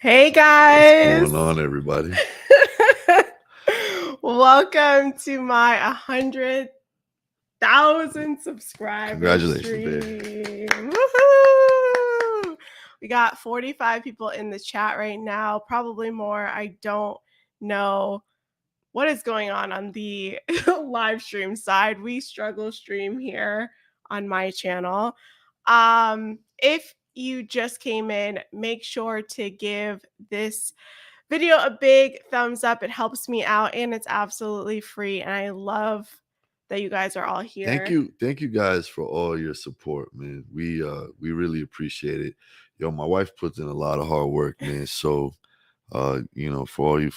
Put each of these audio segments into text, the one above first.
Hey What's guys. going on, everybody? Welcome to my 100,000 subscriber Congratulations, babe. stream. Woohoo! We got 45 people in the chat right now, probably more. I don't know what is going on the live stream side. We struggle stream here on my channel. If you just came in, make sure to give this video a big thumbs up. It helps me out and it's absolutely free. And I love that you guys are all here. Thank you guys for all your support, man. We really appreciate it. Yo, my wife puts in a lot of hard work, man. So for all you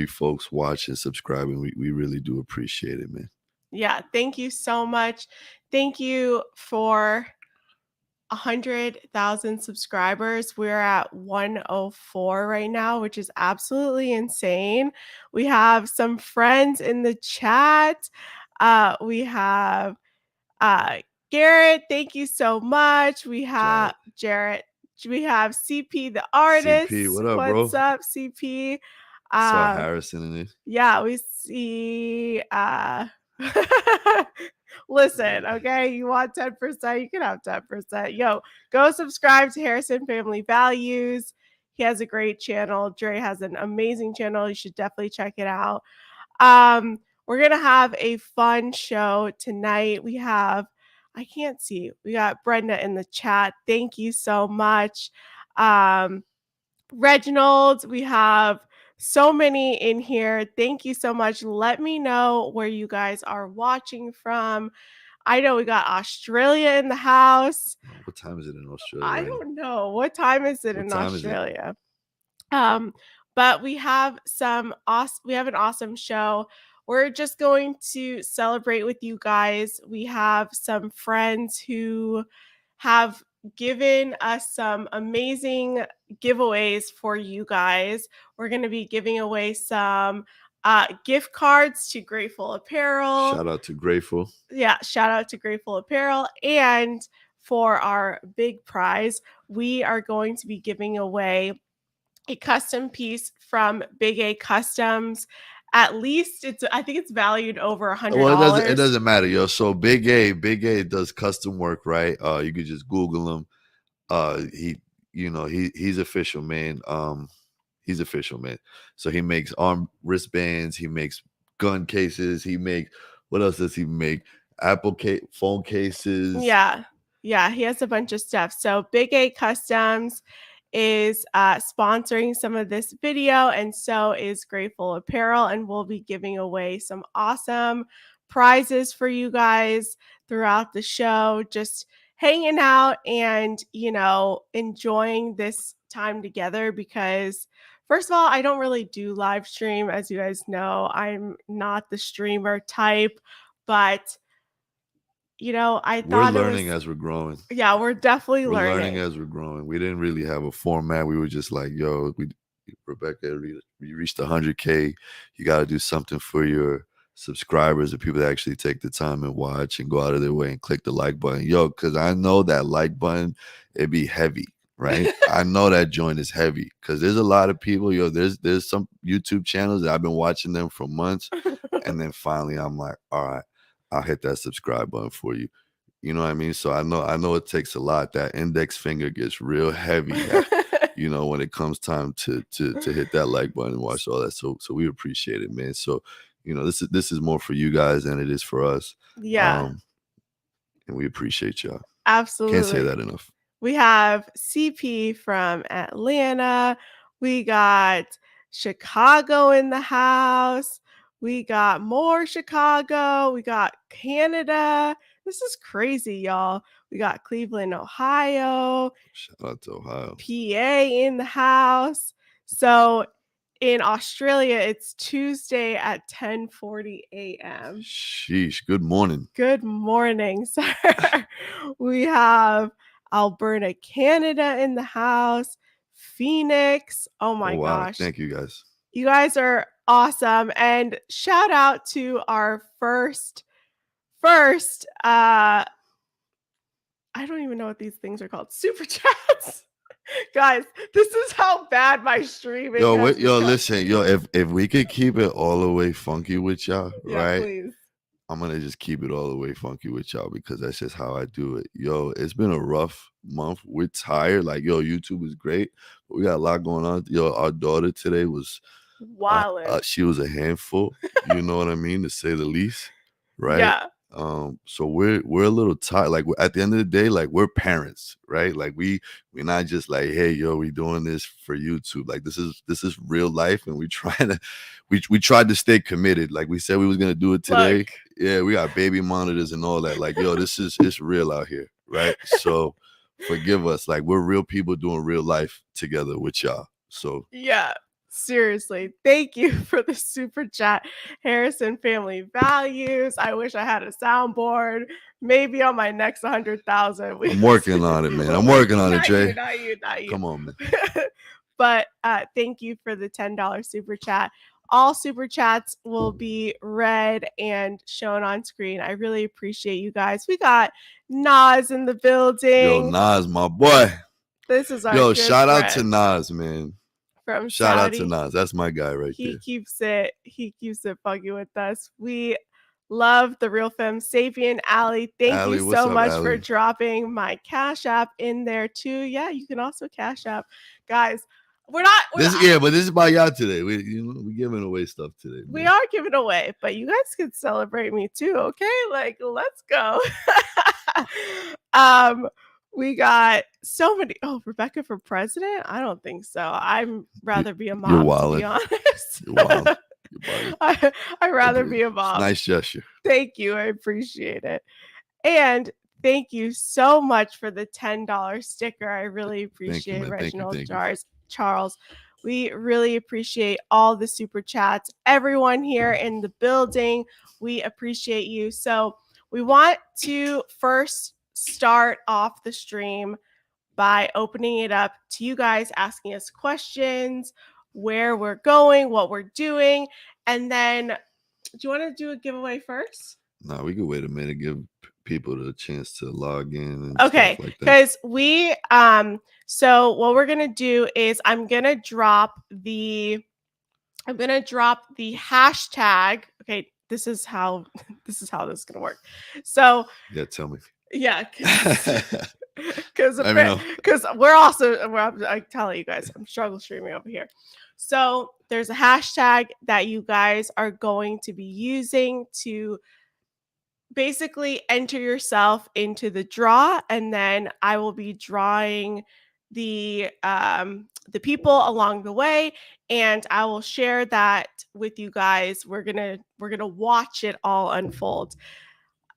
folks watching, subscribing, we really do appreciate it, man. Yeah, thank you so much. Thank you for 100,000 subscribers. We're at 104 right now, which is absolutely insane. We have some friends in the chat. We have Garrett, thank you so much. We have Jarrett. We have CP the artist. CP, what up, bro? What's up, CP? Saw Harrison in it. Yeah, we see listen, okay, you want 10%, you can have 10%. Yo, go subscribe to Harrison Family Values. He has a great channel. Dre has an amazing channel. You should definitely check it out. We're gonna have a fun show tonight. We have, I can't see, we got Brenda in the chat. Thank you so much. Reginald, we have so many in here. Thank you so much. Let me know where you guys are watching from. I know we got Australia in the house. What time is it in Australia? I don't know. What time is it in Australia? But we have an awesome show. We're just going to celebrate with you guys. We have some friends who have given us some amazing giveaways for you guys. We're going to be giving away some gift cards to Grateful Apparel. Shout out to Grateful. Yeah, shout out to Grateful Apparel. And for our big prize, we are going to be giving away a custom piece from Big A Customs. At least I think it's valued over $100. Well, it doesn't matter, yo. So Big A does custom work, right? You could just Google him. He's official, man. He's official, man. So he makes arm wristbands, he makes gun cases, what else does he make? Phone cases. Yeah, he has a bunch of stuff. So Big A Customs is sponsoring some of this video, and so is Grateful Apparel, and we'll be giving away some awesome prizes for you guys throughout the show, just hanging out and enjoying this time together. Because first of all, I don't really do live stream, as you guys know. I'm not the streamer type, but I thought we're learning as we're growing. Yeah, we're definitely learning as we're growing. We didn't really have a format. We were just like, yo, Rebecca, we reached 100K. You got to do something for your subscribers, the people that actually take the time and watch and go out of their way and click the like button. Yo, because I know that like button, it'd be heavy, right? I know that joint is heavy because there's a lot of people. Yo, there's some YouTube channels that I've been watching them for months. And then finally I'm like, all right, I'll hit that subscribe button for you. You know what I mean? So I know it takes a lot. That index finger gets real heavy, when it comes time to hit that like button and watch all that. So we appreciate it, man. So, this is more for you guys than it is for us. Yeah. And we appreciate y'all. Absolutely. Can't say that enough. We have CP from Atlanta. We got Chicago in the house. We got more Chicago. We got Canada. This is crazy, y'all. We got Cleveland, Ohio. Shout out to Ohio. PA in the house. So in Australia, it's Tuesday at 10:40 a.m. Sheesh. Good morning. Good morning, sir. We have Alberta, Canada in the house. Phoenix. Oh my gosh. Thank you guys. You guys are awesome. And shout out to our first I don't even know what these things are called. Super chats. Guys, this is how bad my streaming Yo, has become. listen, yo, if we could keep it all the way funky with y'all, Yeah, right? please. I'm gonna just keep it all the way funky with y'all because that's just how I do it. Yo, it's been a rough month. We're tired. Like, yo, YouTube is great, but we got a lot going on. Yo, our daughter today was Wildin'. she was a handful, you know what I mean, to say the least, right? Yeah. So we're a little tired. Like, at the end of the day, like, we're parents, right? Like, we're not just like, hey, yo, we doing this for YouTube. Like, this is real life, and we trying to we tried to stay committed. Like we said we was gonna do it today. Look. Yeah, we got baby monitors and all that. Like, yo, it's real out here, right? So forgive us. Like, we're real people doing real life together with y'all. So Yeah. Seriously, thank you for the super chat. Harrison family values. I wish I had a soundboard. Maybe on my next 100,000. I'm working on it, man. I'm working on it, Jay. Not you. Come on, man. But thank you for the $10 super chat. All super chats will be read and shown on screen. I really appreciate you guys. We got Nas in the building. Yo, Nas, my boy. This is our Yo, good shout out to friend Nas, man. from Shout out to Saudi. Nas. That's my guy right He there. keeps it funky with us. We love the Real Femme Sapien. Allie, thank Allie, you what's so up, much for Allie? dropping my Cash App in there too. Yeah, you can also Cash App. Guys, we're not. Yeah, but this is about y'all today. We giving away stuff today. Man. We are giving away, but you guys can celebrate me too, okay? Like, let's go. We got so many. Oh, Rebecca for president? I don't think so. I'd rather be a mom, to be honest. You're wild. I'd rather be a mom. Nice gesture. Thank you. I appreciate it. And thank you so much for the $10 sticker. I really appreciate it, Reginald Charles. We really appreciate all the super chats. Everyone here in the building, we appreciate you. So we want to first start off the stream by opening it up to you guys, asking us questions, where we're going, what we're doing. And then, do you want to do a giveaway first? No, we could wait a minute, give people the chance to log in and okay, stuff like that. Because we so what we're gonna do is I'm gonna drop the hashtag. Okay, this is how this is gonna work. So yeah, tell me. Yeah, because I'm telling you guys, I'm struggle streaming over here. So there's a hashtag that you guys are going to be using to basically enter yourself into the draw, and then I will be drawing the people along the way, and I will share that with you guys. We're gonna watch it all unfold.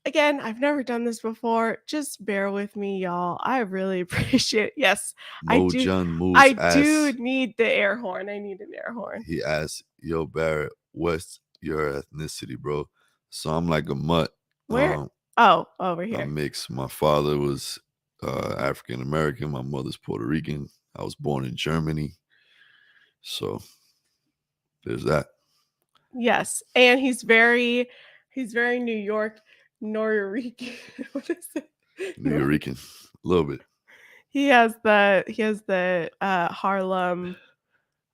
Again, I've never done this before. Just bear with me, y'all. I really appreciate it. Yes, I do need the air horn. I need an air horn. He asked, yo, Barrett, what's your ethnicity, bro? So I'm like a mutt. Where? Over here. A mix. My father was African American. My mother's Puerto Rican. I was born in Germany. So there's that. Yes, and he's very New York, Nuyorican. What is it? Nuyorican, a little bit. He has the Harlem.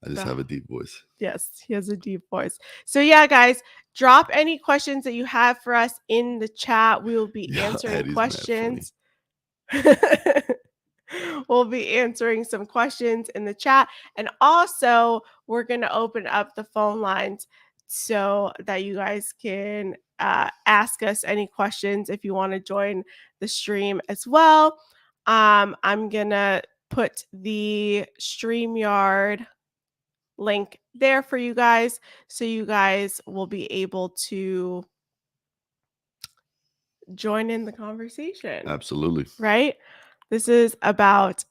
I just have a deep voice. Yes, he has a deep voice. So yeah, guys, drop any questions that you have for us in the chat. We will be answering questions. We'll be answering some questions in the chat, and also we're going to open up the phone lines so that you guys can ask us any questions if you want to join the stream as well. I'm going to put the StreamYard link there for you guys, so you guys will be able to join in the conversation. Absolutely. Right? This is about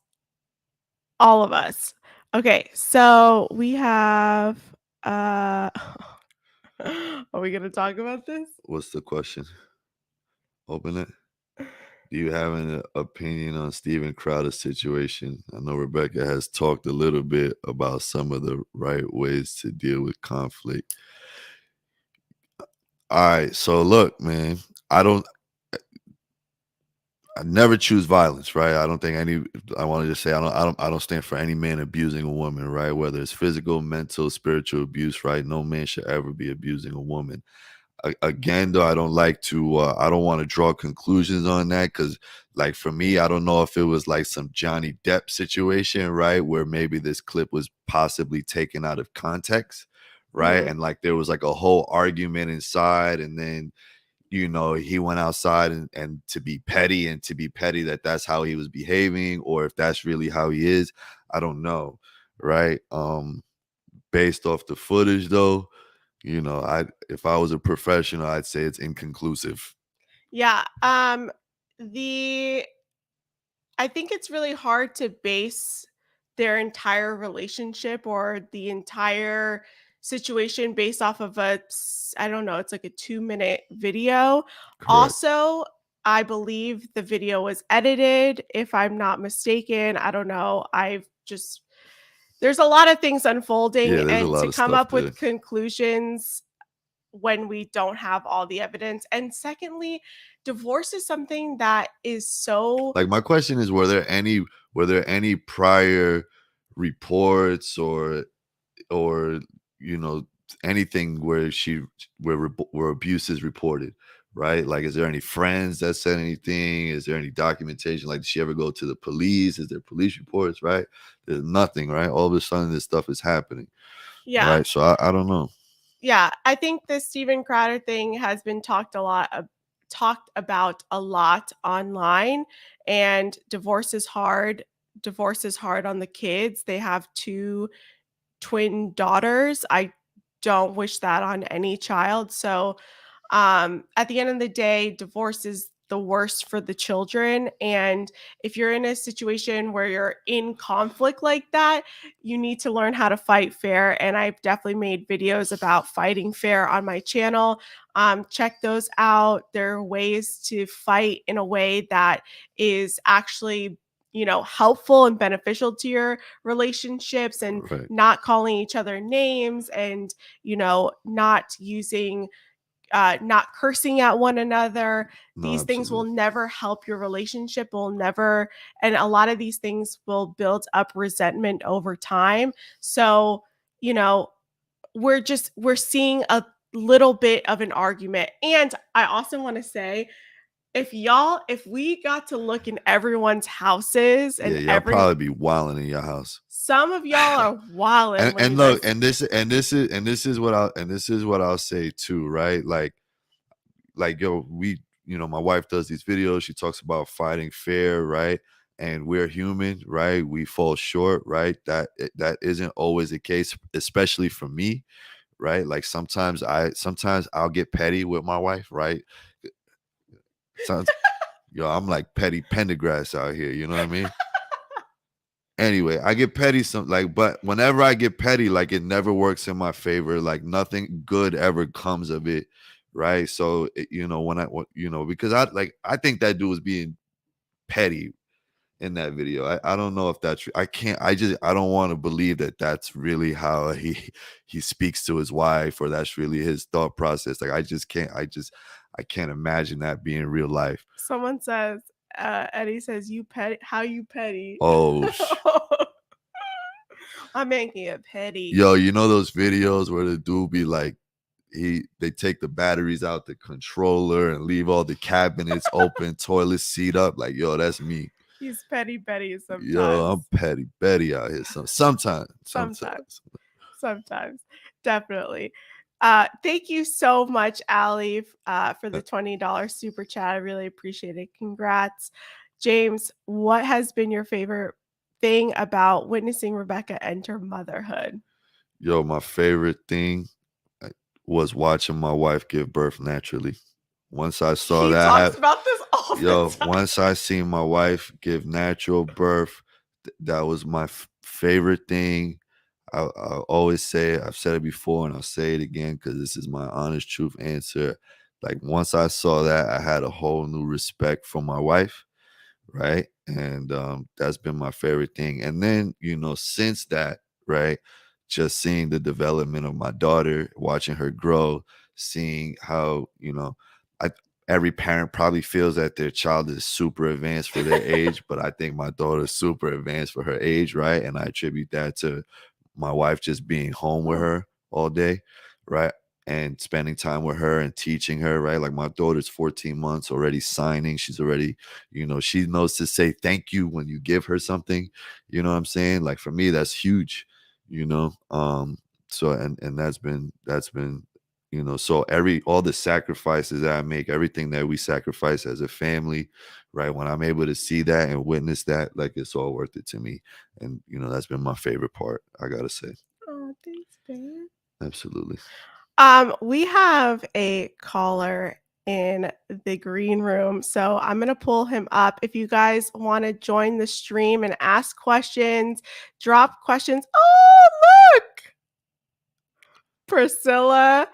all of us. Okay, so we have are we going to talk about this? What's the question? Open it. Do you have an opinion on Steven Crowder's situation? I know Rebecca has talked a little bit about some of the right ways to deal with conflict. All right, so look, man, I never choose violence, right? I don't think any. I want to just say I don't stand for any man abusing a woman, right? Whether it's physical, mental, spiritual abuse, right? No man should ever be abusing a woman. Again, though, I don't like to. I don't want to draw conclusions on that because, like, for me, I don't know if it was like some Johnny Depp situation, right, where maybe this clip was possibly taken out of context, right, Mhm. and like there was like a whole argument inside, and then he went outside and to be petty that's how he was behaving, or if that's really how he is, I don't know, right? Based off the footage though, I if I was a professional, I'd say it's inconclusive. Yeah, the I think it's really hard to base their entire relationship or the entire situation based off of I don't know, it's like a 2-minute video. Correct. Also, I believe the video was edited, if I'm not mistaken. I don't know. There's a lot of things unfolding, Yeah, there's a and lot to of come stuff up there. with conclusions when we don't have all the evidence. And secondly, divorce is something that is so. Like, my question is, were there any prior reports or you know anything where abuse is reported, right? Like, is there any friends that said anything? Is there any documentation? Like, did she ever go to the police? Is there police reports? Right? There's nothing, right? All of a sudden this stuff is happening, Yeah. right? So I don't know. Yeah, I think the Steven Crowder thing has been talked about a lot online, and divorce is hard. Divorce is hard on the kids. They have 2 twin daughters. I don't wish that on any child. So, at the end of the day, divorce is the worst for the children. And if you're in a situation where you're in conflict like that, you need to learn how to fight fair. And I've definitely made videos about fighting fair on my channel. Check those out. There are ways to fight in a way that is actually helpful and beneficial to your relationships, and Right. not calling each other names, and not cursing at one another. No, These things will absolutely. never help your relationship, will never, and a lot of these things will build up resentment over time. So, you know, we're seeing a little bit of an argument. And I also want to say, if we got to look in everyone's houses, Yeah, and y'all probably be wilding in your house. some of y'all are wilding when And you look, guys. and this is what I'll say too, right? Like, yo, my wife does these videos. She talks about fighting fair, right? And we're human, right? We fall short, right? That isn't always the case, especially for me, right? Like, sometimes I'll get petty with my wife, right? Sounds Yo, I'm like petty Pendergrass out here, you know what I mean? Anyway, I get petty but whenever I get petty, like, it never works in my favor. Like, nothing good ever comes of it, right? So, because I think that dude was being petty in that video. I don't know if that's true. I don't want to believe that that's really how he speaks to his wife, or that's really his thought process. Like, I can't imagine that being real life. Someone says, Eddie says, "You petty? How you petty?" Oh, I'm making it petty. yo, you know those videos where the dude be like, they take the batteries out the controller and leave all the cabinets open, toilet seat up. Like, yo, that's me. He's petty Betty Yo, I'm sometimes. petty Betty out here. Sometimes, Sometimes. sometimes. Sometimes. Definitely. Thank you so much, Allie, for the $20 super chat. I really appreciate it. Congrats. James, what has been your favorite thing about witnessing Rebecca enter motherhood? Yo, my favorite thing uh, was watching my wife give birth naturally. Once I saw He that talks about this all the yo, time. once I seen my wife give natural birth, that was my favorite thing. I always say it. I've said it before, and I'll say it again because this is my honest truth answer. Like, once I saw that, I had a whole new respect for my wife, right? And that's been my favorite thing. And then, since that, right, just seeing the development of my daughter, watching her grow, seeing how, I every parent probably feels that their child is super advanced for their age, but I think my daughter is super advanced for her age, right? And I attribute that to my wife just being home with Oh. her all day, right? And spending time with her and teaching her, right? Like my daughter's 14 months already signing. She's already, she knows to say thank you when you give her something. You know what I'm saying? Like for me, that's huge, you know. So and that's been so all the sacrifices that I make, everything that we sacrifice as a family, right? When I'm able to see that and witness that, like it's all worth it to me. And that's been my favorite part, I gotta say. Oh, thanks, babe. Absolutely. We have a caller in the green room, so I'm gonna pull him up. If you guys want to join the stream and ask questions, drop questions. Oh, look, Priscilla.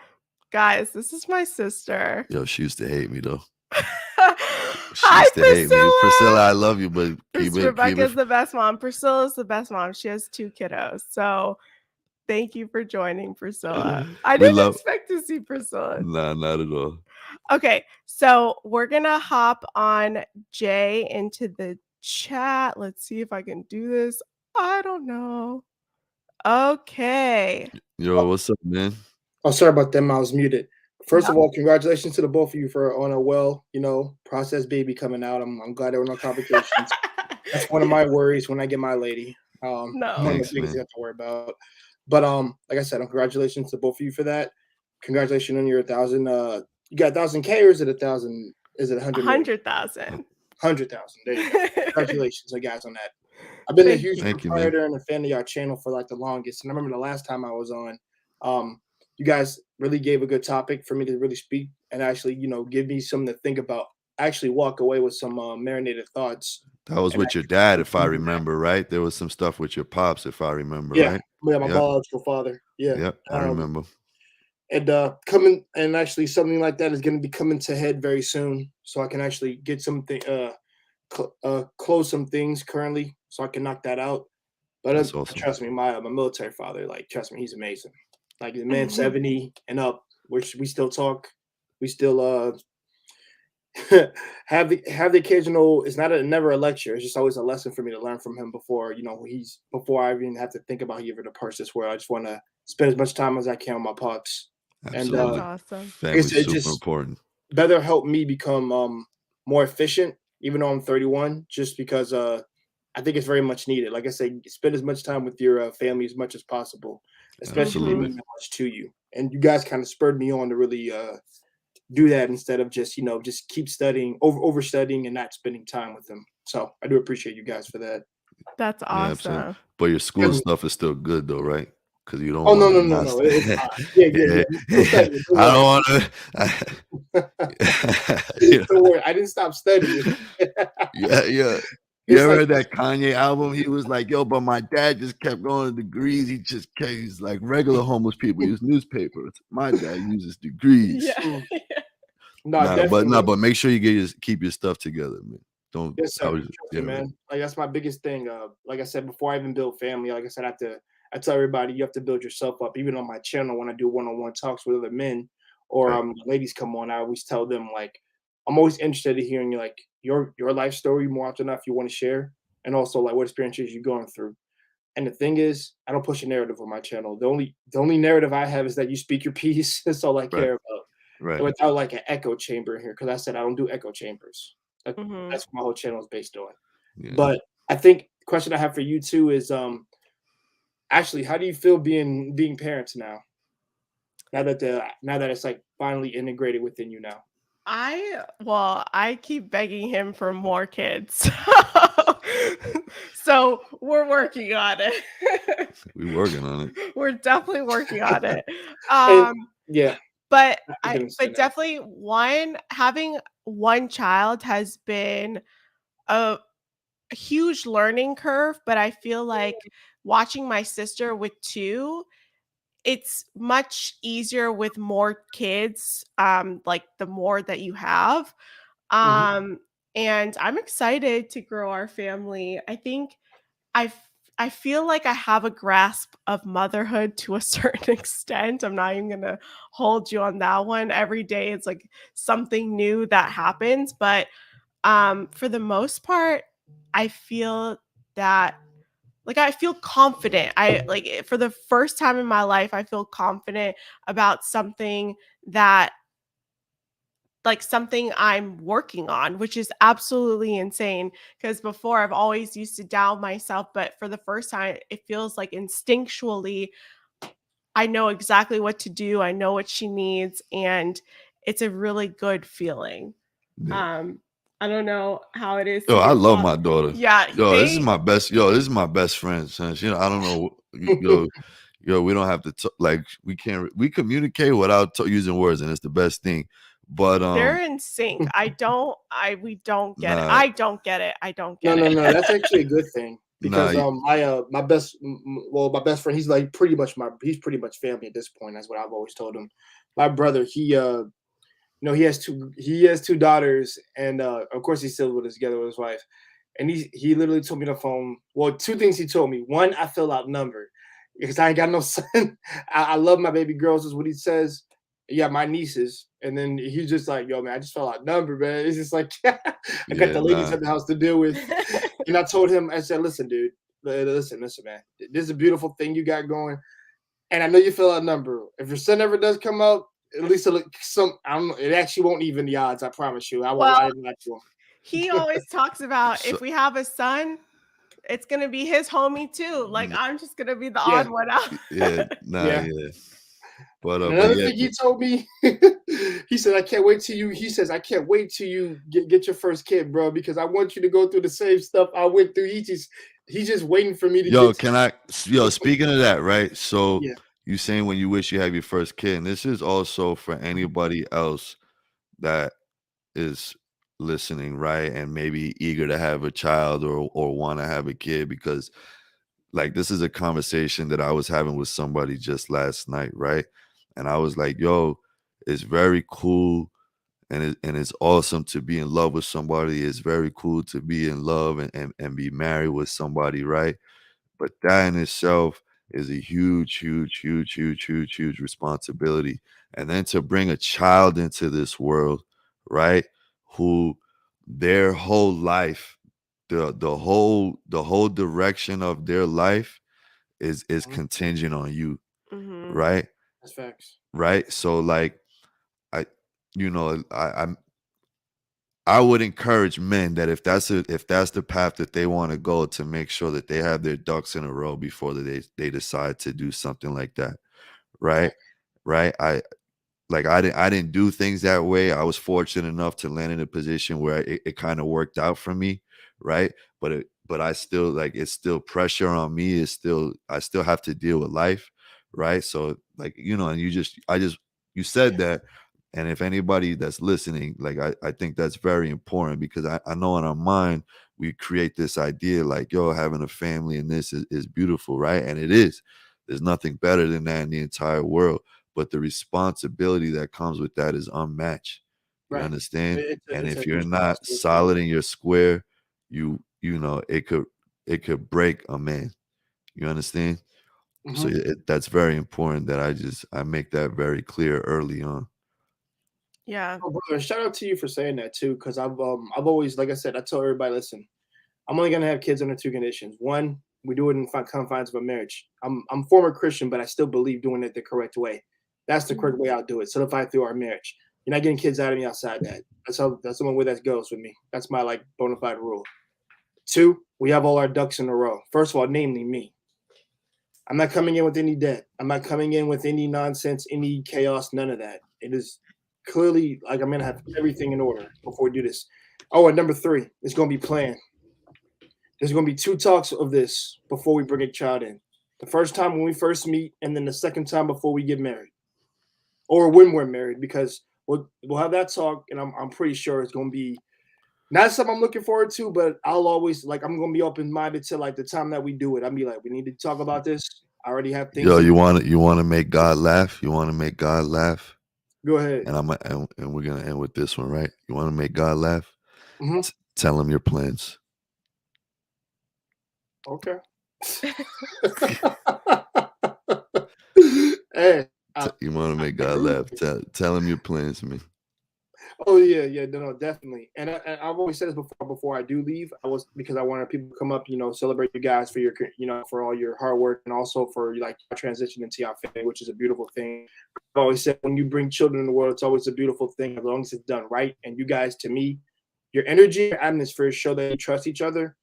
Guys, this is my sister. Yo, she used to hate me though. She Hi, used to hate me. Priscilla, Priscilla. I love you, but keep it. Rebecca's the best mom. Priscilla's the best mom. She has 2 kiddos. So thank you for joining, Priscilla. I We didn't love. expect to see Priscilla. Nah, not at all. Okay, so we're gonna hop on Jay into the chat. Let's see if I can do this. I don't know. Okay. Yo, what's up, man? Oh, sorry about them. I was muted. First No. of all, congratulations to the both of you for on a process baby coming out. I'm glad there were no complications. That's one of my worries when I get my lady. One No. of the Thanks, biggest things I man. have to worry about. But like I said, congratulations to both of you for that. Congratulations on your 1,000. You got 1,000K or is it 1,000? Is it 100 million? 100,000. 100,000. There you go. Congratulations, guys, on that. I've been a Thank huge you. Thank you, man. proprietor and a fan of your channel for like the longest. And I remember the last time I was on, you guys really gave a good topic for me to really speak and actually, give me something to think about. Actually walk away with some marinated thoughts. That was And with your dad, if I remember right. There was some stuff with your pops, if I remember yeah, right. my Yep. biological father. Yeah. Yep, I remember. And coming and actually something like that is going to be coming to head very soon, so I can actually get something close some things currently, so I can knock that out. But That's awesome. trust me, my military father, like trust me, he's amazing. Like the man 70 and up, which we still talk, we still have the occasional. It's never a lecture. It's just always a lesson for me to learn from him before before I even have to think about he ever departs this world. I just want to spend as much time as I can with my pops. Absolutely. And Awesome. Family's it super just important. better help me become more efficient, even though I'm 31, just because I think it's very much needed. Like I said, spend as much time with your family as much as possible, especially if they Absolutely. mean that much to you. And you guys kind of spurred me on to really do that instead of just just keep studying, over studying, and not spending time with them. So I do appreciate you guys for that. That's Yeah, absolutely. awesome. But your school stuff is still good though, right? Because you don't Oh no, want no, to no, not. no! It's fine. Yeah. Still studying, don't I worry. don't want to. Don't worry, I didn't stop studying. Yeah. You It's ever like heard that Kanye album? He was like, "Yo, but my dad just kept going to degrees. He's like regular homeless people use newspapers. My dad uses degrees." Yeah. no, definitely. But make sure you keep your stuff together, man. Don't. Yes, I sir. was, Trust yeah, me, man. Like that's my biggest thing. Like I said, before I even build family, like I said, I tell everybody you have to build yourself up. Even on my channel, when I do one-on-one talks with other men or right. ladies come on, I always tell them like I'm always interested in hearing your life story more often enough you want to share, and also like what experiences you're going through. And the thing is, I don't push a narrative on my channel. The only narrative I have is that you speak your piece. That's all I Right. care about. Right. Without like an echo chamber in here, because I said I don't do echo chambers. That's what my whole channel is based on. Yeah. But I think the question I have for you too is actually, how do you feel being parents now? Now that it's like finally integrated within you now. I keep begging him for more kids. So we're working on it. We working on it. We're definitely working on it. Yeah. But I can understand that. definitely having one child has been a huge learning curve, but I feel like watching my sister with 2, it's much easier with more kids, like the more that you have. And I'm excited to grow our family. I think I I feel like I have a grasp of motherhood to a certain extent. I'm not even gonna hold you on that one. Every day it's like something new that happens, but for the most part, I feel that like I feel confident. For the first time in my life, I feel confident about something that like something I'm working on, which is absolutely insane. Because before I've always used to doubt myself, but for the first time, it feels like instinctually I know exactly what to do. I know what she needs, and it's a really good feeling. Yeah. Um, I don't know how it is to Yo, I your love father. my daughter. Yeah, Yo, this is they my best. Yo, this is my best friend. Son. You know, I don't know. Yo, we don't have to like we can't we communicate without using words, and it's the best thing. But they're in sync. We don't get it. nah, I don't get it. I don't No, get no, it. no. That's actually a good thing nah, because my best my best friend, he's like he's pretty much family at this point. That's what I've always told him. My brother, he has two daughters, and of course he's still with us together with his wife. And he literally told me on the phone. Well, two things he told me. One, I feel outnumbered because I ain't got no son. I love my baby girls, is what he says. Yeah, my nieces. And then he's just like, yo, man, I just felt outnumbered, man. It's just like I got yeah, the ladies nah. at the house to deal with. And I told him, I said, listen, dude, listen, man. This is a beautiful thing you got going. And I know you feel outnumbered. If your son ever does come out, at least I don't know, it actually won't even the odds, I promise you. I won't Well, lie to you. he always talks about So if we have a son, it's gonna be his homie too. Like I'm just gonna be the Yeah, odd one out. yeah, nah, yeah. yeah. And But another yeah, thing he told me, he said, I can't wait till you, he says, I can't wait till you get your first kid, bro, because I want you to go through the same stuff I went through. He's just waiting for me to yo, get can I? Yo, speaking of that, right? So yeah. you saying when you wish you have your first kid, and this is also for anybody else that is listening, right? And maybe eager to have a child or want to have a kid because like this is a conversation that I was having with somebody just last night, right? And I was like, yo, it's very cool and it's awesome to be in love with somebody. It's very cool to be in love and be married with somebody, right? But that in itself is a huge responsibility. And then to bring a child into this world, right? Who their whole life, the whole direction of their life is Mhm. contingent on you, Mhm. right? That's facts. Right. So like I, you know, I would encourage men that if that's the path that they want to go to make sure that they have their ducks in a row before they decide to do something like that. Right. Facts. Right. I didn't do things that way. I was fortunate enough to land in a position where it kind of worked out for me, right? But I still like it's still pressure on me. I still have to deal with life, right? So like and you said that, and if anybody that's listening, like I think that's very important because I know in our mind we create this idea like having a family and this is beautiful, right? And it is. There's nothing better than that in the entire world, but the responsibility that comes with that is unmatched. You Right. understand? And It's a if you're huge not responsibility. solid in your square, it could break a man. You understand? So Mhm. that's very important that I make that very clear early on. Yeah. Oh, brother, shout out to you for saying that too, because I've always, like I said, I tell everybody, listen, I'm only gonna have kids under two conditions. One, we do it in confines of a marriage. I'm former Christian, but I still believe doing it the correct way. That's the correct Mhm. way I'll do it. Solidified through our marriage. You're not getting kids out of me outside that. That's the one way that goes with me. That's my like bona fide rule. Two, we have all our ducks in a row. First of all, namely me. I'm not coming in with any debt. I'm not coming in with any nonsense, any chaos, none of that. It is clearly like I'm gonna have everything in order before we do this. Oh, and number three, it's gonna be planned. There's going to be two talks of this before we bring a child in. The first time when we first meet, and then the second time before we get married, or when we're married, because we'll have that talk, and I'm pretty sure it's going to be not something I'm looking forward to, but I'll always like I'm going to be open minded to like the time that we do it. I'll be like, we need to talk about this. I already have things Yo, in. you want to make God laugh? You want to make God laugh? Go ahead. And we're gonna end with this one, right? You want to make God laugh? Hmm. Tell him your plans. Okay. Hey, You want to make I God agree with laugh. you. Tell him your plans, man. Oh yeah, no, definitely. And I've always said this before I do leave. I was because I wanted people to come up, celebrate you guys for for all your hard work and also for like your transition into your family, which is a beautiful thing. I've always said when you bring children in the world, it's always a beautiful thing as long as it's done right. And you guys, to me, your energy, your atmosphere show that you trust each other.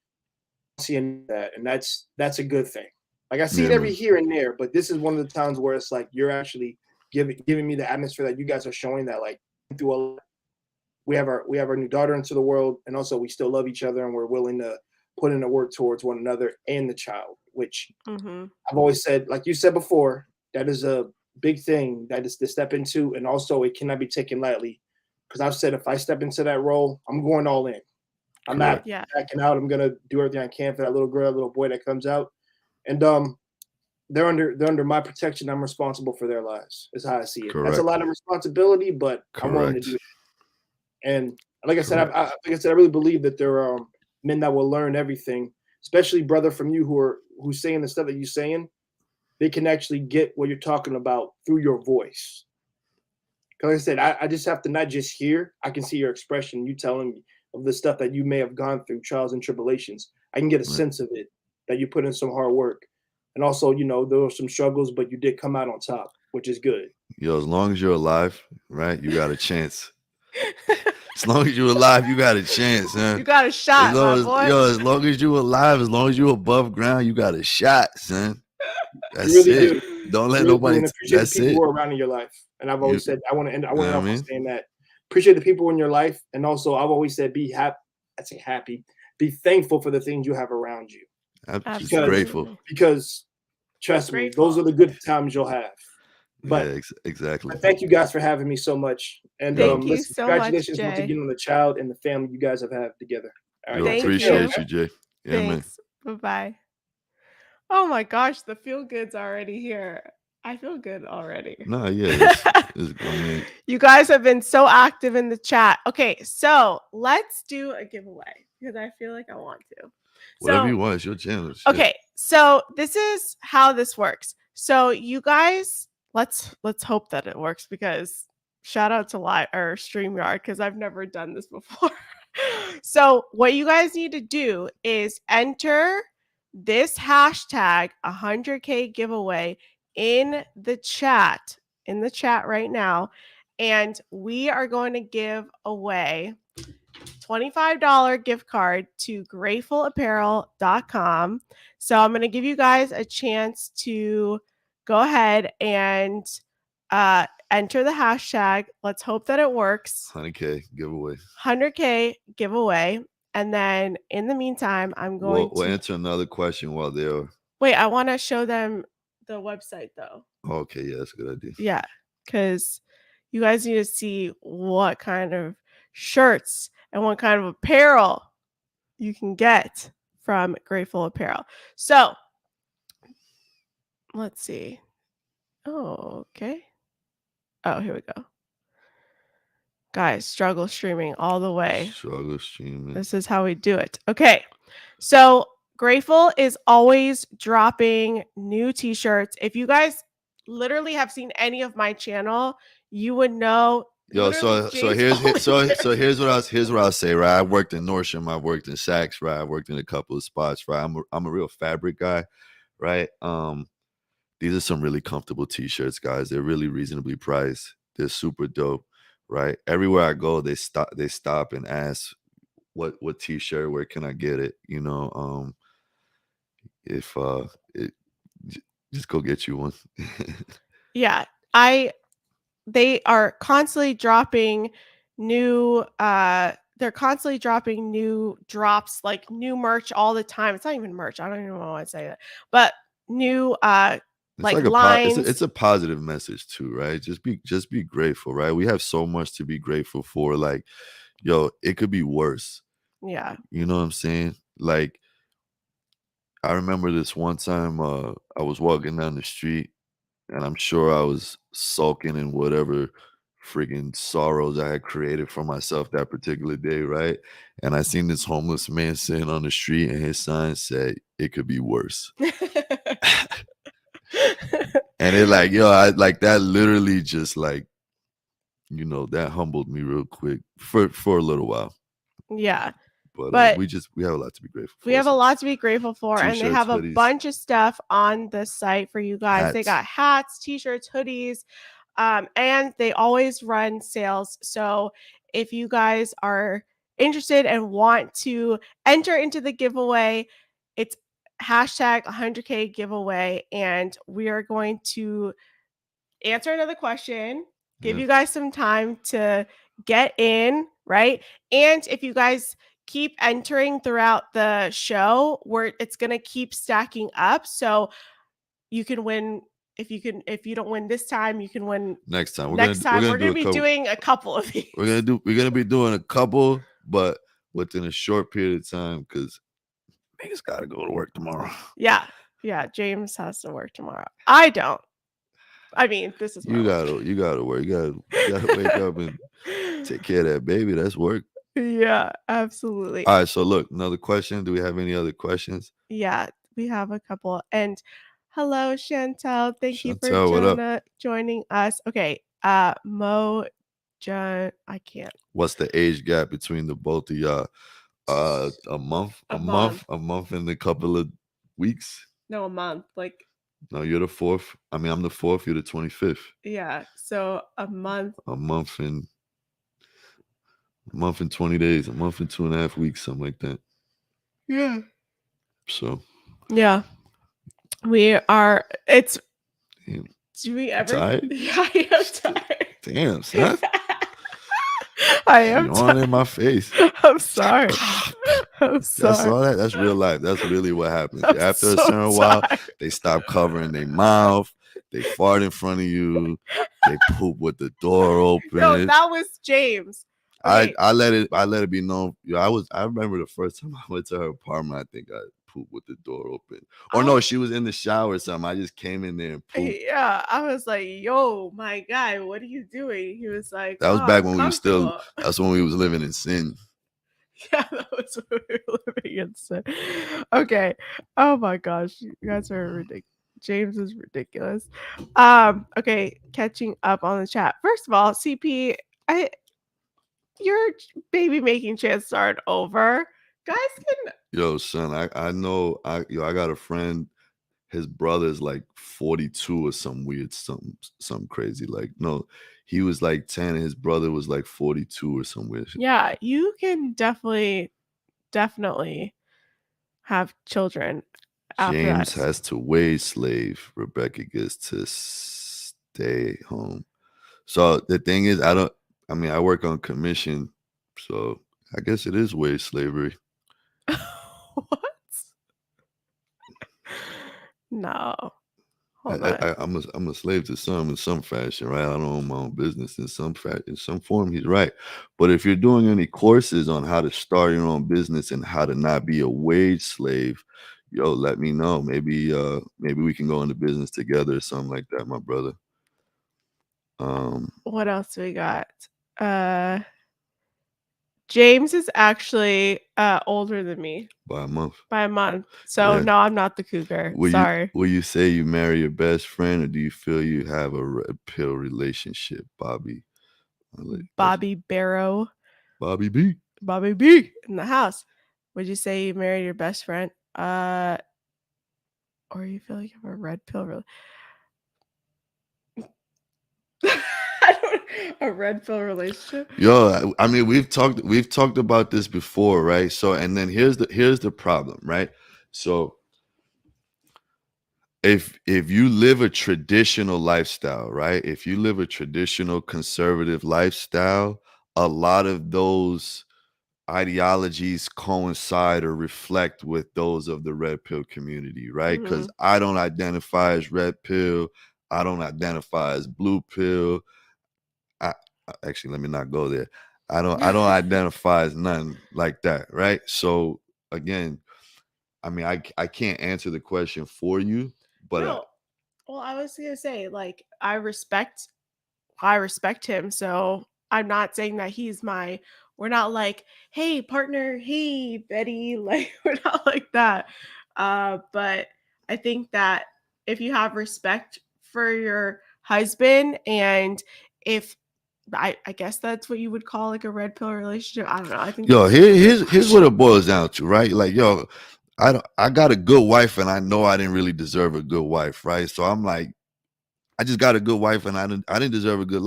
I see that, and that's a good thing. Like I see Yeah, it every man. here and there, but this is one of the times where it's like you're actually giving me the atmosphere that you guys are showing that like through a we have our new daughter into the world, and also we still love each other, and we're willing to put in the work towards one another and the child. Which Mhm. I've always said, like you said before, that is a big thing that is to step into, and also it cannot be taken lightly. Because I've said if I step into that role, I'm going all in. I'm Correct. not Yeah. backing out. I'm gonna do everything I can for that little girl, that little boy that comes out, and they're under my protection. I'm responsible for their lives. Is how I see it. That's a Correct. lot of responsibility, but I'm willing to do Correct. it. And like I said, Correct. I really believe that there are men that will learn everything, especially brother from you who's saying the stuff that you're saying. They can actually get what you're talking about through your voice. Because like I said, I just have to not just hear. I can see your expression. You telling me of the stuff that you may have gone through, trials and tribulations. I can get a Right. sense of it that you put in some hard work, and also there were some struggles, but you did come out on top, which is good. Yo, as long as you're alive, right, you got a chance. As long as you're alive, you got a chance, You son. got a shot, my boy. As long as you alive, as long as you above ground, you got a shot, son. You That's really it. do. Don't You let really do, nobody. and appreciate the That's people who it. are around in your life. And I've You, always said I know want what to I end off on mean? saying that appreciate the people in your life, and also I've always said be happy. I say happy. Be thankful for the things you have around you, I'm just because grateful. Absolutely. because trust me, those Grateful. are the good times you'll have. But Yeah, exactly. thank you guys for having me so much. And Yo, Thank you listen, so much, congratulations once Jay. again on the child and the family you guys have had together. All right, yo, y'all take Thank care. you. appreciate Okay. you, Jay. Yeah, man. Thanks. Bye-bye. Oh my gosh, the feel good's already here. I feel good already. Nah, yeah, I mean, You guys have been so active in the chat. Okay, so let's do a giveaway because I feel like I want to. whatever So, you want, it's your channel. Shit. okay, so this is how this works. So you guys, let's hope that it works because shout out to Live or StreamYard because I've never done this before. So what you guys need to do is enter this hashtag 100K giveaway in the chat right now, and we are going to give away $25 gift card to gratefulapparel.com. So I'm going to give you guys a chance to go ahead and enter the hashtag. Let's hope that it works. 100K giveaway. 100K giveaway. And then in the meantime, I'm going We'll to answer another question while they're. wait. I want to show them the website though. Okay, yeah, that's a good idea. Yeah, because you guys need to see what kind of shirts and what kind of apparel you can get from Grateful Apparel. So let's see. Oh, okay. Oh, here we go. Guys, struggle streaming all the way. Struggle streaming. This is how we do it. Okay. So Grateful is always dropping new t-shirts. If you guys literally have seen any of my channel, you would know. Yo, so here's here's what I'll say, right? I worked in Nordstrom, I worked in Saks, right? I worked in a couple of spots, right? I'm a real fabric guy, right? These are some really comfortable t-shirts, guys. They're really reasonably priced. They're super dope, right? Everywhere I go, they stop and ask what t-shirt, where can I get it? If just go get you one. Yeah. They are constantly dropping new they're constantly dropping new drops, like new merch all the time. It's not even merch. I don't even want to say that. But new It's like like lines. it's a positive message too, right? Just be grateful, right? We have so much to be grateful for. Like, yo, it could be worse. Yeah. You know what I'm saying? Like, I remember this one time I was walking down the street and I'm sure I was sulking and whatever friggin' sorrows I had created for myself that particular day, right? And I seen this homeless man sitting on the street, and his sign said, "It could be worse." And it like, yo, I like that literally just like, that humbled me real quick for a little while. Yeah. But But we have a lot to be grateful for. we have a So lot to be grateful for, and they T-shirts, have a hoodies, bunch of stuff on the site for you guys. They hats. got hats, t-shirts, hoodies, and they always run sales. So if you guys are interested and want to enter into the giveaway, it's hashtag 100K giveaway, and we are going to answer another question, give Yeah. you guys some time to get in, right? And if you guys keep entering throughout the show, where it's going to keep stacking up, so you can win. If you don't win this time, you can win Next time we're going to be couple. doing a couple of these. We're gonna be doing a couple, but within a short period of time, because niggas gotta go to work tomorrow. Yeah, James has to work tomorrow. I don't. I mean, this is You gotta work. You gotta wake up and take care of that baby. That's work. Yeah, absolutely. All right, so look, another question. Do we have any other questions? Yeah, we have a couple. And hello, Chantel. Thank you for Chantel, what up? joining us. Okay, Mo, John, I can't. What's the age gap between the both of y'all? A month, A month. a month and a couple of weeks. No, a month. Like, No, you're the 4th. I mean, I'm the 4th. You're the 25th. yeah. So a month. A month and 20 days. A month and 2.5 weeks, something like that. Yeah. So. Yeah. We are. It's. Damn. Do we ever? Tired? Yeah, I am tired. Damn, son. I am yawning in my face. I'm sorry. I'm sorry. Y'all saw that? That's real life. That's really what happens. I'm After a so certain while, tired. they stop covering their mouth. They fart in front of you. They poop with the door open. No, that was James. Okay. I let it be known. I remember the first time I went to her apartment. I think I pooped with the door open. Or no, she was in the shower or something. I just came in there and pooped. Yeah, I was like, "Yo, my guy, what are you doing?" He was like, That was back when we were still. comfortable." That's when we was living in sin. Yeah, that was when we were living in sin. Okay. Oh my gosh, you guys are ridiculous. James is ridiculous. Okay, catching up on the chat. First of all, CP, your baby making chances aren't over. Guys can. Yo, son, I know. I got a friend. His brother's like 42 or some weird something crazy. Like, no, he was like 10 and his brother was like 42 or some weird shit. Yeah, you can definitely have children after James that. has to wage slave. Rebecca gets to stay home. So the thing is, I work on commission, so I guess it is wage slavery. What? No. Hold on. I'm a slave to some in some fashion, right? I don't own my own business in some form. He's right. But if you're doing any courses on how to start your own business and how to not be a wage slave, yo, let me know. Maybe we can go into business together or something like that, my brother. What else we got? James is actually older than me by a month. So Yeah. no, I'm not the cougar. Sorry. Will you say you marry your best friend, or do you feel you have a red pill relationship, Bobby? Bobby Barrow. Bobby B. Bobby B in the house. Would you say you married your best friend? Or you feel like you have a red pill a red pill relationship? Yo, I mean, we've talked about this before, right? So, and then here's the problem, right? So if you live a traditional lifestyle, right? If you live a traditional conservative lifestyle, a lot of those ideologies coincide or reflect with those of the red pill community, right? Because I don't identify as red pill. I don't identify as blue pill. Actually, let me not go there. I don't identify as nothing like that, right? So again, I mean, I can't answer the question for you, but no. Well, I was gonna say, like, I respect I respect him. So I'm not saying that we're not like, hey, partner, hey, Betty. Like, we're not like that. But I think that if you have respect for your husband, and if I guess that's what you would call like a red pill relationship. I don't know. I think Yo, that's like a here's what it boils down to, right? Like, yo, I got a good wife, and I know I didn't really deserve a good wife, right? So I'm like, I just got a good wife, and I didn't deserve a good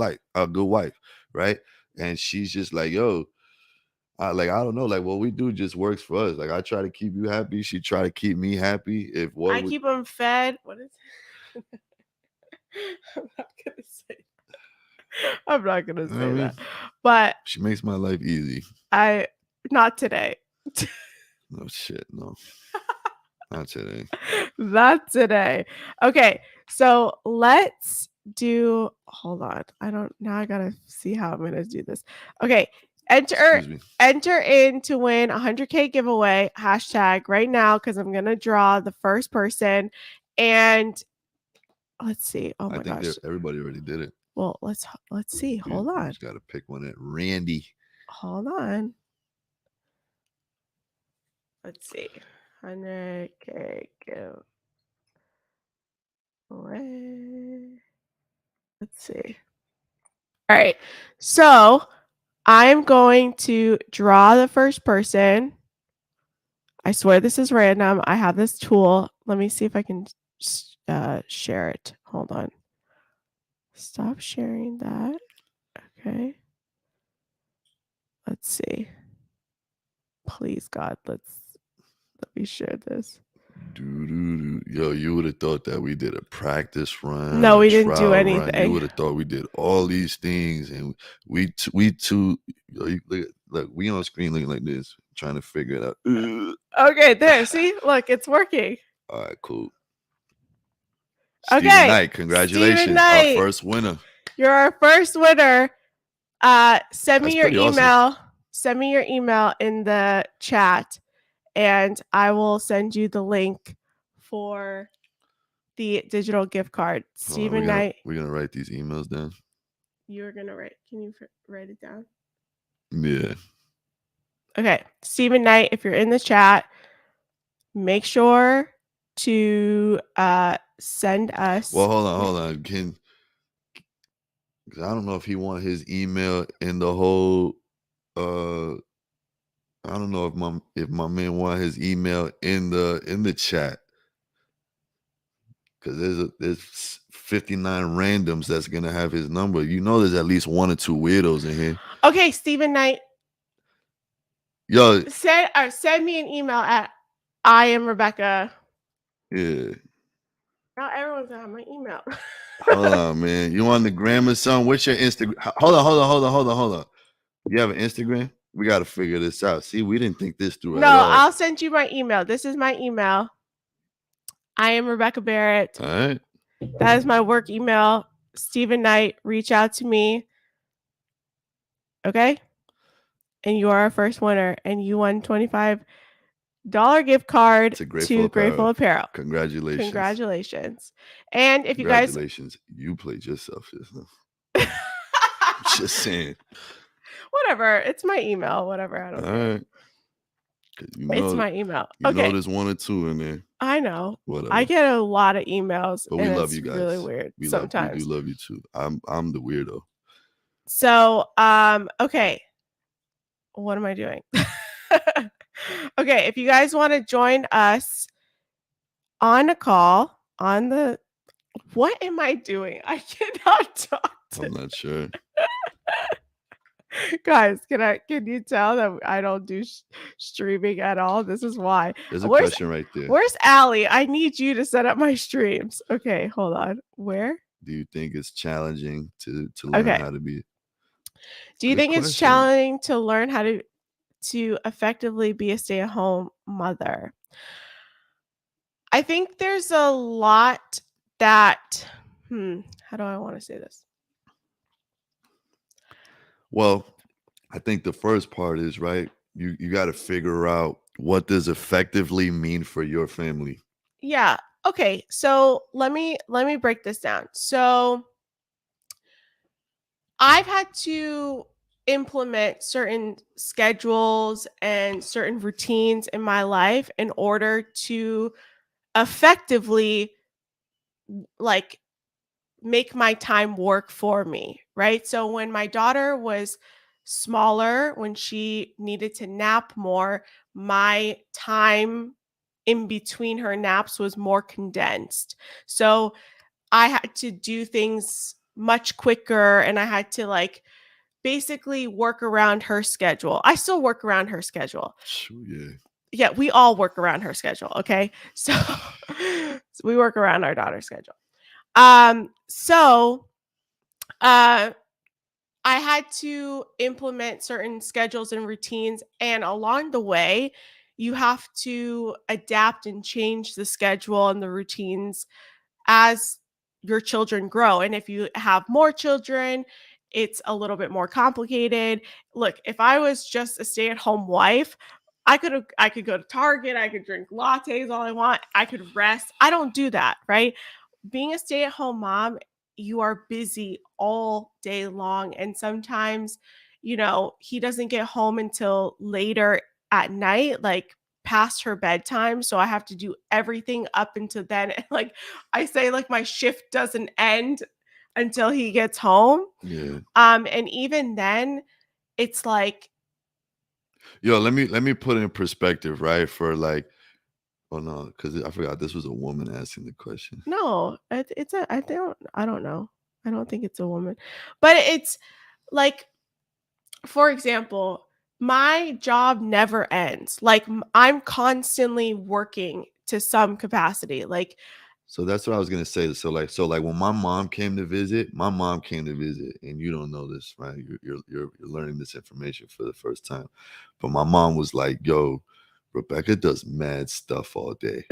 wife, right? And she's just like, yo, I don't know, like what we do just works for us. Like I try to keep you happy, she try to keep me happy. If what I would keep him fed. What is it? I'm not gonna say. I'm not gonna You know say what I mean? that. But She makes my life easy. not today. No shit, no. Not today. Not today. Okay, so let's do. Hold on. I gotta see how I'm gonna do this. Okay, Excuse me. enter in to win 100K giveaway hashtag right now because I'm gonna draw the first person, and let's see. Oh I my think gosh. everybody already did it. Well, let's see. Hold You on. just gotta pick one at Randy. Hold on. Let's see. 100K giveaway. Let's see. All right. So I'm going to draw the first person. I swear this is random. I have this tool. Let me see if I can share it. Hold on. Stop sharing that. Okay. Let's see. Please, God, let me share this. Yo, you would have thought that we did a practice run. No, we didn't do trial run. anything. You would have thought we did all these things, and we two. Yo, look, we on screen looking like this, trying to figure it out. Okay, there. See, look, it's working. All right, cool. Okay, Stephen Knight, congratulations, Stephen Knight, our first winner. You're our first winner. Send me your email. Awesome. Send me your email in the chat, and I will send you the link for the digital gift card. Stephen Knight. We're gonna write these emails down. You're gonna write. Can you write it down? Yeah. Okay, Stephen Knight. If you're in the chat, make sure to send us. Well, hold on. Because I don't know if he want his email in the whole. I don't know if my man want his email in the chat, because there's 59 randoms that's gonna have his number. You know, there's at least 1 or 2 weirdos in here. Okay, Stephen Knight. Yo, send me an email at I am Rebecca. Yeah. Not everyone's gonna have my email. Hold on, man. You on the gram or something? What's your Instagram? Hold on. You have an Instagram? We got to figure this out. See, we didn't think this through No, at all. I'll send you my email. This is my email. I am Rebecca Barrett. All right. That is my work email. Stephen Knight, reach out to me. Okay? And you are our first winner. And you won $25 gift card to Grateful Apparel. Congratulations. And if you guys... Congratulations. You played yourself just now. Just saying. Whatever. It's my email. Whatever. I don't care. Right. It's my email. You know there's 1 or 2 in there. I know. Whatever. I get a lot of emails. But we love you guys. Really weird sometimes. We do love you too. I'm the weirdo. So, okay. What am I doing? Okay, if you guys want to join us on a call on the... What am I doing? I cannot talk to... I'm not sure. Guys, can you tell that I don't do streaming at all? This is why. There's a question right there. Where's Allie? I need you to set up my streams. Okay, hold on. Where? Do you think it's challenging to learn how to be? Do you think it's challenging to learn how to effectively be a stay-at-home mother? I think there's a lot that how do I want to say this? Well, I think the first part is, right, you got to figure out what does effectively mean for your family. Yeah. Okay. So let me break this down. So I've had to implement certain schedules and certain routines in my life in order to effectively like make my time work for me, right? So when my daughter was smaller, when she needed to nap more, my time in between her naps was more condensed. So I had to do things much quicker and I had to basically work around her schedule. I still work around her schedule. Yeah. Yeah, we all work around her schedule, okay? So, so we work around our daughter's schedule. So uh I had to implement certain schedules and routines, and along the way, you have to adapt and change the schedule and the routines as your children grow. And if you have more children, it's a little bit more complicated. Look, if I was just a stay-at-home wife, I could go to Target, I could drink lattes all I want, I could rest. I don't do that, right? Being a stay-at-home mom, you are busy all day long. And sometimes, he doesn't get home until later at night, like past her bedtime. So I have to do everything up until then. And I say, my shift doesn't end until he gets home. Yeah. And even then, it's like, Yo, let me put it in perspective, right? For oh no, because I forgot this was a woman asking the question. no, I don't know. I don't think it's a woman, but it's like, for example, my job never ends. I'm constantly working to some capacity. So that's what I was gonna say. So when my mom came to visit, and you don't know this, right? You're learning this information for the first time. But my mom was like, "Yo, Rebecca does mad stuff all day.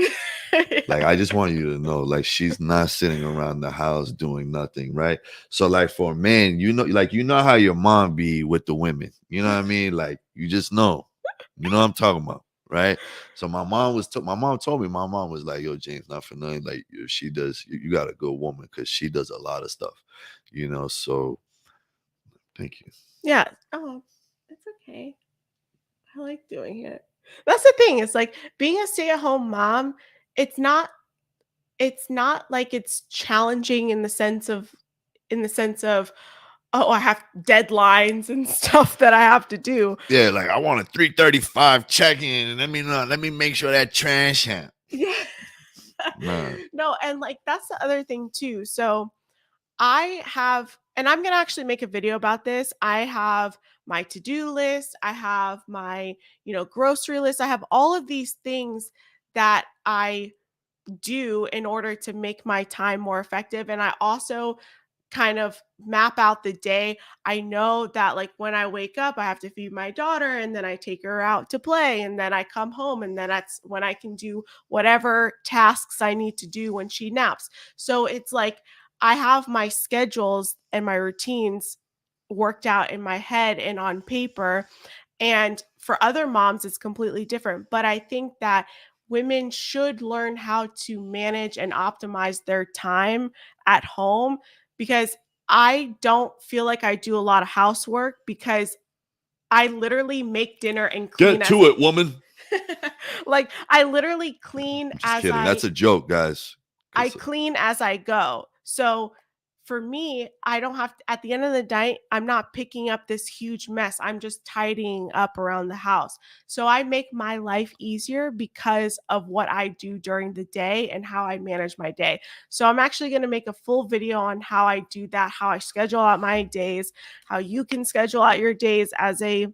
Like, I just want you to know, like, she's not sitting around the house doing nothing, right? So, like, for a man, you know how your mom be with the women. You know what I mean? Like, you just know. You know what I'm talking about, right? So my mom told me, my mom was like, "Yo, James, not for nothing. Like, if she does, you got a good woman because she does a lot of stuff, you know." So, thank you. Yeah. Oh, it's okay. I like doing it. That's the thing. It's like being a stay-at-home mom, it's not like it's challenging in the sense of, oh, I have deadlines and stuff that I have to do. Yeah, like I want a 3:35 check-in, and let me make sure that trash out. Yeah. Nah. No, and that's the other thing too. So I have, and I'm going to actually make a video about this. I have my to-do list, I have my, grocery list. I have all of these things that I do in order to make my time more effective. And I also kind of map out the day. I know that when I wake up, I have to feed my daughter and then I take her out to play and then I come home and then that's when I can do whatever tasks I need to do when she naps. So it's like I have my schedules and my routines worked out in my head and on paper. And for other moms, it's completely different. But I think that women should learn how to manage and optimize their time at home, because I don't feel like I do a lot of housework because I literally make dinner and clean Get to it, woman. I literally clean I'm just kidding. That's a joke, guys. I clean as I go. So for me, I don't have to, at the end of the night, I'm not picking up this huge mess. I'm just tidying up around the house. So I make my life easier because of what I do during the day and how I manage my day. So I'm actually going to make a full video on how I do that, how I schedule out my days, how you can schedule out your days as a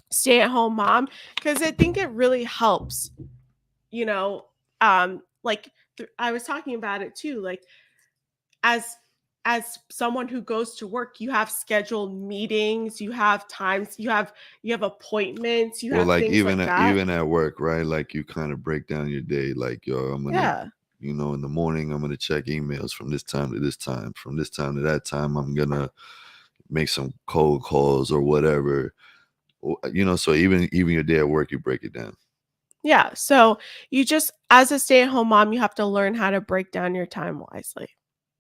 stay-at-home mom, because I think it really helps, you know, I was talking about it too, as someone who goes to work, you have scheduled meetings, you have times, you have appointments, you Well, have like things like that. even at work, right? Like you kind of break down your day. Like, yo, I'm gonna, Yeah. in the morning, I'm gonna check emails from this time to this time. From this time to that time, I'm gonna make some cold calls or whatever. So even your day at work, you break it down. Yeah. So you just, as a stay-at-home mom, you have to learn how to break down your time wisely.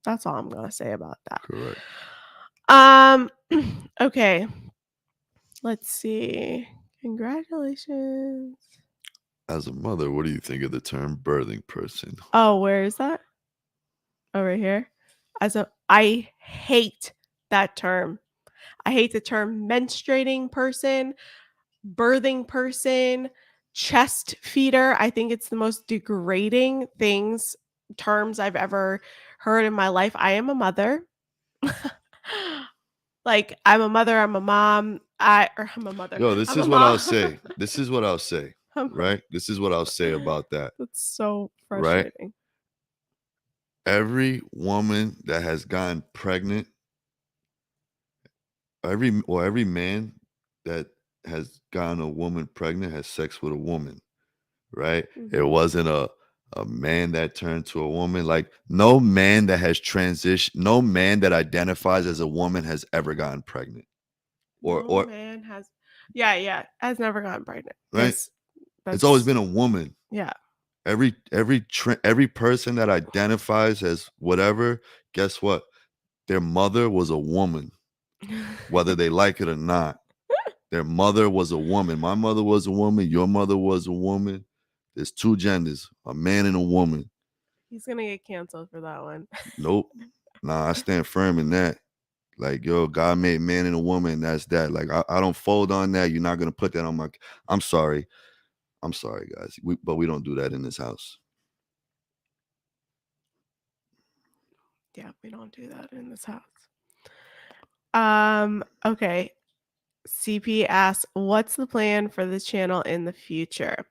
That's all I'm gonna say about that. Correct. Okay. Let's see. Congratulations. As a mother, what do you think of the term birthing person? Oh, where is that? Over here. I hate that term. I hate the term menstruating person, birthing person, chest feeder. I think it's the most degrading terms I've ever heard in my life. I am a mother. Like, I'm a mother, I'm a mom. I'm a mother. Yo, this I'm a is what I'll mom. say. This is what I'll say, right? This is what I'll say about that, That's so right? frustrating. Every woman that has gotten pregnant, every man that has gotten a woman pregnant has sex with a woman, right? It Mhm. wasn't a man that turned to a woman. Like no man that has transitioned, no man that identifies as a woman has ever gotten pregnant. No Or man has yeah, has never gotten pregnant right? because It's always that's been a woman. yeah. Every person that identifies as whatever, guess what? Their mother was a woman, whether they like it or not. Their mother was a woman. My mother was a woman. Your mother was a woman. There's two genders, a man and a woman. He's gonna get canceled for that one. Nope. Nah, I stand firm in that. Like, yo, God made man and a woman. That's that. Like, I don't fold on that. You're not gonna put that on my. I'm sorry. I'm sorry, guys. But we don't do that in this house. Yeah, we don't do that in this house. Okay. CP asks, what's the plan for the channel in the future?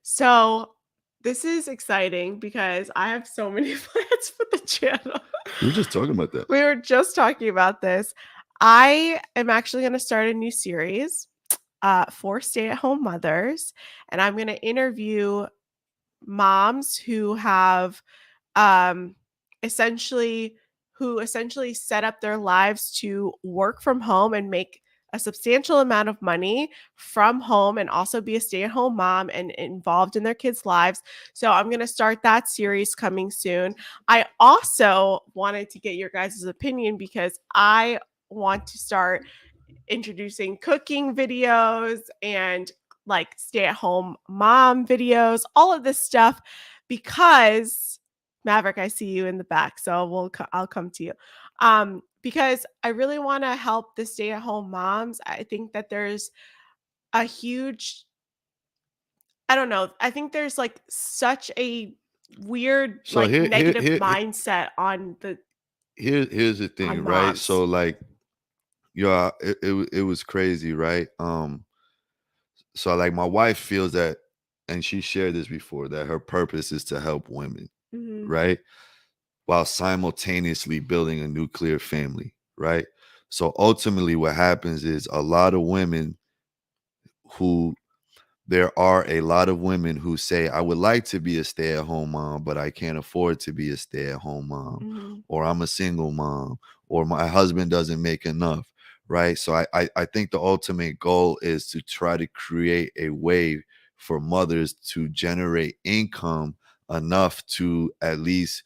So this is exciting because I have so many plans for the channel. We were just talking about that. We were just talking about this. I am actually going to start a new series for stay-at-home mothers, and I'm going to interview moms who have um, essentially set up their lives to work from home and make a substantial amount of money from home and also be a stay-at-home mom and involved in their kids' lives. So I'm going to start that series coming soon. I also wanted to get your guys' opinion because I want to start introducing cooking videos and like stay-at-home mom videos, all of this stuff because Maverick, I see you in the back, so I'll come to you. Because I really want to help the stay-at-home moms. I think that there's a huge I don't know. I think there's like such a weird So like negative mindset here's the on thing, right? moms. So like, yeah, it was crazy, right? So like my wife feels that, and she shared this before, that her purpose is to help women, Mhm. right? While simultaneously building a nuclear family, right? So ultimately, what happens is a lot of women who there are a lot of women who say, I would like to be a stay at home mom, but I can't afford to be a stay at home mom, Mhm. or I'm a single mom, or my husband doesn't make enough. Right. So I think the ultimate goal is to try to create a way for mothers to generate income enough to at least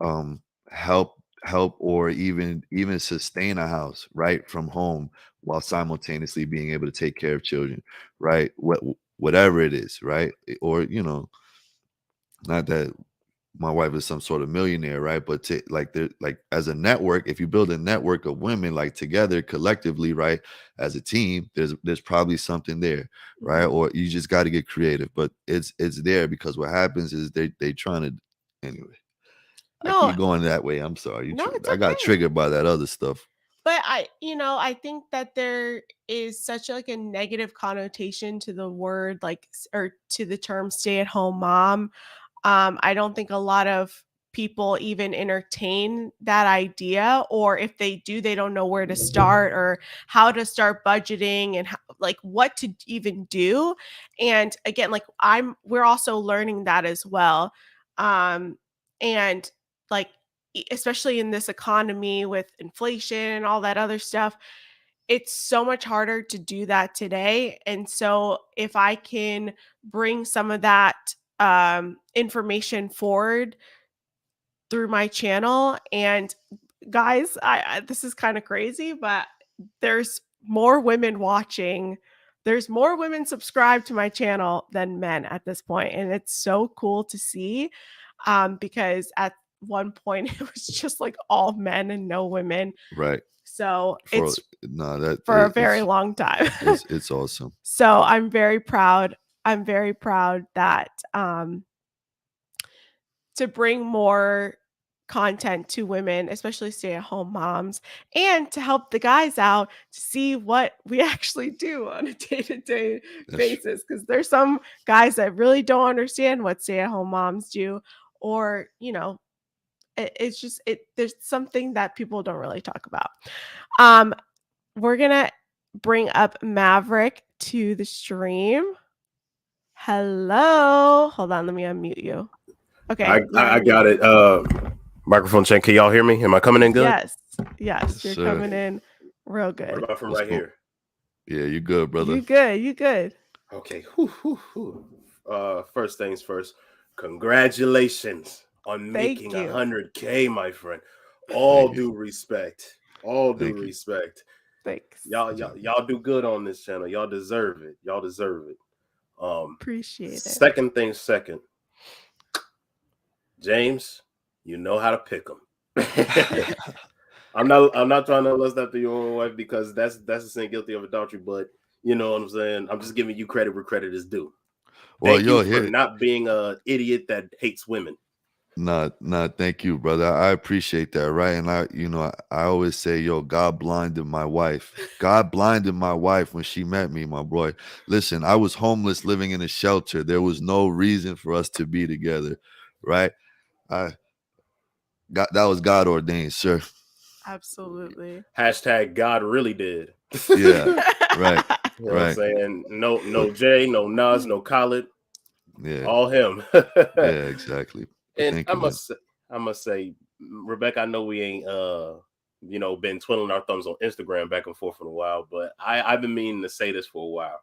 um help or even sustain a house right from home while simultaneously being able to take care of children, right? Whatever it is, right? Or not that my wife is some sort of millionaire, right? But to like as a network, if you build a network of women like together collectively, right, as a team, there's probably something there, right? Mhm. Or you just got to get creative, but it's there because what happens is they trying to anyway. I No, keep going that way. I'm sorry. no, it's I got okay. triggered by that other stuff. But I think that there is such like a negative connotation to the word or to the term stay-at-home mom. I don't think a lot of people even entertain that idea, or if they do, they don't know where to start or how to start budgeting and like what to even do. And again, like we're also learning that as well. And like especially in this economy with inflation and all that other stuff, it's so much harder to do that today. And so if I can bring some of that information forward through my channel and guys, I this is kind of crazy, but there's more women watching. There's more women subscribed to my channel than men at this point, and it's so cool to see. Because at one point it was just like all men and no women. Right. So For it's that for a very long time. it's awesome. So I'm very proud. I'm very proud that to bring more content to women, especially stay-at-home moms, and to help the guys out to see what we actually do on a day-to-day basis. Because there's some guys that really don't understand what stay-at-home moms do, or it's just there's something that people don't really talk about. We're gonna bring up Maverick to the stream. Hello. Hold on, let me unmute you. Okay. I got it. Microphone check. Can y'all hear me? Am I coming in good? Yes, you're coming in real good. What about from right here? Yeah, you good, brother. You good. Okay. First things first. Congratulations on making 100K, my friend. All due respect. All due respect. Thanks. Y'all do good on this channel. Y'all deserve it. Y'all deserve it. Appreciate it. Second thing second. James, you know how to pick them. I'm not trying to lust after your own wife, because that's a sin guilty of adultery, but you know what I'm saying? I'm just giving you credit where credit is due. Thank you for not being an idiot that hates women. Nah, thank you, brother. I appreciate that, right? And I always say, God blinded my wife. God blinded my wife when she met me, my boy. Listen, I was homeless, living in a shelter. There was no reason for us to be together, right? That was God ordained, sir. Absolutely. Hashtag God really did. Yeah, right. You know what I'm saying? No Jay, no Nas, no Khaled. Yeah. All him. Yeah, exactly. And I must say, Rebecca, I know we ain't been twiddling our thumbs on Instagram back and forth for a while, but I've been meaning to say this for a while.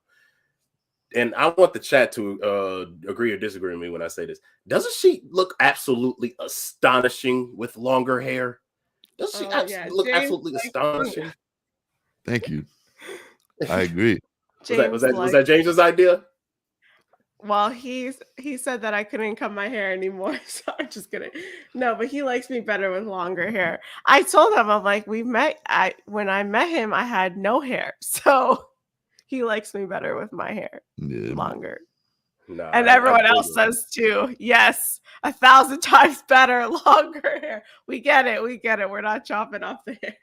And I want the chat to agree or disagree with me when I say this. Doesn't she look absolutely astonishing with longer hair? Does she look absolutely astonishing? Thank you. I agree. Was that James's idea? Well, he said that I couldn't cut my hair anymore, so I'm just kidding. No, but he likes me better with longer hair. I told him, I'm like, when I met him, I had no hair, so he likes me better with my hair longer. Nah, and everyone else says too. Yes, 1,000 times better, longer hair. We get it. We're not chopping off the hair.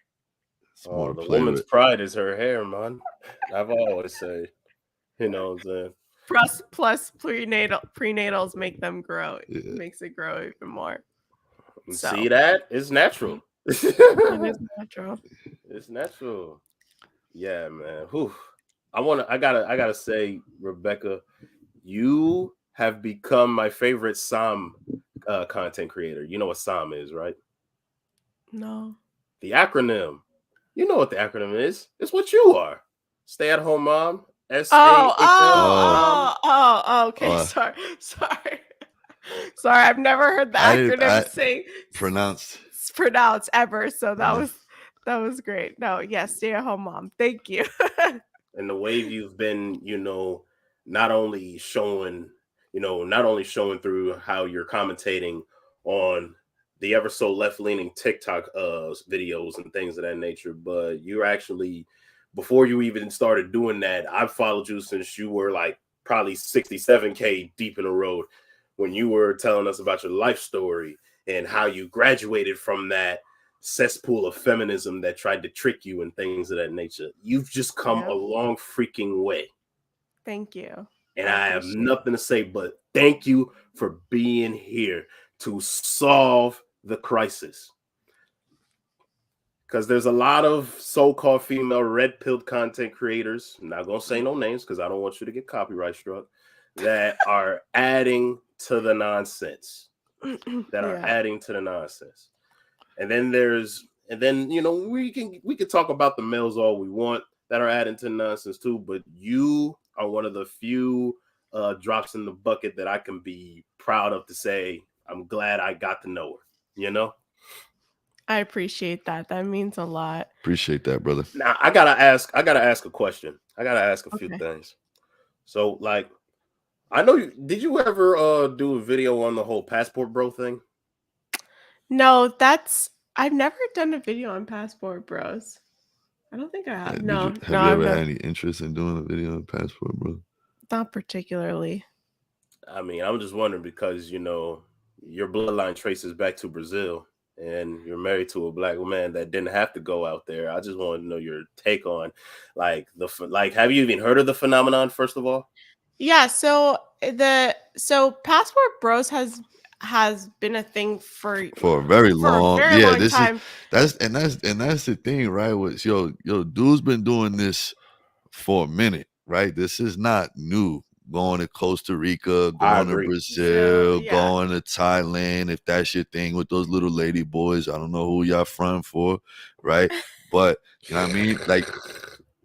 Oh, the woman's pride is her hair, man. I've always said, you know what I'm saying. Plus prenatals make them grow. It makes it grow even more. So. See that? It's natural. It is natural. It's natural. Yeah, man. Whew. I gotta say, Rebecca, you have become my favorite Psalm content creator. You know what Psalm is, right? No. The acronym. You know what the acronym is. It's what you are. Stay at home mom. Okay. Sorry. I've never heard the acronym pronounced ever. So that was great. No, yes, stay at home mom. Thank you. And the way you've been, not only showing through how you're commentating on the ever so left-leaning TikTok videos and things of that nature, but you're actually, before you even started doing that, I've followed you since you were like probably 67K deep in the road, when you were telling us about your life story and how you graduated from that cesspool of feminism that tried to trick you and things of that nature. You've just come a long freaking way. Thank you. And I have nothing to say but thank you for being here to solve the crisis. Because there's a lot of so-called female red-pilled content creators, I'm not going to say no names because I don't want you to get copyright struck, that are adding to the nonsense. And then we can talk about the males all we want that are adding to nonsense too, but you are one of the few drops in the bucket that I can be proud of to say, I'm glad I got to know her, I appreciate that. That means a lot. Appreciate that, brother. Now I gotta ask a question. I gotta ask a few Okay. things. So, like, I know you. Did you ever do a video on the whole passport bro thing? No, I've never done a video on Passport Bros. I don't think I have. Have No, you I've ever never, had any interest in doing a video on Passport, bro? not particularly. I mean, I'm just wondering because your bloodline traces back to Brazil, and you're married to a black man that didn't have to go out there. I just want to know your take on, like, Have you even heard of the phenomenon? First of all, Yeah, so Passport Bros has been a thing for For a very a long, very yeah. long time. That's the thing, right? Was dude's been doing this for a minute, right? This is not new. Going to Costa Rica, I going to agree. Brazil, Yeah. going to Thailand, if that's your thing with those little lady boys. I don't know who y'all front for, right? But you know what I mean? Like,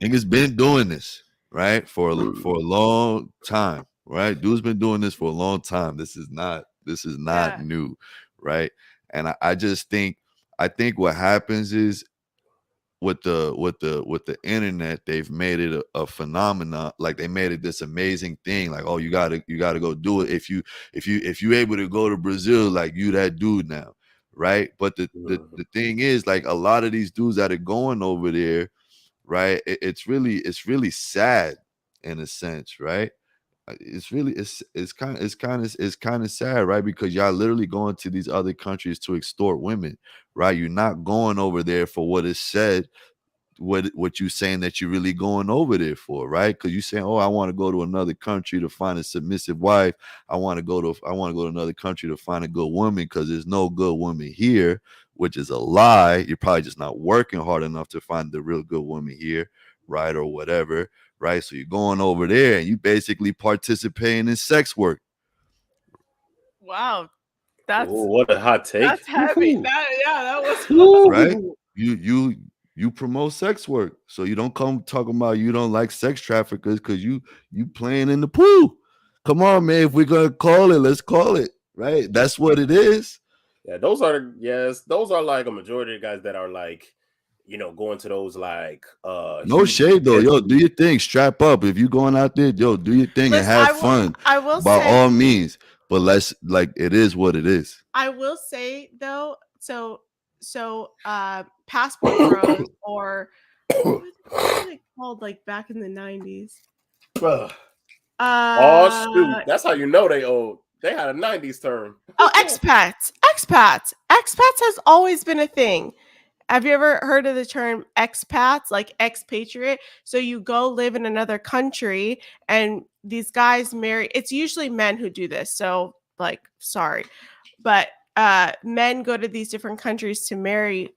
niggas been doing this, right? For a long time, right? Dude's been doing this for a long time. This is not Yeah. new, right? And I just think what happens is with the internet, they've made it a phenomenon. Like, they made it this amazing thing. Like, oh, you gotta go do it. If you able to go to Brazil, like, you that dude now, right? But the thing is, like, a lot of these dudes that are going over there, right? It's really sad in a sense, right? It's kind of sad, right? Because y'all literally going to these other countries to extort women, right? You're not going over there for what is said, what you saying that you're really going over there for, right? Because you saying, oh, I want to go to another country to find a submissive wife. I want to go to another country to find a good woman, because there's no good woman here, which is a lie. You're probably just not working hard enough to find the real good woman here, right? Or whatever, right? So you're going over there and you basically participating in sex work. Wow. That's what a hot take. That's heavy. That was right. You promote sex work, so you don't come talking about you don't like sex traffickers because you playing in the pool. Come on, man. If we're gonna call it, let's call it, right? That's what it is. Yeah, those are like a majority of the guys that are like, going to those like no shade though. Yo, do your thing, strap up. If you going out there, yo, do your thing. Listen, and have fun. I will by say, all means. But let's, like, it is what it is. I will say though, so Passport Bros, or what was it called, like, back in the 90s? Oh shoot, that's how you know they old. They had a 90s term. Oh, expats has always been a thing. Have you ever heard of the term expats, like expatriate? So you go live in another country and these guys marry. It's usually men who do this. So, like, sorry, but men go to these different countries to marry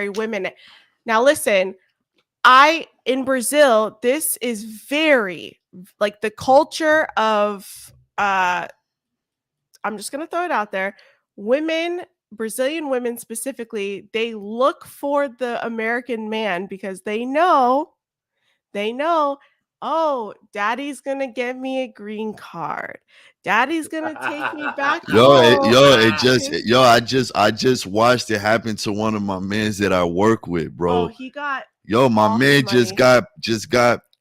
women. Now, listen, in Brazil, this is very, like, the culture of I'm just going to throw it out there. Brazilian women specifically, they look for the American man because they know, oh, daddy's going to give me a green card. Daddy's going to take me back home. I just watched it happen to one of my men that I work with, bro. Oh, he got my man just got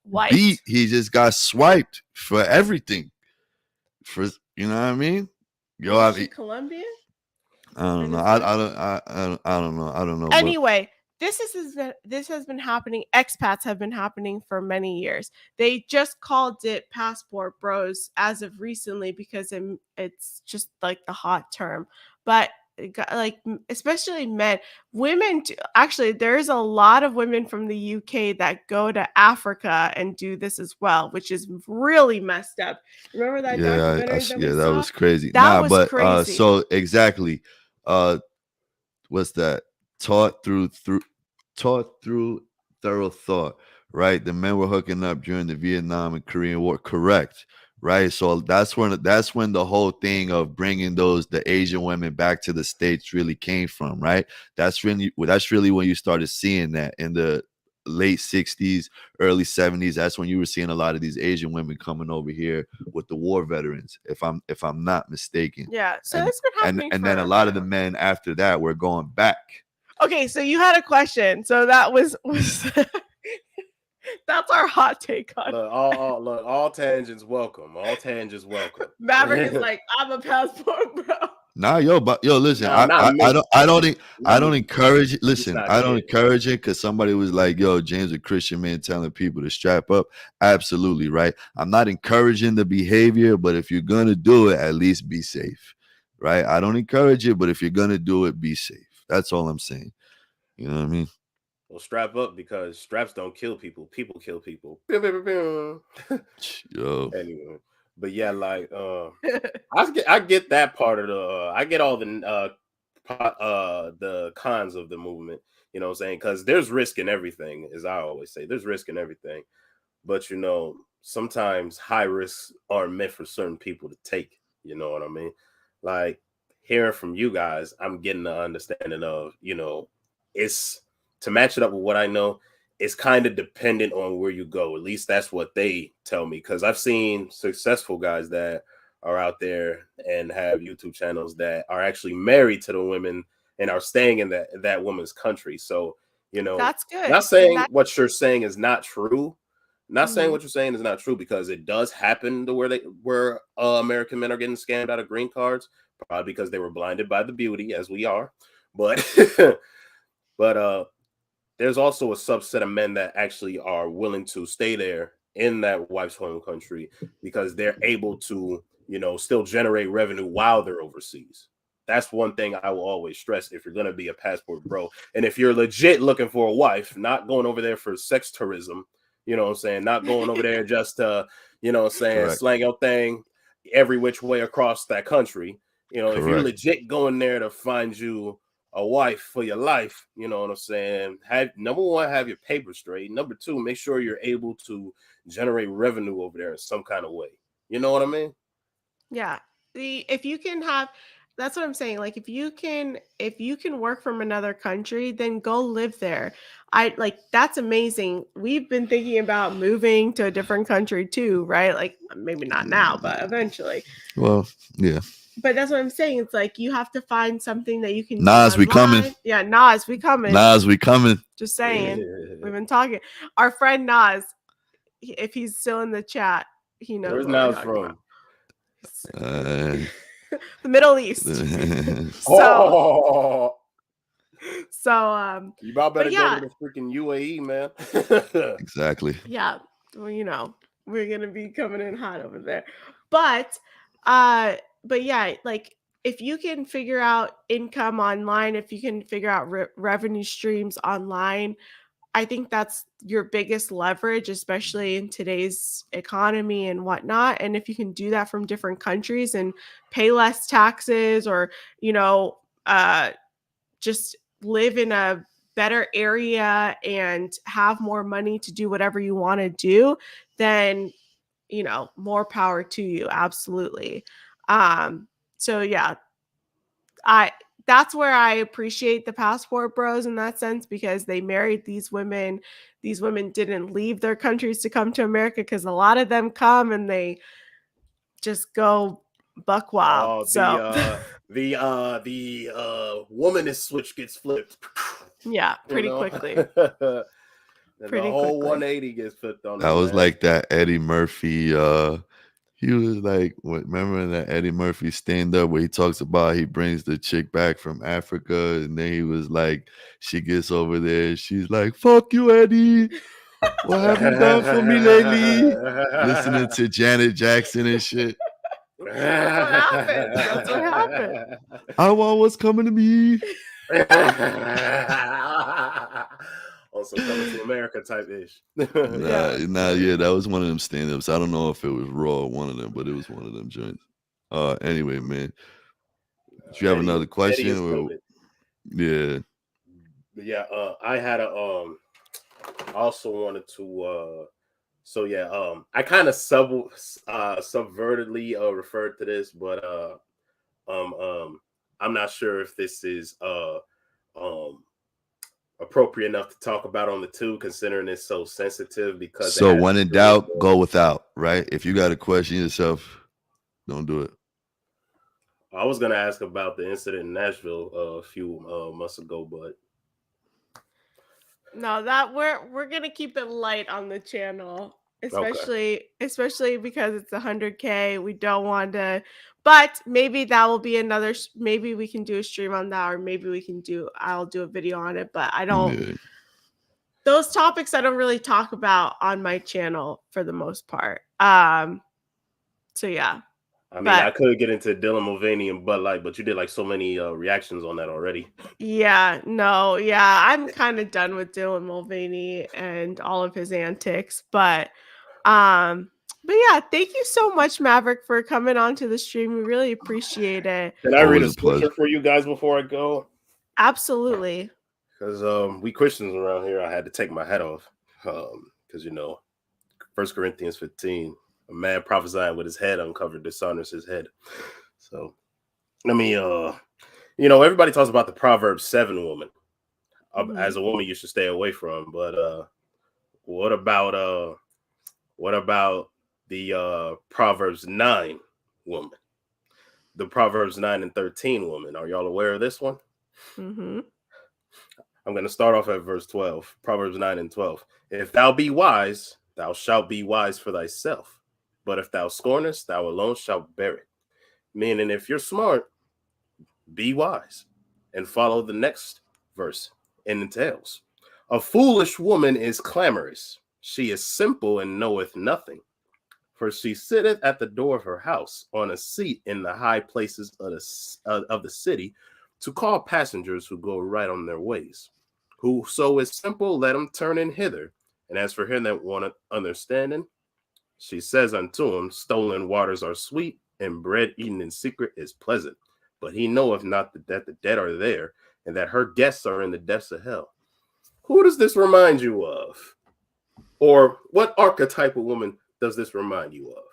wiped. beat. He just got swiped for everything. You know what I mean? Is she Colombian? I don't know. I don't know. Anyway, this has been happening. Expats have been happening for many years. They just called it Passport Bros as of recently because it's just like the hot term. But like, especially men, women actually, there's a lot of women from the UK that go to Africa and do this as well, which is really messed up. Remember that documentary that was crazy. That was crazy. So exactly, what's that? Taught through thorough thought, right? The men were hooking up during the Vietnam and Korean War, correct? Right, so that's when the whole thing of bringing the Asian women back to the States really came from, right? That's really when you started seeing that in the late 60s, early 70s. That's when you were seeing a lot of these Asian women coming over here with the war veterans, if I'm not mistaken. Yeah. So And it's been happening. and then a lot of the men after that were going back. Okay, so you had a question. So that was that's our hot take on Look, all tangents welcome. All tangents welcome. Maverick is like, I'm a passport bro. Nah, but listen, Nah, not me. I don't Not me. encourage it. Listen, not I don't kid. encourage it because somebody was like, yo, James, a Christian man telling people to strap up. Absolutely, right? I'm not encouraging the behavior, but if you're gonna do it, at least be safe, right? I don't encourage it, but if you're gonna do it, be safe. That's all I'm saying. You know what I mean? Well, strap up, because straps don't kill people. People kill people. Pew, pew, pew, pew. Yo, Anyway, but yeah, like I get that part of the I get all the cons of the movement, you know what I'm saying? Because there's risk in everything, as I always say. There's risk in everything. But you know, sometimes high risks aren't meant for certain people to take, you know what I mean? Like hearing from you guys, I'm getting the understanding of, you know, it's to match it up with what I know, it's kind of dependent on where you go. At least that's what they tell me. Because I've seen successful guys that are out there and have YouTube channels that are actually married to the women and are staying in that woman's country. So, you know, That's good. Not saying what you're saying is not true. Not saying Mhm. what you're saying is not true, because it does happen to where American men are getting scammed out of green cards, probably because they were blinded by the beauty, as we are. But but there's also a subset of men that actually are willing to stay there in that wife's home country because they're able to, you know, still generate revenue while they're overseas. That's one thing I will always stress if you're going to be a passport bro. And if you're legit looking for a wife, not going over there for sex tourism, you know what I'm saying? Not going over there just to, you know what I'm saying, Correct. slang your thing every which way across that country. You know, if you're Correct. legit going there to find you a wife for your life, you know what I'm saying? Number one, have your papers straight. Number two, make sure you're able to generate revenue over there in some kind of way. You know what I mean? Yeah. If you can have, that's what I'm saying. Like if you can work from another country, then go live there. That's amazing. We've been thinking about moving to a different country too, right? Like maybe not now, but eventually. Well, yeah. But that's what I'm saying. It's like you have to find something that you can Nas, do we coming. online. Yeah, Nas, we coming. Nas, we coming. Just saying. We've been talking. Our friend Nas, if he's still in the chat, he knows Where's what we're Nas talking from? about. The Middle East. So you about better yeah. go to the freaking UAE, man. Exactly. Yeah. Well, you know, we're gonna be coming in hot over there. But yeah, like if you can figure out income online, if you can figure out revenue streams online, I think that's your biggest leverage, especially in today's economy and whatnot. And if you can do that from different countries and pay less taxes, or, you know, just live in a better area and have more money to do whatever you want to do, then, you know, more power to you. Absolutely. So yeah, that's where I appreciate the passport bros in that sense, because they married these women. These women didn't leave their countries to come to America, because a lot of them come and they just go buck wild. The womanist switch gets flipped. Yeah, pretty quickly. The whole 180 gets flipped on that them, was man. like that Eddie Murphy he was like, remember that Eddie Murphy stand-up where he talks about he brings the chick back from Africa, and then he was like, she gets over there, she's like, fuck you, Eddie, what have you done for me lately? Listening to Janet Jackson and shit. That's what happened. That's what happened. I want what's coming to me. Also Coming to America type ish. Yeah, that was one of them stand-ups. I don't know if it was Raw or one of them, but it was one of them joints. Anyway, man, do you have another question? Yeah. Yeah, I had I also wanted to I kind of subvertedly referred to this, but I'm not sure if this is appropriate enough to talk about on the two, considering it's so sensitive? Because So when in doubt, go without, right? If you got to question yourself, don't do it. I was gonna ask about the incident in Nashville a few months ago, but no, that we're gonna keep it light on the channel, especially because it's 100K. We don't want to, but maybe that will be another. Maybe we can do a stream on that, or maybe I'll do a video on it. But I don't. Yeah. Those topics I don't really talk about on my channel for the most part. So yeah. I mean, I could get into Dylan Mulvaney and Bud Light, but you did like so many reactions on that already. Yeah, no, yeah, I'm kind of done with Dylan Mulvaney and all of his antics, but yeah, thank you so much, Maverick, for coming on to the stream. We really appreciate it. Can I read a Always a pleasure. scripture for you guys before I go? Absolutely. Because we Christians around here, I had to take my hat off. Because 1 Corinthians 15, a man prophesying with his head uncovered dishonors his head. So let me everybody talks about the Proverbs 7 woman. As a woman you should stay away from, but what about the Proverbs 9 woman? The Proverbs 9 and 13 woman. Are y'all aware of this one? Mm-hmm. I'm going to start off at verse 12. Proverbs 9 and 12. If thou be wise, thou shalt be wise for thyself. But if thou scornest, thou alone shalt bear it. Meaning, if you're smart, be wise. And follow the next verse. And entails, a foolish woman is clamorous. She is simple and knoweth nothing. For she sitteth at the door of her house on a seat in the high places of the city to call passengers who go right on their ways. Whoso is simple, let him turn in hither. And as for him that wanted understanding, she says unto him, stolen waters are sweet, and bread eaten in secret is pleasant. But he knoweth not that the dead are there, and that her guests are in the depths of hell. Who does this remind you of? Or what archetype of woman does this remind you of?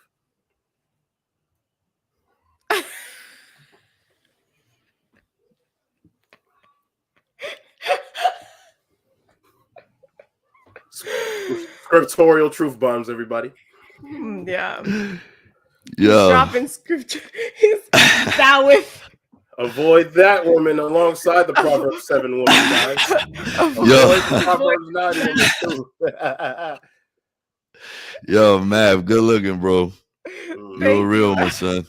Scriptorial truth bombs, everybody. Yeah. Yo. He's dropping scripture. He's that with. Avoid that woman alongside the Proverbs 7 woman, guys. Avoid the Proverbs 9 woman too. Yo, Mav, good looking, bro. You're a real one, son.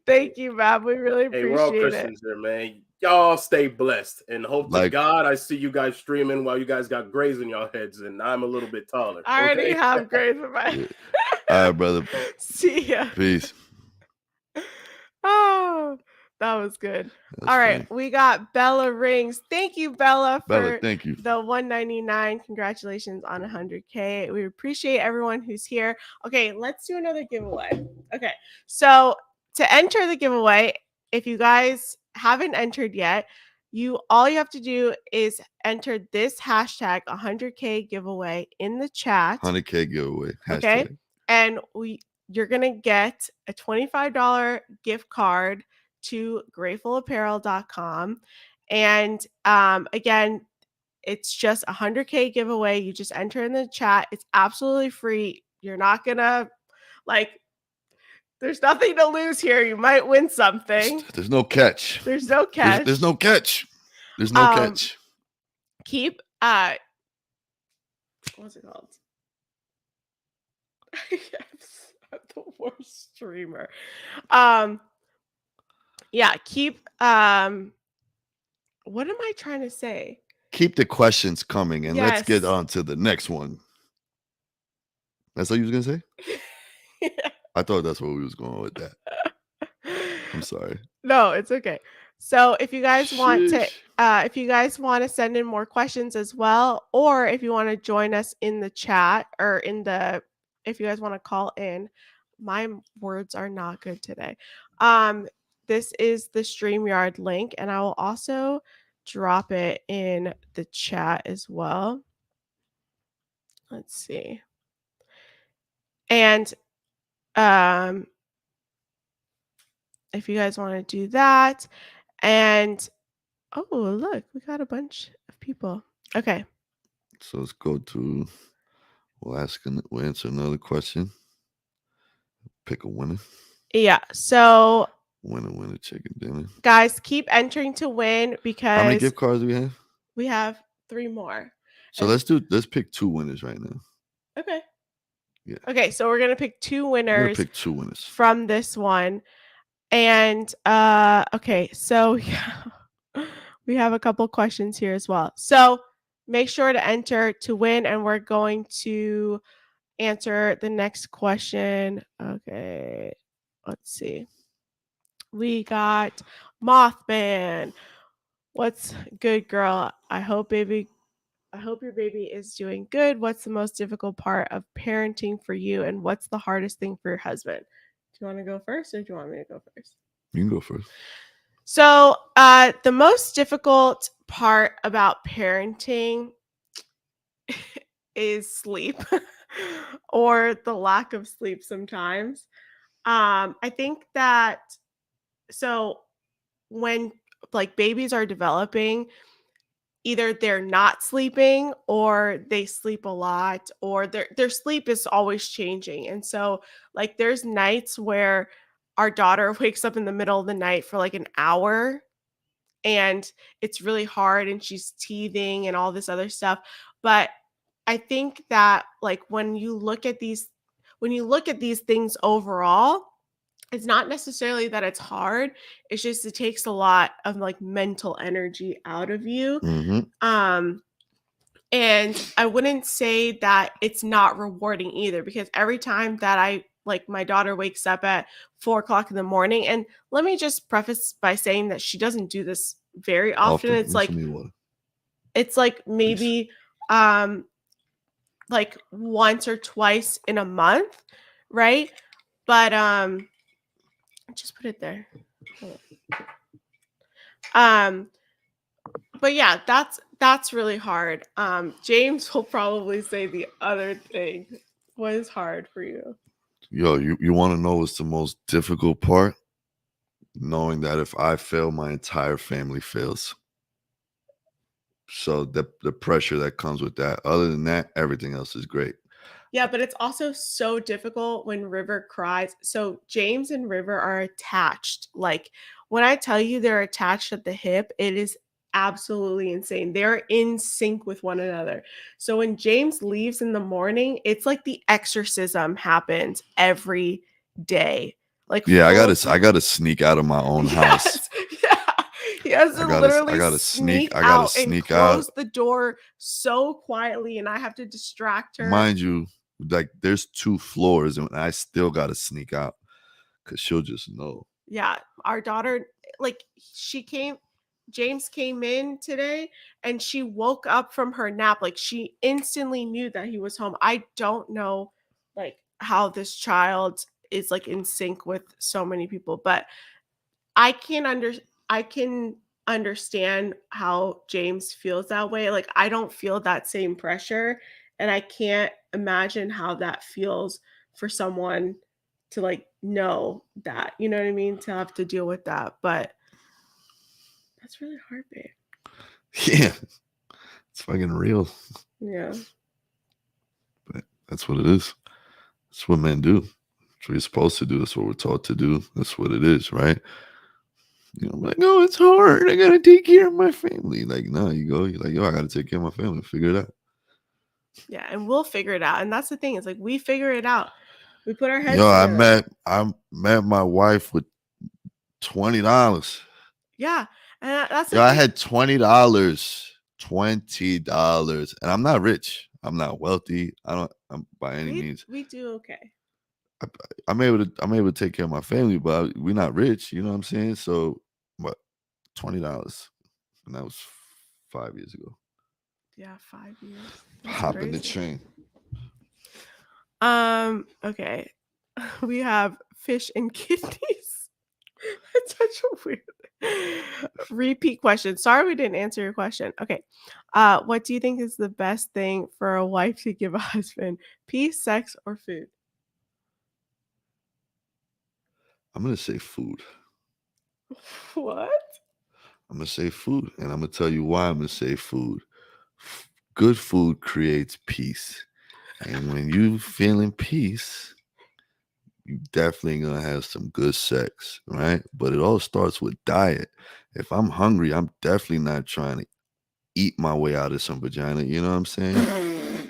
Thank you, Mav. We really appreciate we're all Christians here, man. Y'all stay blessed, and hope to God I see you guys streaming while you guys got grays in your heads, and I'm a little bit taller. I already have grays in my head. All right, brother. See ya. Peace. Oh, that was good. All right, we got Bella Rings. Thank you, Bella, for thank you. the 199. Congratulations on 100K. We appreciate everyone who's here. Okay, let's do another giveaway. Okay, so to enter the giveaway, if you guys haven't entered yet, all you have to do is enter this hashtag 100K giveaway in the chat. 100K giveaway. Hashtag. Okay, and you're gonna get a $25 gift card to gratefulapparel.com. And again, it's just 100K giveaway. You just enter in the chat. It's absolutely free. You're not gonna there's nothing to lose here. You might win something. There's no catch. There's no catch. There's no catch. There's no catch. Keep what's it called? I'm the worst streamer. Yeah, keep what am I trying to say? Keep the questions coming, and let's get on to the next one. That's what you was gonna say? Yeah. I thought that's where we was going with that. I'm sorry. No, it's okay. So if you guys want to send in more questions as well, or if you want to join us in the chat or if you guys want to call in, my words are not good today. This is the StreamYard link, and I will also drop it in the chat as well. Let's see. And if you guys want to do that, and oh, look, we got a bunch of people. Okay. So let's go to. We'll answer another question. Pick a winner. Yeah. So Winner, chicken dinner. guys, keep entering to win How many because gift cards do we have? we have 3 more. So And- let's pick 2 winners right now. Okay. Yeah. Okay, so we're gonna pick 2 We're gonna winners pick 2 winners. from this one. And okay, so we have a couple questions here as well. So make sure to enter to win, and we're going to answer the next question. Okay, let's see. We got Mothman. What's good, girl? I hope your baby is doing good. What's the most difficult part of parenting for you, and what's the hardest thing for your husband? Do you want to go first, or do you want me to go first? You can go first. So, the most difficult part about parenting is sleep or the lack of sleep sometimes. I think that so when like babies are developing, either they're not sleeping or they sleep a lot or their sleep is always changing. And so like there's nights where our daughter wakes up in the middle of the night for like an hour and it's really hard and she's teething and all this other stuff. But I think that like when you look at these things overall, it's not necessarily that it's hard. It's just it takes a lot of like mental energy out of you. Um and I wouldn't say that it's not rewarding either, because every time that I like my daughter wakes up at 4 o'clock in the morning, and let me just preface by saying that she doesn't do this very often. It's like maybe like once or twice in a month, right? But just put it there. But yeah, that's really hard. James will probably say the other thing. What is hard for you? Yo, you want to know what's the most difficult part? Knowing that if I fail, my entire family fails. So the pressure that comes with that. Other than that, everything else is great. Yeah, but it's also so difficult when River cries. So James and River are attached. Like when I tell you they're attached at the hip, it is absolutely insane. They're in sync with one another. So when James leaves in the morning, it's like the exorcism happens every day. Like Yeah, I full gotta sneak out of my own house. Yes, yeah. He has to literally I gotta sneak out and sneak close out. the door so quietly, and I have to distract her. Mind you, like there's 2 floors, and I still gotta sneak out because she'll just know. Yeah, our daughter, like James came in today and she woke up from her nap. Like she instantly knew that he was home. I don't know like how this child is like in sync with so many people, but I can understand how James feels that way. Like I don't feel that same pressure, and I can't imagine how that feels for someone to like know that. You know what I mean? To have to deal with that. But that's really hard, babe. Yeah, it's fucking real. Yeah. But that's what it is. That's what men do. That's what you're supposed to do. That's what we're taught to do. That's what it is, right? You know, like, oh, it's hard. I gotta take care of my family. Like, no, you're like, yo, I gotta take care of my family. Figure it out. Yeah, and we'll figure it out. And that's the thing. It's like we figure it out. We put our heads Yo, together. I met my wife with $20. Yeah. And that's Yo, I had $20. $20. And I'm not rich. I'm not wealthy. I'm by any means. We do okay. I'm able to take care of my family, but we're not rich. You know what I'm saying? So, what? $20, and that was 5 years ago. Yeah, 5 years. That's Hop in the crazy. train. Okay. We have fish and kidneys. That's such a weird repeat question. Sorry we didn't answer your question. Okay. What do you think is the best thing for a wife to give a husband? Peace, sex, or food? I'm gonna say food. What? I'm gonna say food, and I'm gonna tell you why I'm gonna say food. good food creates peace. And when you feeling peace, you definitely gonna have some good sex, right? But it all starts with diet. If I'm hungry, I'm definitely not trying to eat my way out of some vagina. You know what I'm saying?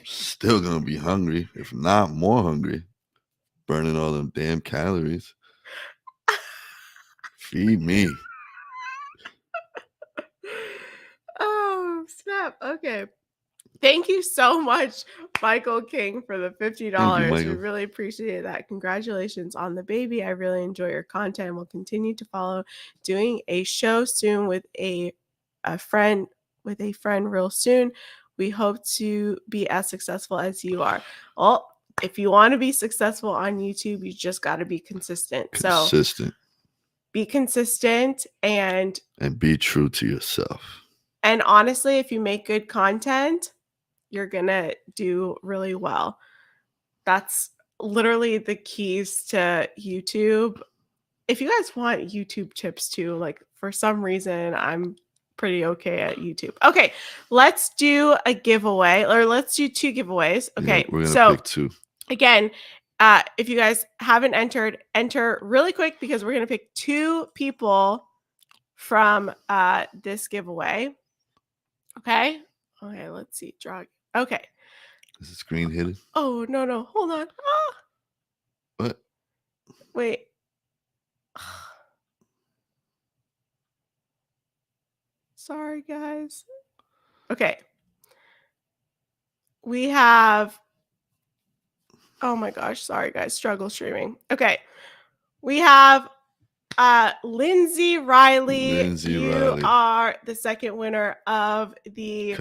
Still gonna be hungry, if not more hungry, burning all them damn calories. Feed me. Oh, snap. Okay. Thank you so much, Michael King, for the $50. Thank you, We Michael. really appreciate that. Congratulations on the baby. I really enjoy your content. We'll continue to follow. Doing a show soon with a friend real soon. We hope to be as successful as you are. Well, if you want to be successful on YouTube, you just got to be consistent. So be consistent and be true to yourself. And honestly, if you make good content, you're gonna do really well. That's literally the keys to YouTube. If you guys want YouTube tips too, like for some reason, I'm pretty okay at YouTube. Okay, let's do a giveaway, or let's do 2 giveaways. Okay, yeah, we're gonna pick 2. Again, if you guys haven't entered, enter really quick because we're gonna pick 2 people from this giveaway. Okay, let's see. Draw. Okay. Is the screen hidden? Oh, no. Hold on. Ah. What? Wait. Sorry, guys. Okay. We have... Oh my gosh. Sorry, guys. Struggle streaming. Okay. We have Lindsay Riley. You are the second winner of the...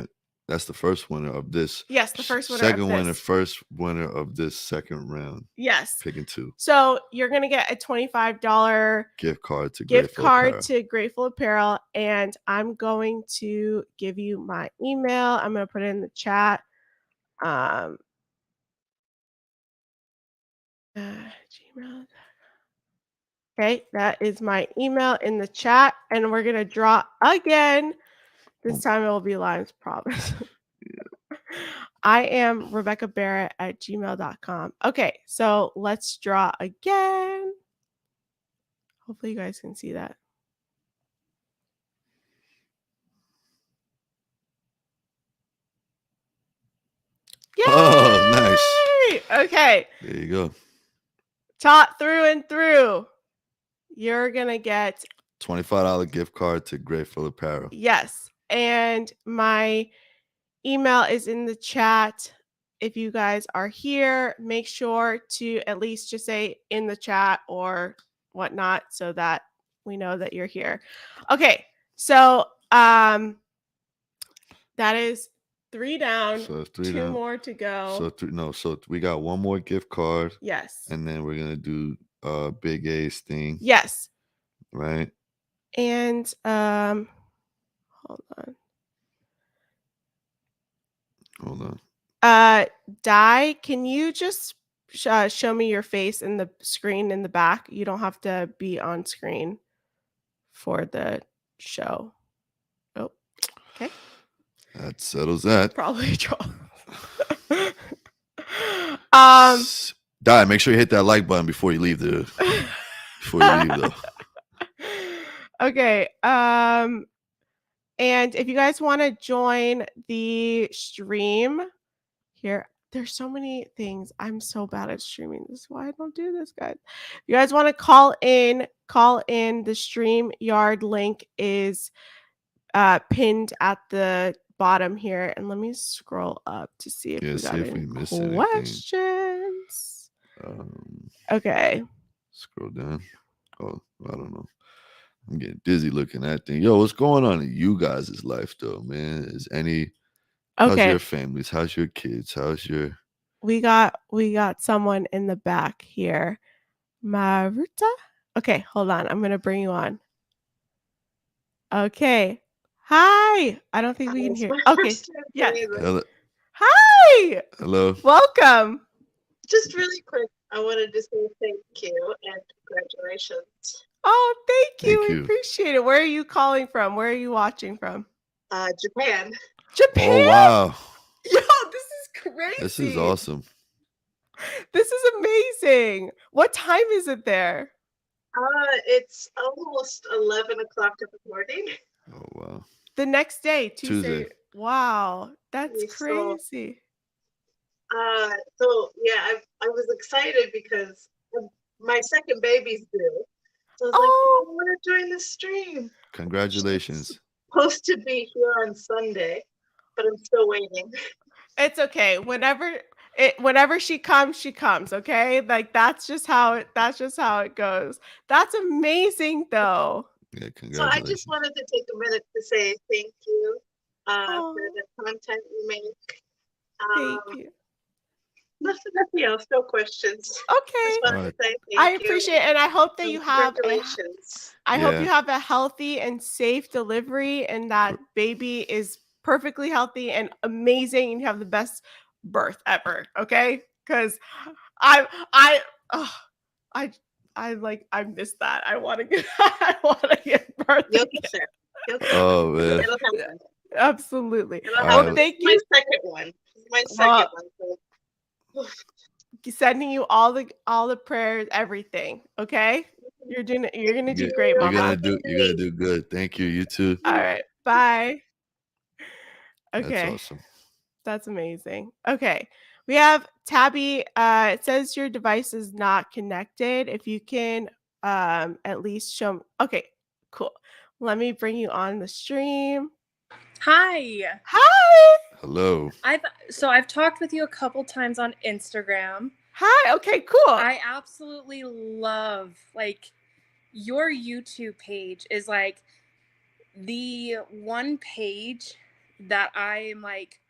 That's the first winner of this. Yes, the first winner second of this. winner, first winner of this second round. Yes. Picking 2. So you're going to get a $25 gift card to Grateful Apparel. And I'm going to give you my email. I'm going to put it in the chat. Gmail. Okay, that is my email in the chat. And we're going to draw again. This time it will be live, promise. I am Rebecca Barrett at gmail.com. Okay, so let's draw again. Hopefully you guys can see that. Yay! Oh, nice. Okay. There you go. Taught through and through. You're going to get $25 gift card to Grateful Apparel. Yes. And my email is in the chat. If you guys are here, make sure to at least just say in the chat or whatnot so that we know that you're here. Okay. So that is 3 down. So 2 down. More to go. So we got 1 more gift card. Yes. And then we're gonna do Big A's thing. Yes. Right. And hold on. Di, can you just show me your face in the screen in the back? You don't have to be on screen for the show. Oh, okay. That settles that. Probably draw. Di, make sure you hit that like button before you leave though. Okay. And if you guys want to join the stream here, there's so many things. I'm so bad at streaming. This is why I don't do this, guys. If you guys want to call in. The StreamYard link is pinned at the bottom here. And let me scroll up to see if we got any questions. Okay. Scroll down. Oh, I don't know. I'm getting dizzy looking at things. Yo, what's going on in you guys' life though, man? How's your families? How's your kids? How's your... We got someone in the back here. Maruta? Okay, hold on. I'm gonna bring you on. Okay. Hi. I don't think we can hear. Okay. Yeah. Hi. Hello. Welcome. Just really quick, I wanted to say thank you and congratulations. Oh, thank you. We appreciate it. Where are you calling from? Where are you watching from? Japan. Japan? Oh wow, Yo, this is crazy. this is awesome. This is amazing. What time is it there? It's almost 11 o'clock in the morning. Oh wow. The next day, Tuesday. Tuesday. Wow, that's So, crazy. so yeah, I was excited because my second baby's due. So I was like, Oh, I want to join the stream. Congratulations. Supposed to be here on Sunday, but I'm still waiting. it's okay. Whenever she comes, okay? Like that's just how it goes. That's amazing though. Yeah, So I congratulations. just wanted to take a minute to say thank you for Oh, the content you make. thank you. Nothing else, no questions. Okay. Just wanted Alright. to say I thank you. appreciate it, and I hope that and you have congratulations. I hope you Yeah. have a healthy and safe delivery, and that baby is perfectly healthy and amazing, and you have the best birth ever. Okay, because I oh, I miss that. I want to get birth. You'll get there. You'll get Oh there. man. It'll happen. Absolutely. It'll Alright. happen. Thank This is my you. second one. This is my Well, second one. So. Sending you all the prayers, everything. Okay, you're gonna do You- great, You're Mama. gonna do good. Thank you. You too. All right, bye. That's Okay. awesome. That's amazing. Okay. We have Tabby. It says your device is not connected. If you can at least show okay, cool. Let me bring you on the stream. Hi. Hi. Hello. I've talked with you a couple times on Instagram. Hi. Okay, cool. I absolutely love your YouTube page is like the one page that I'm like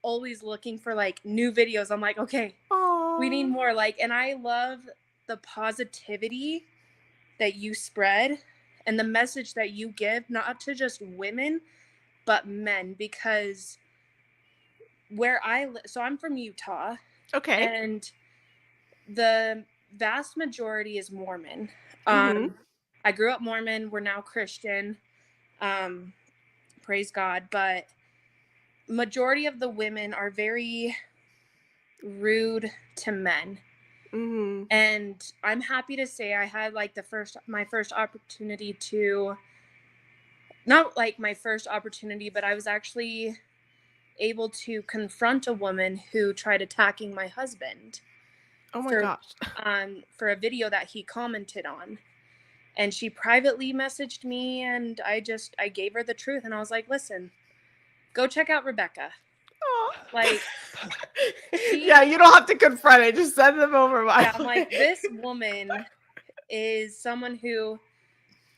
always looking for like new videos. I'm like, okay, we need Aw. more and I love the positivity that you spread and the message that you give not to just women but men, because where so I'm from Utah, Okay. and the vast majority is Mormon. Mhm. I grew up Mormon. We're now Christian. Praise God. But majority of the women are very rude to men. Mhm. And I'm happy to say I had like my first opportunity to, not like my first opportunity, but I was actually able to confront a woman who tried attacking my husband. Oh my gosh. For a video that he commented on. And she privately messaged me, and I gave her the truth, and I was like, listen, go check out Rebecca. Aw. Like, yeah, you don't have to confront it. Just send them over. Yeah, I'm like, this woman is someone who,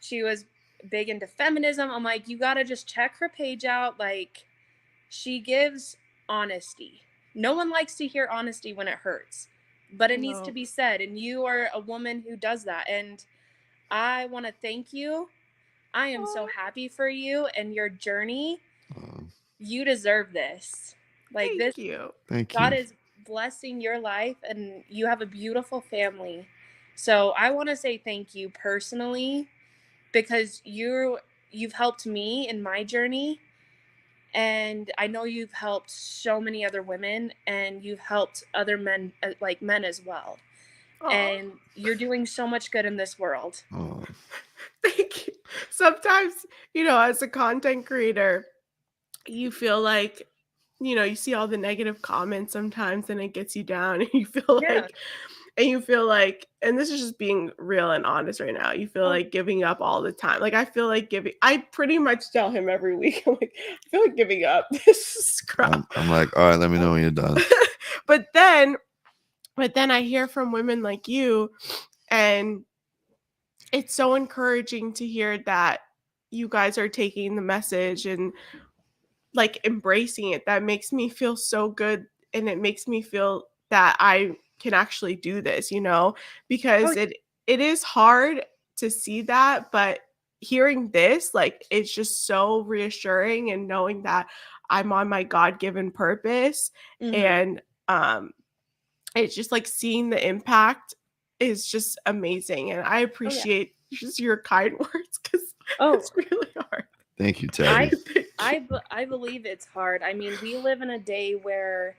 she was big into feminism. I'm like, you gotta just check her page out. Like, she gives honesty. No one likes to hear honesty when it hurts, but it needs to be said. And you are a woman who does that. And I want to thank you. I am so happy for you and your journey. You deserve this. Like, Thank you. Thank God you. is blessing your life, and you have a beautiful family. So I want to say thank you personally, because you've helped me in my journey, and I know you've helped so many other women, and you've helped other men, like men as well. Aw. And you're doing so much good in this world. Oh, Thank you. Sometimes, as a content creator, you feel like, you see all the negative comments sometimes, and it gets you down, and you feel Yeah. like, and this is just being real and honest right now, you feel like giving up all the time. Like, I feel like I pretty much tell him every week, I'm like, I feel like giving up. This is crap. I'm like, all right, let me know when you're done. But then I hear from women like you, and it's so encouraging to hear that you guys are taking the message and like embracing it. That makes me feel so good, and it makes me feel that I can actually do this, because it is hard to see that, but hearing this, like, it's just so reassuring, and knowing that I'm on my God-given purpose. And it's just like seeing the impact is just amazing, and I appreciate just your kind words, because it's really hard. Thank you, Tabby. I believe it's hard. I mean, we live in a day where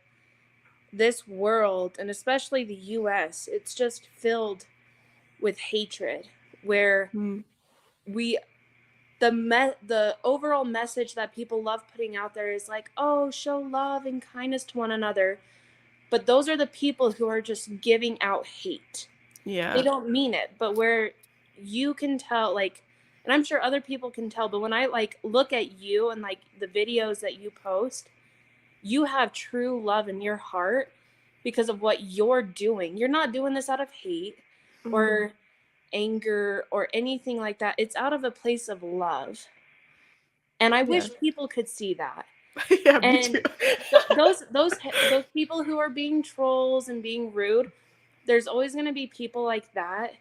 this world, and especially the US, it's just filled with hatred, where Mm. the overall message that people love putting out there is like, oh, show love and kindness to one another. But those are the people who are just giving out hate. Yeah. They don't mean it, but where you can tell, like, and I'm sure other people can tell, but when I like look at you and like the videos that you post, you have true love in your heart because of what you're doing. You're not doing this out of hate Mhm. or anger or anything like that. It's out of a place of love. And I Yeah. wish people could see that. Yeah, me And too. those people who are being trolls and being rude, there's always going to be people like that.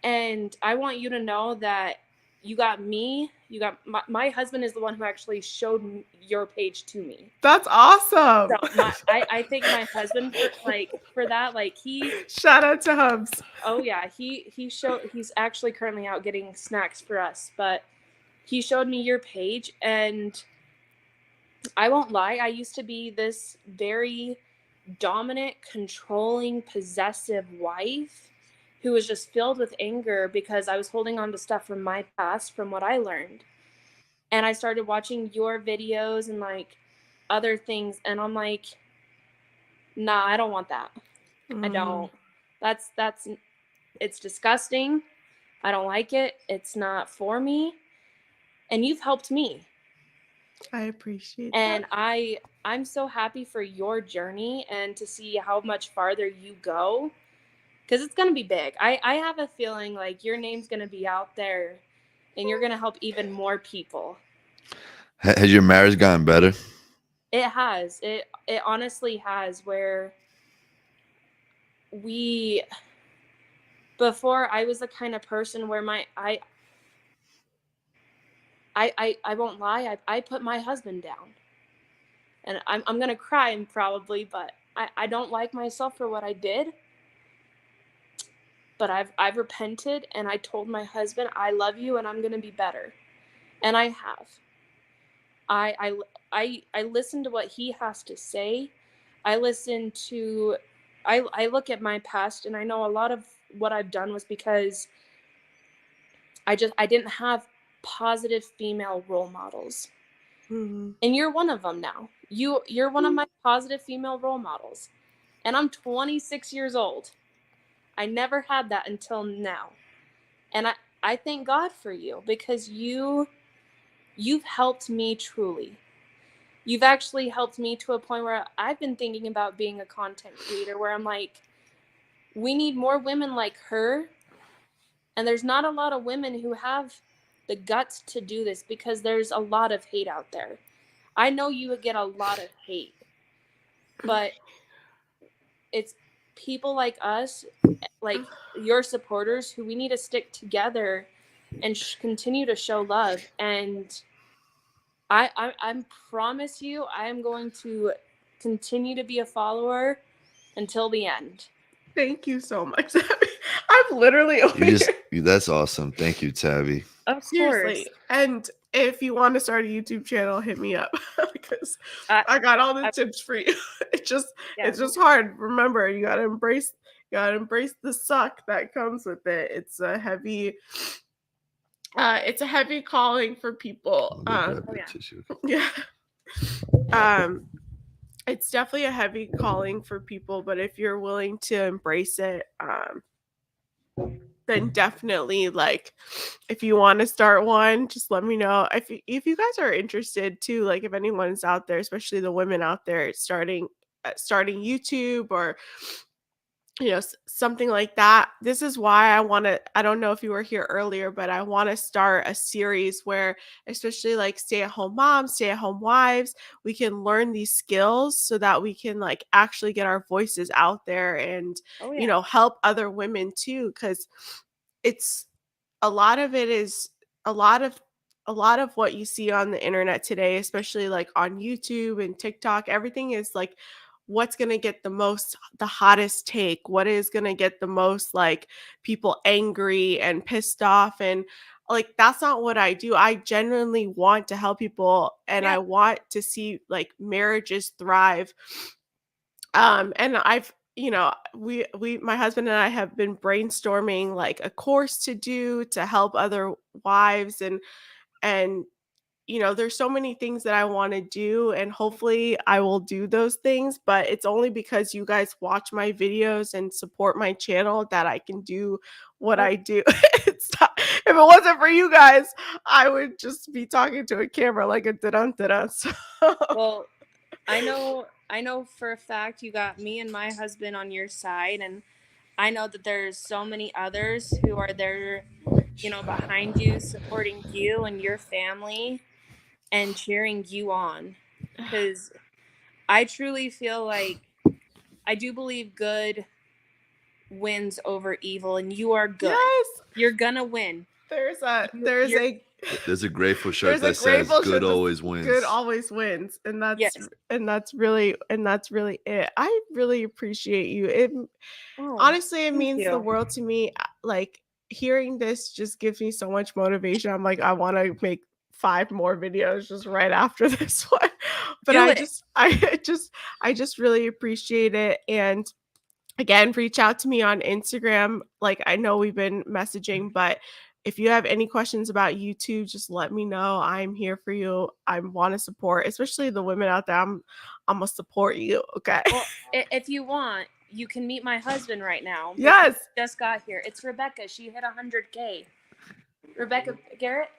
And I want you to know that you got me. You got my husband is the one who actually showed your page to me. That's awesome. So I thank my husband for that. Like Shout out to Hubs. oh yeah, he's actually currently out getting snacks for us, but he showed me your page, and I won't lie, I used to be this very dominant, controlling, possessive wife who was just filled with anger because I was holding on to stuff from my past, from what I learned. And I started watching your videos and like other things, and I'm like, nah, I don't want that. I don't. That's it's disgusting. I don't like it. It's not for me. And you've helped me. I appreciate And that. I'm so happy for your journey and to see how much farther you go, because it's going to be big. I have a feeling like your name's going to be out there and you're going to help even more people. Has your marriage gotten better? It has. It honestly has, where before I was the kind of person where I won't lie, I put my husband down. And I'm going to cry probably, but I don't like myself for what I did. But I've repented, and I told my husband, I love you and I'm going to be better. And I have. I listen to what he has to say. I look at my past, and I know a lot of what I've done was because I didn't have positive female role models. Mm-hmm. And you're one of them now. You're one of my positive female role models. And I'm 26 years old. I never had that until now. And I thank God for you, because you've helped me truly. You've actually helped me to a point where I've been thinking about being a content creator, where I'm like, we need more women like her. And there's not a lot of women who have the guts to do this, because there's a lot of hate out there. I know you would get a lot of hate, but it's people like us, like your supporters, who we need to stick together and continue to show love. And I promise you, I am going to continue to be a follower until the end. Thank you so much. I'm literally over here. That's awesome. Thank you, Tabby. Of Seriously. course. And if you want to start a YouTube channel, hit me up, because I got all the tips for you. It's just hard. Remember, you gotta embrace the suck that comes with it. It's a heavy calling for people. Yeah. It's definitely a heavy calling for people, but if you're willing to embrace it, then definitely, like, if you want to start one, just let me know. If you guys are interested too, like if anyone's out there, especially the women out there starting YouTube, or something like that. This is why I don't know if you were here earlier, but I want to start a series where, especially like stay-at-home moms, stay-at-home wives, we can learn these skills so that we can like actually get our voices out there and help other women too, because it's a lot of what you see on the internet today, especially like on YouTube and TikTok. Everything is like, what's going to get the hottest take, what is going to get the most like people angry and pissed off. And like that's not what I do. I genuinely want to help people, and I want to see like marriages thrive. And I've, we my husband and I have been brainstorming like a course to do to help other wives, and there's so many things that I want to do, and hopefully I will do those things, but it's only because you guys watch my videos and support my channel that I can do what I do. It's not, if it wasn't for you guys, I would just be talking to a camera like a da-dun. So Well, I know for a fact you got me and my husband on your side, and I know that there's so many others who are there, behind you, supporting you and your family and cheering you on. Because I truly feel like I do believe good wins over evil, and you are good. yes, You're gonna win. there's a Grateful shirt that says Grateful good shirt that always wins. Good always wins, and Yes. that's really it. I really appreciate you. It honestly, it thank means the you. world to me. Like hearing this just gives me so much motivation. I'm like, I want to make 5 more videos just right after this one. But Do I it. I just really appreciate it. And again, reach out to me on Instagram. Like I know we've been messaging, but if you have any questions about YouTube, just let me know. I'm here for you. I want to support, especially the women out there. I'm gonna support you. Okay. Well, if you want, you can meet my husband right now. Yes. He just got here. It's Rebecca. She hit 100K. Rebecca Garrett.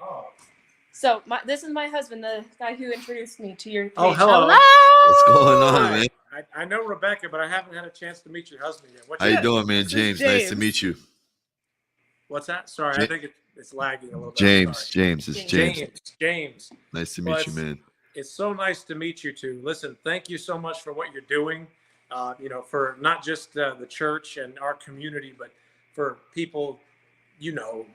Oh. So this is my husband, the guy who introduced me to your page. Oh, hello. What's going on, man? I know Rebecca, but I haven't had a chance to meet your husband yet. How you doing, man? This is James, nice to meet you. What's that? Sorry, I think it's lagging a little bit. James, James. James. Nice to meet you, man. It's so nice to meet you two. Listen, thank you so much for what you're doing. For not just the church and our community, but for people,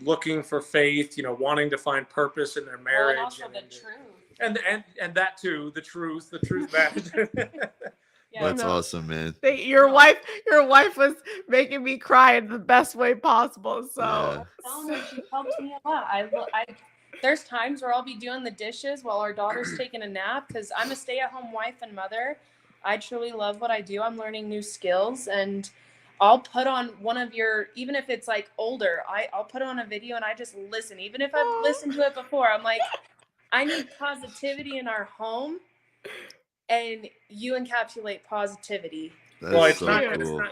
looking for faith, wanting to find purpose in their marriage. Well, and also the truth. And that too, the truth matters. Yeah, That's awesome, man. Your wife was making me cry in the best way possible. So she helps me a lot. I there's times where I'll be doing the dishes while our daughter's taking a nap, because I'm a stay-at-home wife and mother. I truly love what I do. I'm learning new skills, and I'll put on one of your, even if it's like older, I'll put on a video and I just listen. Even if I've listened to it before, I'm like, I need positivity in our home. And you encapsulate positivity. That's cool.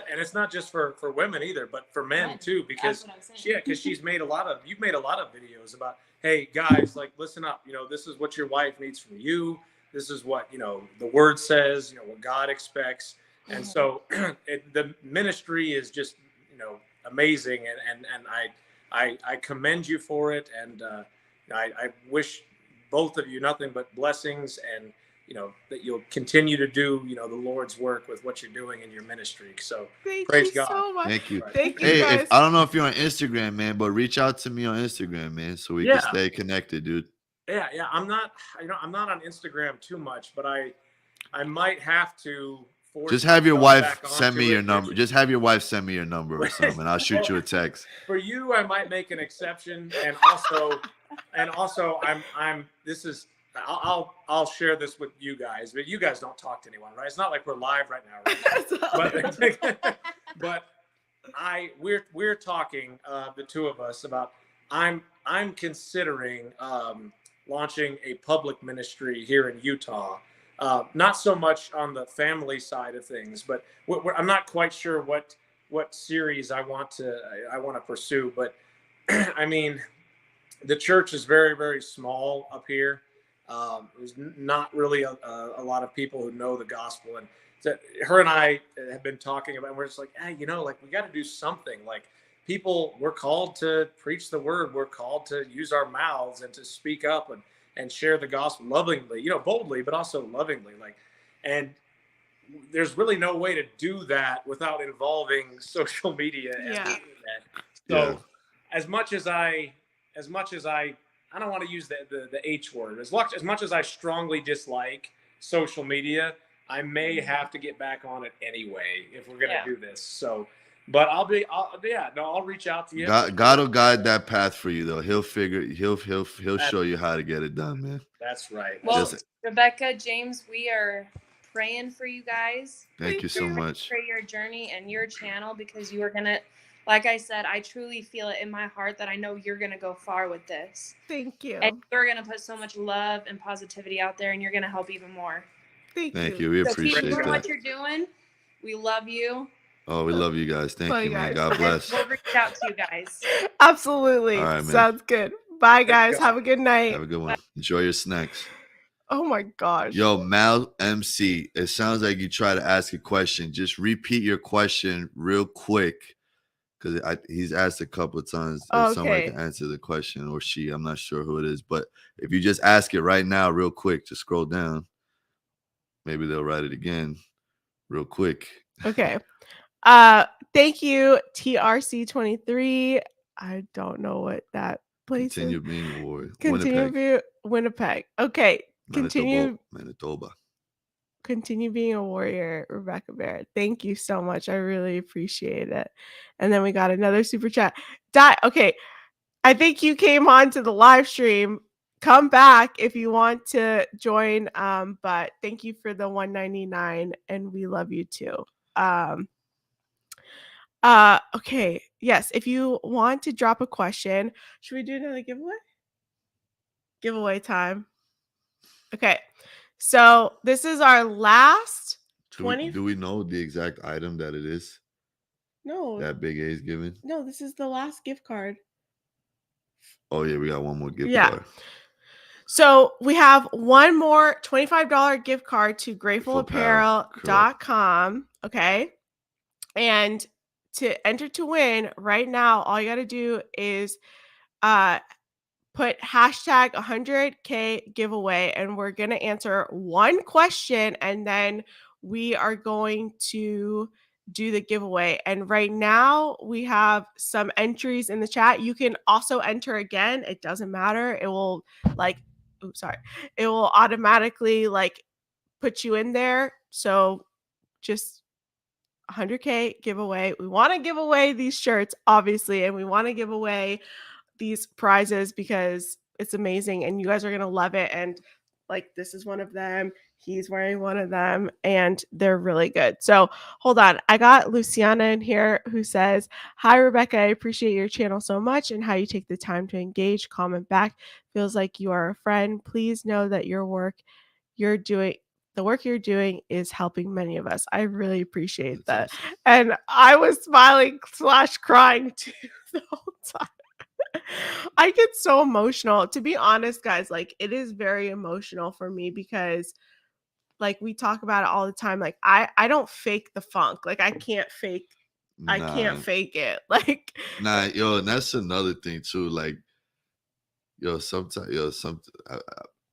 It's not just for women either, but for men too, because because you've made a lot of videos about, hey guys, like listen up, this is what your wife needs from you. This is what, the word says, what God expects. And so the ministry is just, amazing. And I commend you for it. And I wish both of you nothing but blessings, and that you'll continue to do, the Lord's work with what you're doing in your ministry. So praise God. So much. Thank you. Thank you, Hey, guys. I don't know if you're on Instagram, man, but reach out to me on Instagram, man, so we can stay connected, dude. Yeah. I'm not on Instagram too much, but I might have to. Just have your wife send me your number. Just have your wife send me your number or something. I'll shoot you a text. For you, I might make an exception, and also, I'll share this with you guys, but you guys don't talk to anyone, right? It's not like we're live right now, but we're talking, the two of us, about I'm considering launching a public ministry here in Utah. Not so much on the family side of things, but I'm not quite sure what series I want to pursue. But I mean, the church is very, very small up here. There's not really a lot of people who know the gospel, and so her and I have been talking about, and we're just like, hey, like we got to do something. Like we're called to preach the word. We're called to use our mouths and to speak up and share the gospel lovingly, boldly, but also lovingly. And there's really no way to do that without involving social media and the internet. So as much as I don't want to use the H word. As much as I strongly dislike social media, I may have to get back on it anyway if we're going to do this. So But I'll reach out to you. God will guide that path for you though. He'll show you how to get it done, man. That's right. Well, Rebecca, James, we are praying for you guys. Thank you so much for your journey and your channel, because you are gonna, like I said, I truly feel it in my heart that I know you're gonna go far with this. Thank you. And you're gonna put so much love and positivity out there, and you're gonna help even more. Thank you. We appreciate keep doing that. what you're doing. We love you. Oh, we love you guys. Thank you, man. God bless. We'll reach out to you guys. Absolutely. All right, man. Sounds good. Bye, guys. Have a good night. Have a good one. Enjoy your snacks. Oh my gosh. Yo, Mal MC, it sounds like you try to ask a question. Just repeat your question real quick, because he's asked a couple of times if somebody can answer the question, or she. I'm not sure who it is, but if you just ask it right now real quick, just scroll down. Maybe they'll write it again real quick. Okay. Thank you, TRC23. I don't know what that place Continue is. being a warrior. Winnipeg. Okay. Manitoba. Continue being a warrior, Rebecca Barrett. Thank you so much. I really appreciate it. And then we got another super chat. Okay. I think you came on to the live stream. Come back if you want to join. But thank you for the $1.99, and we love you too. Okay. Yes. If you want to drop a question, should we do another giveaway? Giveaway time. Okay. So this is our last 20. Do we know the exact item that it is? No. That Big A is giving? No, this is the last gift card. Oh, yeah. We got one more gift card. So we have one more $25 gift card to gratefulapparel.com. Okay. And to enter to win right now, all you got to do is put hashtag 100K giveaway, and we're going to answer one question, and then we are going to do the giveaway. And right now we have some entries in the chat. You can also enter again. It doesn't matter. It will it will automatically put you in there. So just 100K giveaway. We want to give away these shirts, obviously, and we want to give away these prizes because it's amazing and you guys are going to love it. And this is one of them. He's wearing one of them and they're really good. So hold on. I got Luciana in here who says, "Hi, Rebecca. I appreciate your channel so much and how you take the time to engage, comment back. Feels like you are a friend. Please know that the work you're doing is helping many of us." I really appreciate that. Awesome. And I was smiling / crying too the whole time. I get so emotional. To be honest, guys, it is very emotional for me because we talk about it all the time. I don't fake the funk. I can't fake it. Yo, and that's another thing too.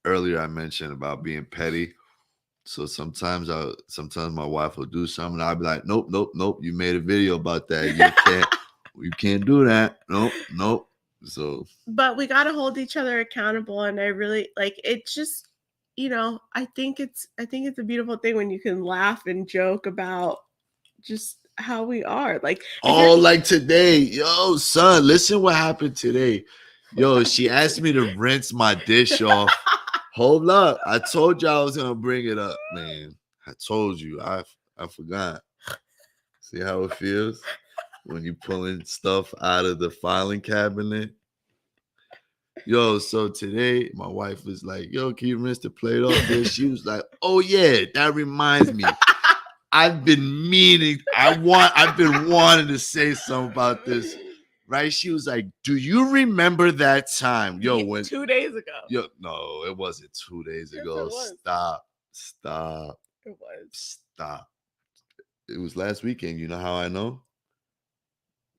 Earlier I mentioned about being petty. So sometimes my wife will do something and I'll be like, nope. You made a video about that. You can't do that. Nope. So, but we got to hold each other accountable. And I really it's just, I think it's a beautiful thing when you can laugh and joke about just how we are. Today, yo, son, listen what happened today. Yo, she asked me to rinse my dish off. Hold up. I told you I was going to bring it up, man. I told you. I forgot. See how it feels when you pulling stuff out of the filing cabinet? Yo, so today my wife was like, yo, can you rinse the plate off there? She was like, oh, yeah, that reminds me. I've been wanting to say something about this. Right? She was like, do you remember that time? Yo, when 2 days ago. Yo, no, it wasn't 2 days ago. Stop. It was. Stop. It was last weekend. You know how I know?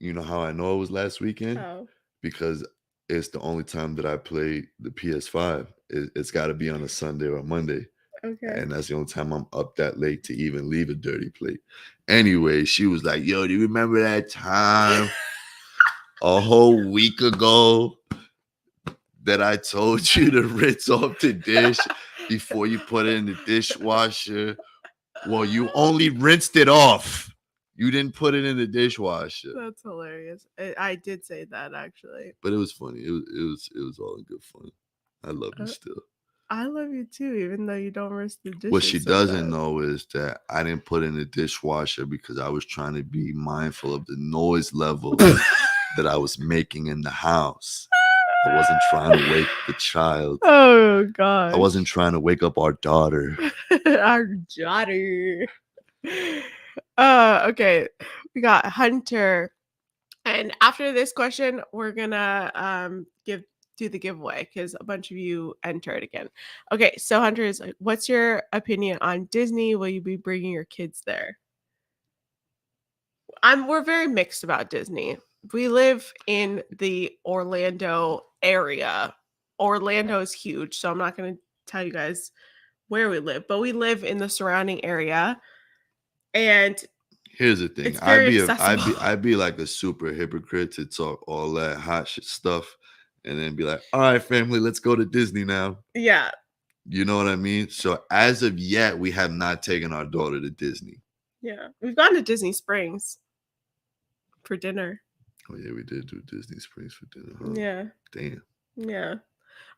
You know how I know it was last weekend? How? Because it's the only time that I play the PS5. It's got to be on a Sunday or a Monday. Okay. And that's the only time I'm up that late to even leave a dirty plate. Anyway, she was like, yo, do you remember that time a whole week ago that I told you to rinse off the dish before you put it in the dishwasher? Well, you only rinsed it off. You didn't put it in the dishwasher. That's hilarious. I did say that actually. But it was funny. It was all in good fun. I love you still. I love you too, even though you don't rinse the dishes. What she doesn't sometimes. know is that I didn't put in the dishwasher because I was trying to be mindful of the noise level that I was making in the house. I wasn't trying to wake the child. Oh God. I wasn't trying to wake up our daughter. Our daughter. Okay. We got Hunter. And after this question, we're gonna do the giveaway because a bunch of you entered again. Okay, so Hunter is like, what's your opinion on Disney? Will you be bringing your kids there? We're very mixed about Disney. We live in the Orlando area. Orlando is huge, so I'm not going to tell you guys where we live, but we live in the surrounding area. And here's the thing, it's very accessible. I'd be like a super hypocrite to talk all that hot shit stuff and then be like, all right, family, let's go to Disney now. Yeah. You know what I mean? So as of yet, we have not taken our daughter to Disney. Yeah. We've gone to Disney Springs for dinner. Oh yeah, we did do Disney Springs for dinner. Huh? Yeah. Damn. Yeah.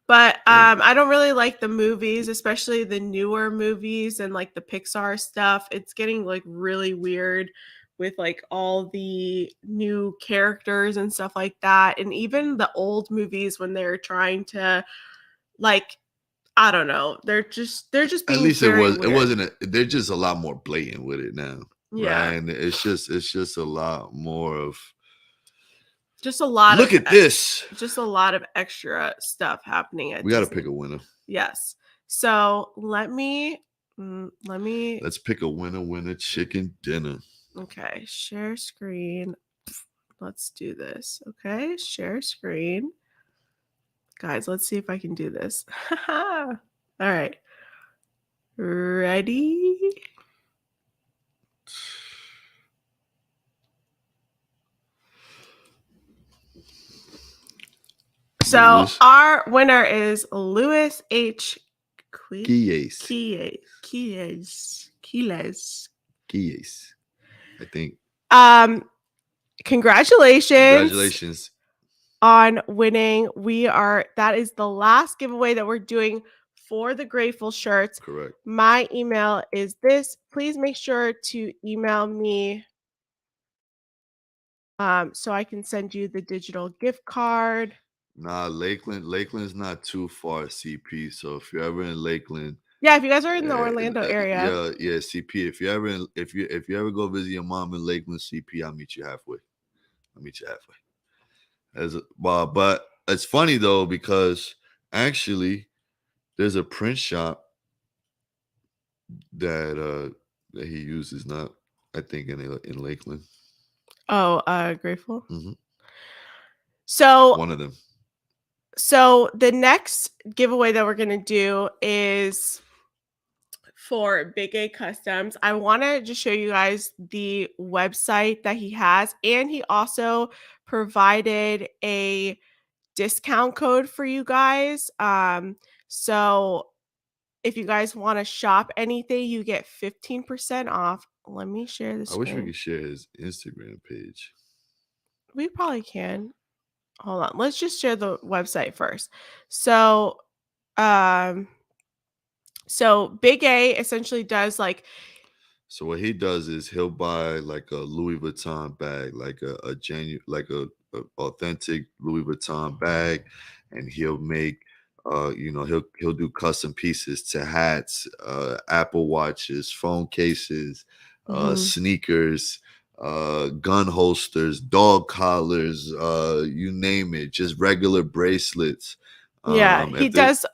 But I don't really like the movies, especially the newer movies and like the Pixar stuff. It's getting like really weird with like all the new characters and stuff like that. And even the old movies when they're trying to like, I don't know, they're just being at least weird. It wasn't they're just a lot more blatant with it now. Yeah. Right? And it's just a lot more of just a lot look at this. Just a lot of extra stuff happening at we got to Disney. pick a winner. Yes. So let's pick a winner chicken dinner. Okay, share screen. Let's do this. Okay, share screen. Guys, let's see if I can do this. All right. Ready? So our winner is Louis H. Quiles. I think. Congratulations on winning. That is the last giveaway that we're doing for the Grateful shirts. Correct. My email is this. Please make sure to email me so I can send you the digital gift card. Nah, Lakeland's not too far, CP. So if you're ever in Lakeland, yeah, if you guys are in the Orlando area, yeah, CP. If you ever go visit your mom in Lakeland, CP, I'll meet you halfway. But it's funny though because actually there's a print shop that he uses, not I think in Lakeland. Oh, Grateful. Mm-hmm. So one of them. So the next giveaway that we're gonna do is for Big A Customs. I want to just show you guys the website that he has, and he also provided a discount code for you guys. So if you guys want to shop anything, you get 15% off. Let me share this. I wish we could share his Instagram page. We probably can. Hold on. Let's just share the website first. So Big A essentially does like. So what he does is he'll buy like a Louis Vuitton bag, like a genuine, like a authentic Louis Vuitton bag, and he'll make, he'll do custom pieces to hats, Apple watches, phone cases, sneakers, gun holsters, dog collars, you name it, just regular bracelets. Yeah, he does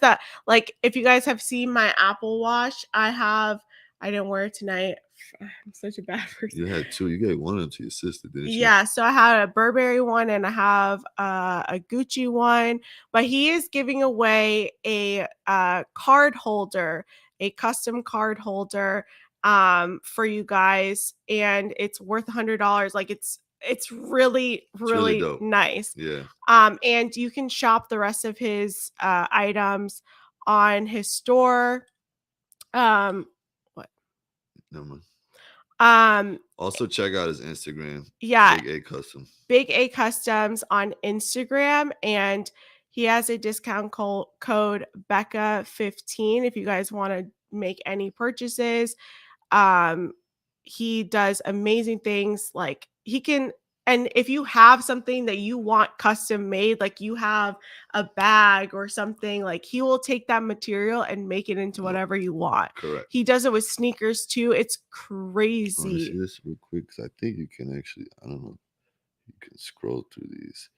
that. Like if you guys have seen my Apple Watch, I didn't wear it tonight. I'm such a bad person. You had two. You gave one of them to your sister, didn't you? Yeah, so I had a Burberry one and I have a Gucci one. But he is giving away a card holder, a custom card holder for you guys, and it's worth $100. Like it's really dope. Nice. Yeah. And you can shop the rest of his items on his store. What? No man. Also check out his Instagram. Yeah. Big A Custom. Big A Customs on Instagram, and he has a discount code Becca15 if you guys want to make any purchases. He does amazing things. Like he can, and if you have something that you want custom made, like you have a bag or something, like he will take that material and make it into whatever you want. Correct. He does it with sneakers too. It's I want to see crazy. this real quick because I think you can actually, I don't know, you can scroll through these.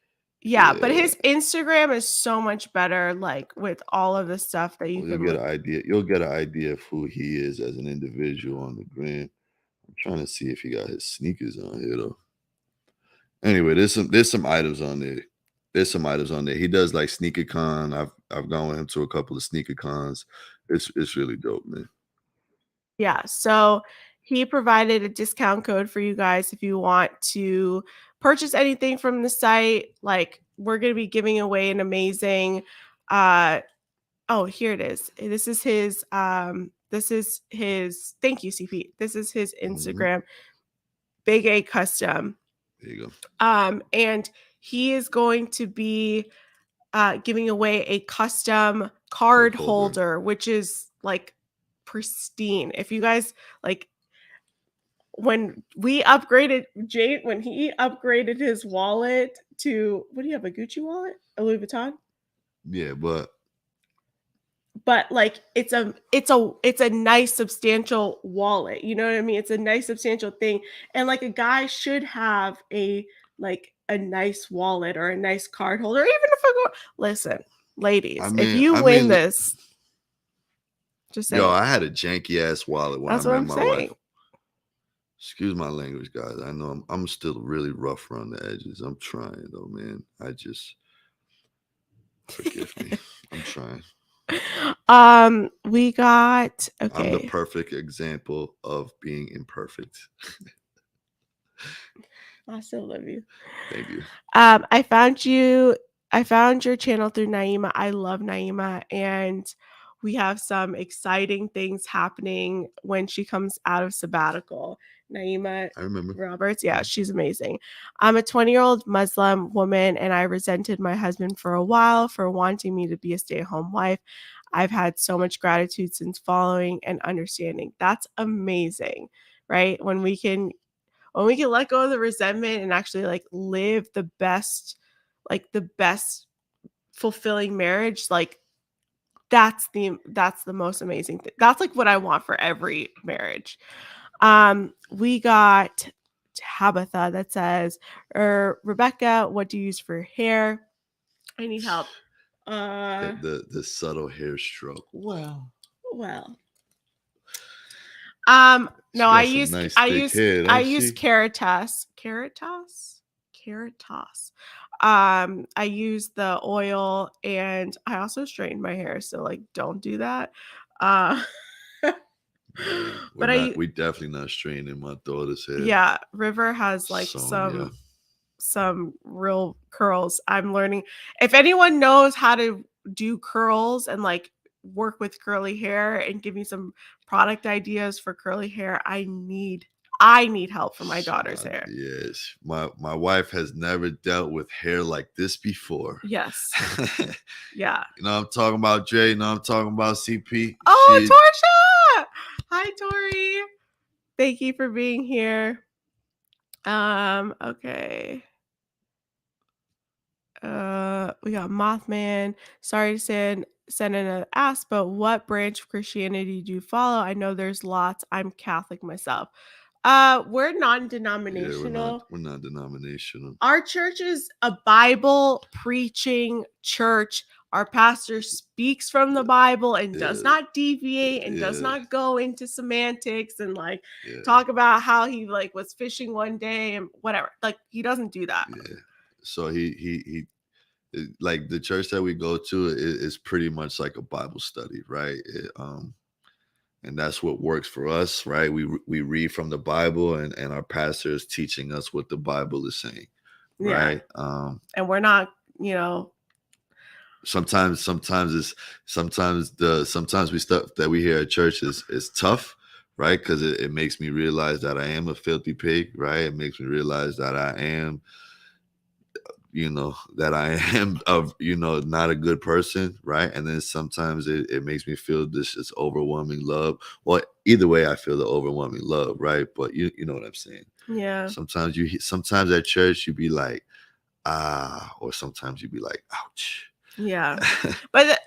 Yeah, but his Instagram is so much better, like with all of the stuff that you You'll can get an idea. You'll get an idea of who he is as an individual on the gram. I'm trying to see if he got his sneakers on here though. Anyway, there's some items on there. There's some items on there. He does like sneaker con. I've gone with him to a couple of sneaker cons. It's really dope, man. Yeah, so he provided a discount code for you guys if you want to purchase anything from the site. Like we're going to be giving away an amazing oh, here it is. This is his thank you, CP. This is his Instagram. Big A Custom. There you go. And he is going to be giving away a custom card holder, which is like pristine. If you guys like, when he upgraded his wallet to, what do you have, a Gucci wallet, a Louis Vuitton? Yeah, but like it's a nice substantial wallet. You know what I mean? It's a nice substantial thing, and like a guy should have a nice wallet or a nice card holder. Even if I go, listen, ladies, if you win this, just say. Yo, I had a janky ass wallet when I met my wife. Excuse my language, guys. I know I'm still really rough around the edges. I'm trying though, man. I just forgive me. I'm trying. We got okay. I'm the perfect example of being imperfect. I still love you. Thank you. I found your channel through Naima. I love Naima, and we have some exciting things happening when she comes out of sabbatical. Naima, I remember Roberts. Yeah, she's amazing. I'm a 20-year-old Muslim woman, and I resented my husband for a while for wanting me to be a stay-at-home wife. I've had so much gratitude since following and understanding. That's amazing, right? When we can let go of the resentment and actually like live the best fulfilling marriage, like that's the most amazing thing. That's like what I want for every marriage. We got Tabitha that says, Rebecca, what do you use for hair? I need help. The subtle hair stroke. Well. No, I use Caritas. I use the oil, and I also straighten my hair, so like don't do that. We definitely not straightening my daughter's hair. Yeah, River has like some real curls. I'm learning. If anyone knows how to do curls and like work with curly hair and give me some product ideas for curly hair, I need help for my daughter's hair. Yes, my wife has never dealt with hair like this before. Yes. Yeah. You know I'm talking about, Jay. You know I'm talking about, CP. Oh, Torsha! Hi, Tori. Thank you for being here. Okay. We got Mothman. Sorry to send in an ask, but what branch of Christianity do you follow? I know there's lots. I'm Catholic myself. We're non-denominational. Yeah, we're not denominational. Our church is a Bible preaching church. Our pastor speaks from the Bible and does not deviate and does not go into semantics and like talk about how he like was fishing one day and whatever. Like he doesn't do that. Yeah. So he like the church that we go to is pretty much like a Bible study, right? And that's what works for us, right? We read from the Bible, and our pastor is teaching us what the Bible is saying, right? And we're not, you know. Sometimes we stuff that we hear at church is tough, right? Because it makes me realize that I am a filthy pig, right? It makes me realize that I am, that I am not a good person, right? And then sometimes it makes me feel this overwhelming love. Well, either way, I feel the overwhelming love, right? But you know what I'm saying. Yeah. Sometimes at church you be like, or sometimes you be like, ouch. Yeah. But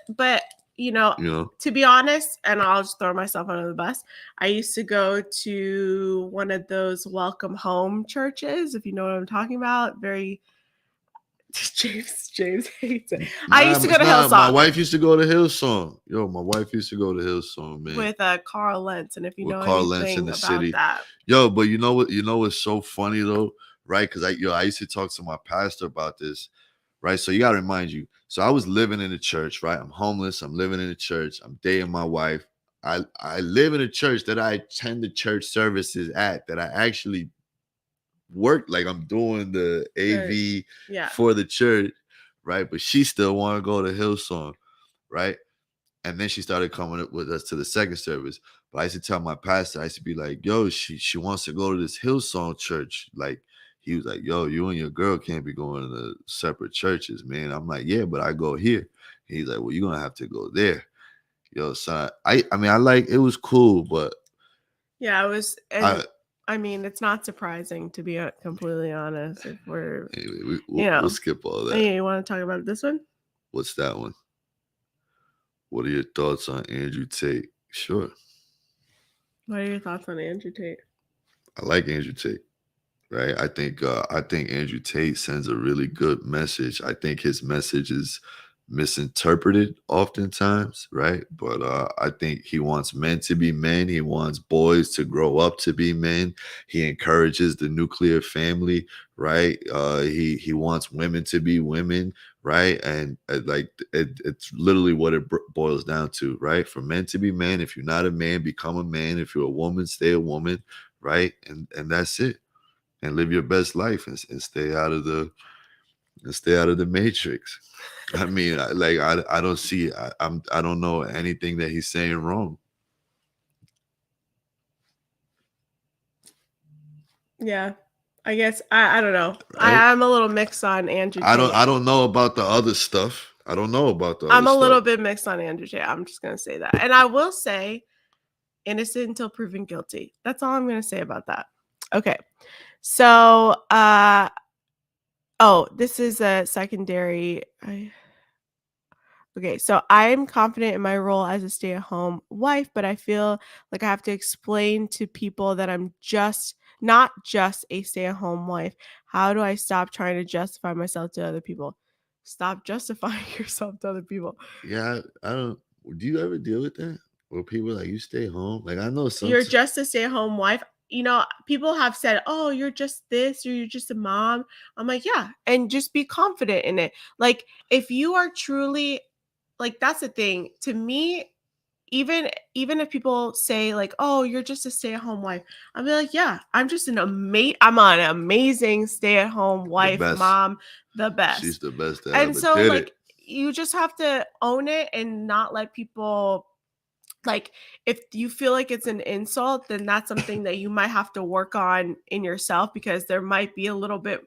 to be honest, and I'll just throw myself under the bus, I used to go to one of those welcome home churches, if you know what I'm talking about. Very James hates it. I used to go to Hillsong. My wife used to go to Hillsong. My wife used to go to Hillsong, man. With Carl Lentz, and if you know Carl Lentz anything in the about city. that. But you know what's so funny though, right? Because I used to talk to my pastor about this, right? So you gotta remind you. So I was living in the church, right? I'm homeless. I'm living in the church. I'm dating my wife. I live in a church that I attend the church services at, that I actually work, like I'm doing the AV for the church, right? But she still want to go to Hillsong, right? And then she started coming up with us to the second service. But I used to tell my pastor, I used to be like, yo, she wants to go to this Hillsong church. Like, he was like, yo, you and your girl can't be going to separate churches, man. I'm like, yeah, but I go here. And he's like, well, you're gonna have to go there. Yo, son, I mean, it was cool, but yeah, it was. And I mean, it's not surprising, to be completely honest. If we're, anyway, we'll skip all that. Hey, you want to talk about this one? What's that one? What are your thoughts on Andrew Tate? Sure. What are your thoughts on Andrew Tate? I like Andrew Tate, right? I think Andrew Tate sends a really good message. I think his message is misinterpreted oftentimes, right? But I think he wants men to be men. He wants boys to grow up to be men. He encourages the nuclear family, right? He wants women to be women, right? And it's literally what it boils down to, right? For men to be men. If you're not a man, become a man. If you're a woman, stay a woman, right? And that's it. And live your best life and stay out of the matrix. I mean, I don't see. I don't know anything that he's saying wrong. Yeah, I guess I don't know. Right? I'm a little mixed on Andrew Tate. I don't know about the other stuff. I don't know about the. I'm a little bit mixed on Andrew Tate. I'm just gonna say that, and I will say, innocent until proven guilty. That's all I'm gonna say about that. Okay, so this is a secondary. Okay, so I'm confident in my role as a stay-at-home wife, but I feel like I have to explain to people that I'm not just a stay-at-home wife. How do I stop trying to justify myself to other people? Stop justifying yourself to other people. Yeah, I don't. Do you ever deal with that? Where people like, you stay home? Like, I know you're just a stay-at-home wife. People have said, oh, you're just this, or you're just a mom. I'm like, yeah, and just be confident in it. Like, if you are truly, like, that's the thing. To me, even if people say like, oh, you're just a stay-at-home wife, I'll be like, yeah, I'm an amazing stay-at-home wife, mom, the best. She's the best. And so like, you just have to own it and not let people, like, if you feel like it's an insult, then that's something that you might have to work on in yourself, because there might be a little bit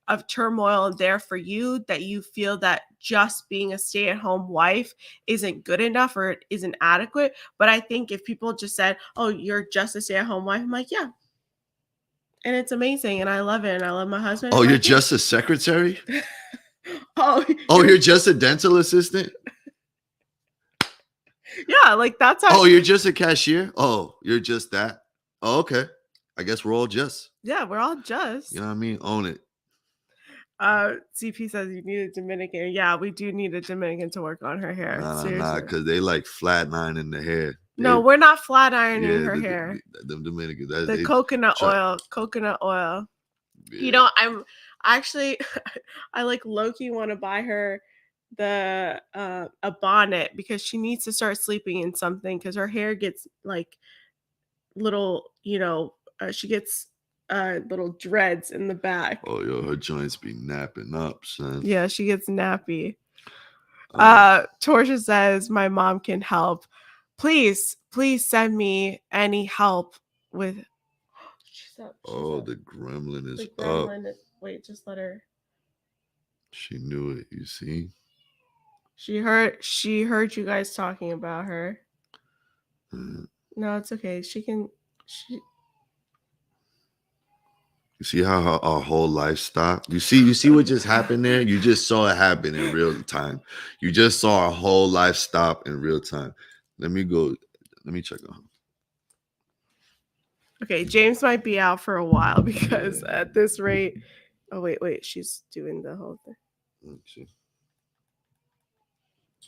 of turmoil there for you, that you feel that just being a stay-at-home wife isn't good enough or it isn't adequate. But I think if people just said, oh, you're just a stay-at-home wife, I'm like, yeah. And it's amazing. And I love it. And I love my husband. Oh, you're just a secretary? Oh, you're just a dental assistant? Yeah, like that's how. Oh, you're just a cashier? Oh, you're just that? Oh, okay. I guess we're all just. Yeah, we're all just. You know what I mean? Own it. CP says you need a Dominican. Yeah, we do need a Dominican to work on her hair. Nah, because they like flat ironing the hair. No, we're not flat ironing her hair. The Dominican. The coconut oil. Yeah. I'm actually, I like low-key want to buy her a bonnet, because she needs to start sleeping in something, because her hair gets like little, she gets little dreads in the back. Oh, yo, her joints be napping up, son. Yeah, she gets nappy. Torsia says my mom can help. please send me any help with. She's up. Oh, the gremlin is The up. gremlin. Wait, just let her. She knew it. You see? She heard you guys talking about her. Mm. No, it's okay. She can. You see how our whole life stopped? You see what just happened there? You just saw it happen in real time. You just saw our whole life stop in real time. Let me check on her. Okay, James might be out for a while because at this rate. Oh wait, she's doing the whole thing. Let's see.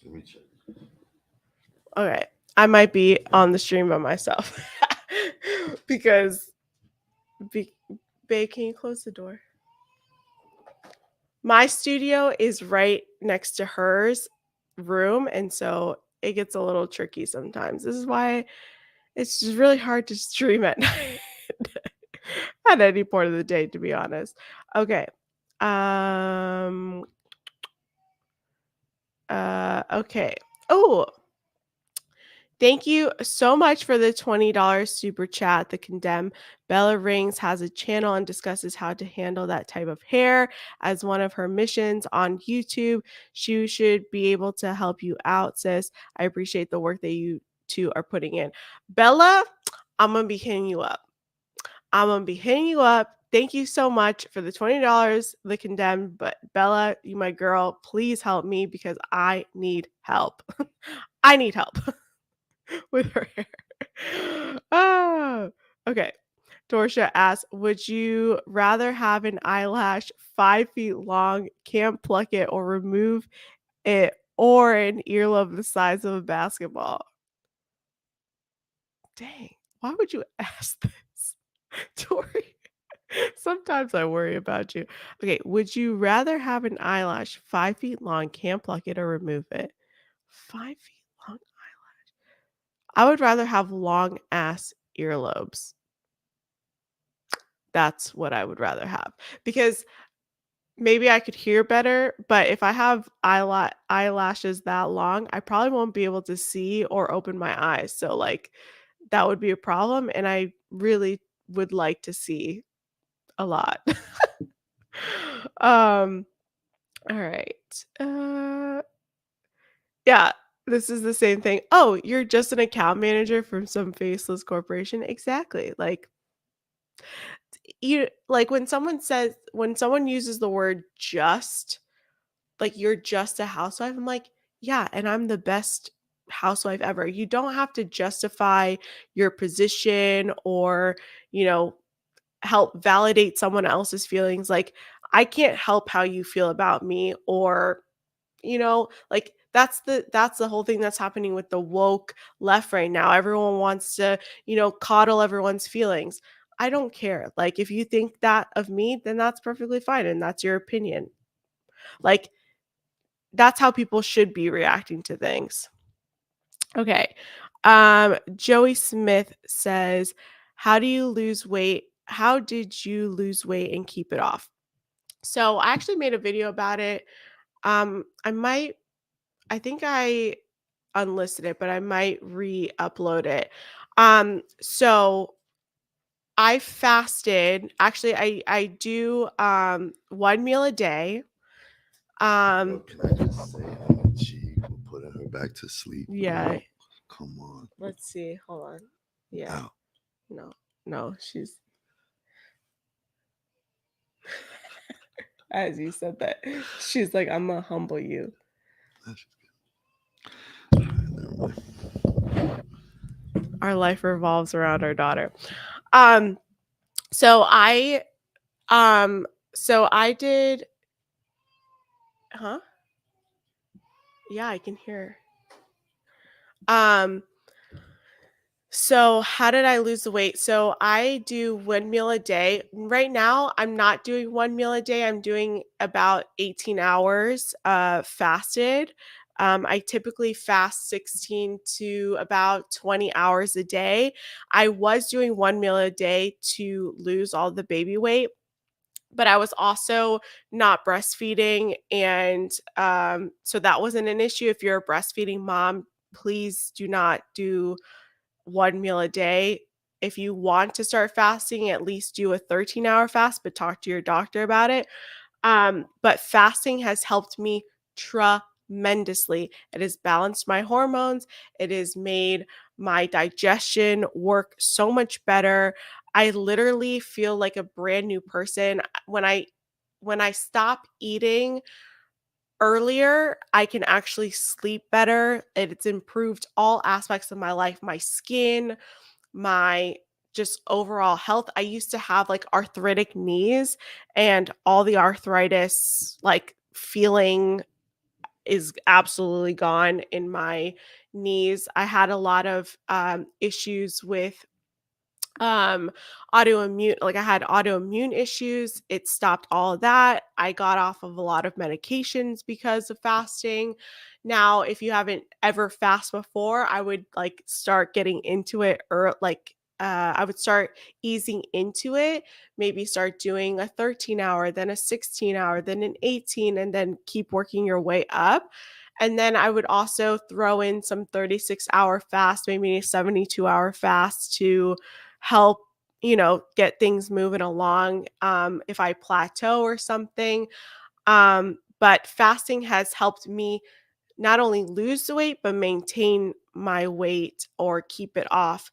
Let me check. Okay, I might be on the stream by myself because. Babe, can you close the door? My studio is right next to hers room, and so it gets a little tricky sometimes. This is why it's just really hard to stream at night at any point of the day, to be honest. Okay. Okay. Oh, thank you so much for the $20 super chat. The Condemn Bella Rings has a channel and discusses how to handle that type of hair as one of her missions on YouTube. She should be able to help you out, sis. I appreciate the work that you two are putting in. Bella, I'm going to be hitting you up. Thank you so much for the $20, the Condemn. But Bella, you my girl, please help me because I need help. I need help. With her hair. Okay. Dorsha asks, would you rather have an eyelash 5 feet long, can't pluck it or remove it, or an earlobe the size of a basketball? Dang, why would you ask this, Tori? Sometimes I worry about you. Okay, would you rather have an eyelash 5 feet long, can't pluck it or remove it? 5 feet long. I would rather have long ass earlobes. That's what I would rather have because maybe I could hear better, but if I have eyelashes that long, I probably won't be able to see or open my eyes. So like that would be a problem and I really would like to see a lot. All right. Yeah, this is the same thing. Oh, you're just an account manager from some faceless corporation. Exactly. Like you like when someone uses the word just, like you're just a housewife, I'm like, yeah, and I'm the best housewife ever. You don't have to justify your position or, you know, help validate someone else's feelings. Like I can't help how you feel about me or, you know, like that's the whole thing that's happening with the woke left right now. Everyone wants to, you know, coddle everyone's feelings. I don't care. Like if you think that of me, then that's perfectly fine and that's your opinion. Like that's how people should be reacting to things. Okay. Joey Smith says, how do you lose weight? How did you lose weight and keep it off? So I actually made a video about it. I think I unlisted it, but I might re-upload it. So I fasted. Actually, I do 1 meal a day. Yo, can I just say, gee, we're putting her back to sleep. Yeah. Come on. Let's see. Hold on. Yeah. Ow. No, she's as you said that. She's like, I'm gonna humble you. Our life revolves around our daughter. So I did yeah, I can hear. So how did I lose the weight? So I do 1 meal a day. Right now, I'm not doing 1 meal a day. I'm doing about 18 hours fasted. I typically fast 16 to about 20 hours a day. I was doing 1 meal a day to lose all the baby weight, but I was also not breastfeeding. And so that wasn't an issue. If you're a breastfeeding mom, please do not do one meal a day. If you want to start fasting, at least do a 13-hour fast, but talk to your doctor about it. But fasting has helped me tremendously. It has balanced my hormones. It has made my digestion work so much better. I literally feel like a brand new person. When I stop eating earlier, I can actually sleep better. It's improved all aspects of my life, my skin, my just overall health. I used to have like arthritic knees, and all the arthritis like feeling is absolutely gone in my knees. I had a lot of issues with um autoimmune, like I had autoimmune issues. It stopped all of that. I got off of a lot of medications because of fasting. Now if you haven't ever fast before, I would like start getting into it, or like I would start easing into it, maybe start doing a 13-hour, then a 16-hour, then an 18, and then keep working your way up. And then I would also throw in some 36-hour fast, maybe a 72-hour fast to help, get things moving along if I plateau or something. But fasting has helped me not only lose the weight, but maintain my weight or keep it off,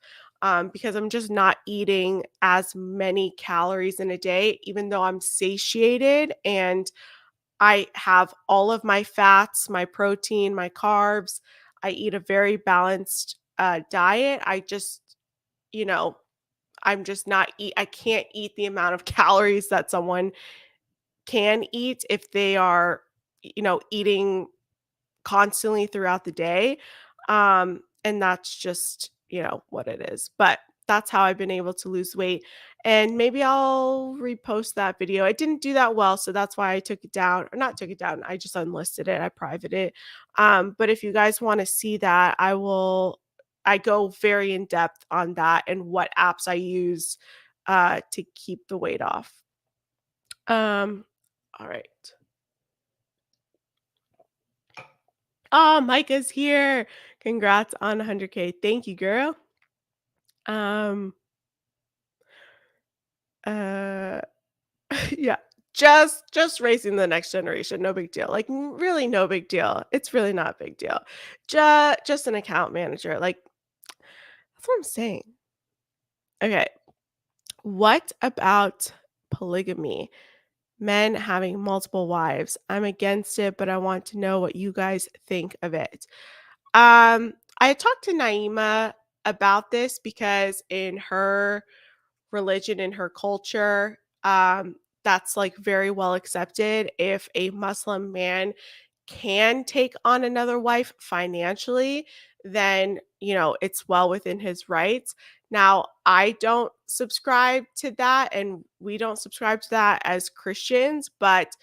because I'm just not eating as many calories in a day, even though I'm satiated and I have all of my fats, my protein, my carbs. I eat a very balanced diet. I just, you know, I'm just not I can't eat the amount of calories that someone can eat if they are, eating constantly throughout the day. And that's just, what it is. But that's how I've been able to lose weight. And maybe I'll repost that video. I didn't do that well, so that's why I took it down. Or not took it down. I just unlisted it. I privated it. But if you guys want to see that, I go very in depth on that and what apps I use to keep the weight off. All right. Oh, Micah's here. Congrats on 100K. Thank you, girl. Uh yeah. Just raising the next generation, no big deal. Like really no big deal. It's really not a big deal. Just an account manager. Like that's what I'm saying. Okay. What about polygamy? Men having multiple wives. I'm against it, but I want to know what you guys think of it. I talked to Naima about this because in her religion, in her culture, that's like very well accepted. If a Muslim man can take on another wife financially, then, it's well within his rights. Now, I don't subscribe to that, and we don't subscribe to that as Christians, but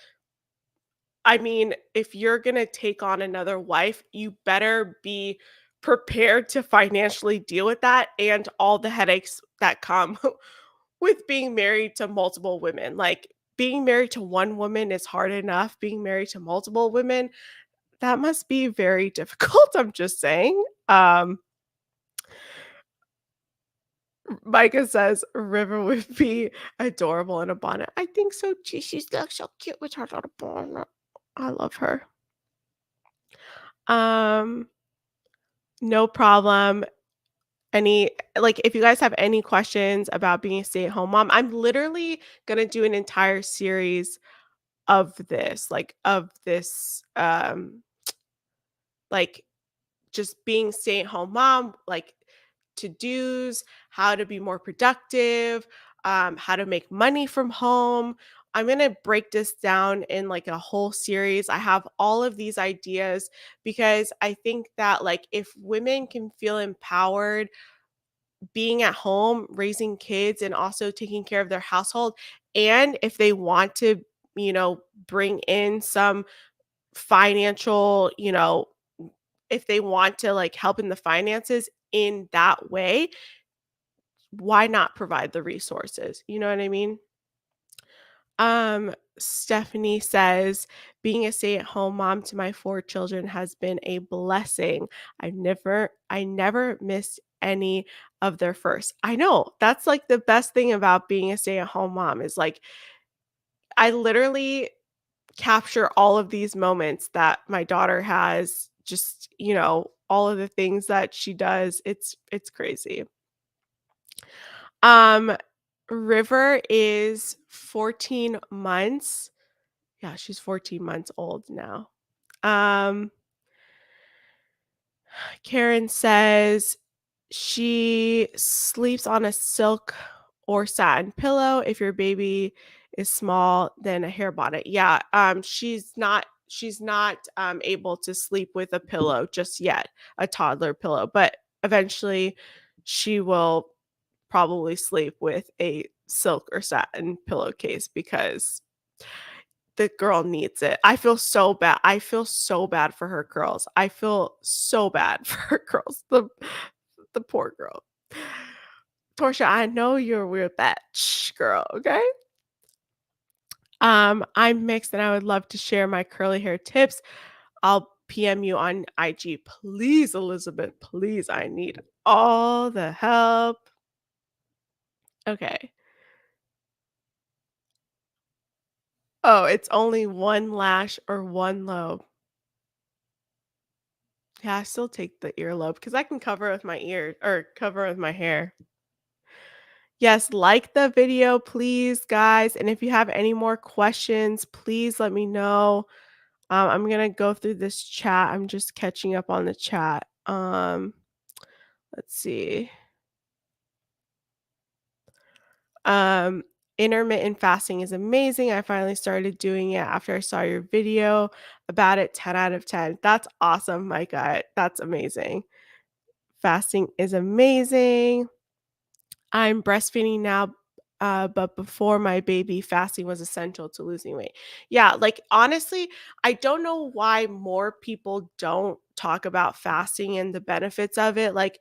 I mean, if you're going to take on another wife, you better be prepared to financially deal with that and all the headaches that come with being married to multiple women. Like being married to one woman is hard enough. Being married to multiple women, that must be very difficult. I'm just saying. Micah says River would be adorable in a bonnet. I think so too. She's like so cute with her little bonnet. I love her. No problem. If you guys have any questions about being a stay-at-home mom, I'm literally gonna do an entire series of this, like just being stay-at-home mom, like to-dos, how to be more productive, how to make money from home. I'm going to break this down in like a whole series. I have all of these ideas because I think that like if women can feel empowered being at home, raising kids and also taking care of their household, and if they want to, bring in some financial, if they want to like help in the finances in that way, why not provide the resources? You know what I mean? Stephanie says, being a stay-at-home mom to my 4 children has been a blessing. I never missed any of their first. I know. That's like the best thing about being a stay-at-home mom is like I literally capture all of these moments that my daughter has, just, all of the things that she does. It's crazy. Um River is 14 months. Yeah, she's 14 months old now. Um, Karen says she sleeps on a silk or satin pillow. If your baby is small, then a hair bonnet. Yeah, she's not able to sleep with a pillow just yet, a toddler pillow, but eventually she will probably sleep with a silk or satin pillowcase because the girl needs it. I feel so bad. I feel so bad for her girls. I feel so bad for her girls. The poor girl. Torcia, I know you're with that girl, okay? I'm mixed and I would love to share my curly hair tips. I'll PM you on IG. Please, Elizabeth, please. I need all the help. Okay. Oh, it's only one lash or one lobe. Yeah, I still take the earlobe because I can cover it with my ear or cover it with my hair. Yes, like the video, please, guys. And if you have any more questions, please let me know. I'm gonna go through this chat. I'm just catching up on the chat. Let's see. Um, Intermittent fasting is amazing. I finally started doing it after I saw your video about it. 10 out of 10. That's awesome, Micah. That's amazing. Fasting is amazing. I'm breastfeeding now, but before my baby, fasting was essential to losing weight. Yeah, like honestly, I don't know why more people don't talk about fasting and the benefits of it. Like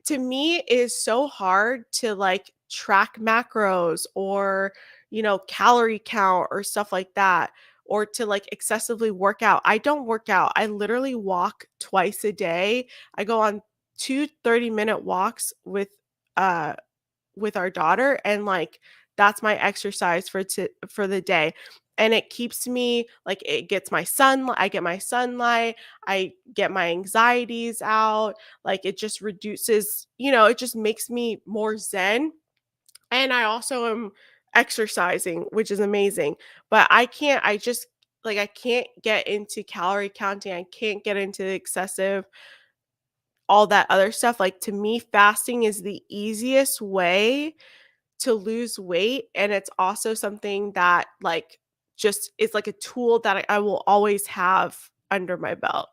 to me, it is so hard to like track macros or, calorie count or stuff like that, or to like excessively work out. I don't work out. I literally walk twice a day. I go on 2 30-minute walks uh with our daughter, and like that's my exercise for the day. And it keeps me like it gets my sunlight, I get my sunlight, I get my anxieties out, like it just reduces, it just makes me more zen. And I also am exercising, which is amazing. But I can't get into calorie counting. I can't get into excessive all that other stuff. Like to me, fasting is the easiest way to lose weight, and it's also something that like just is like a tool that I will always have under my belt.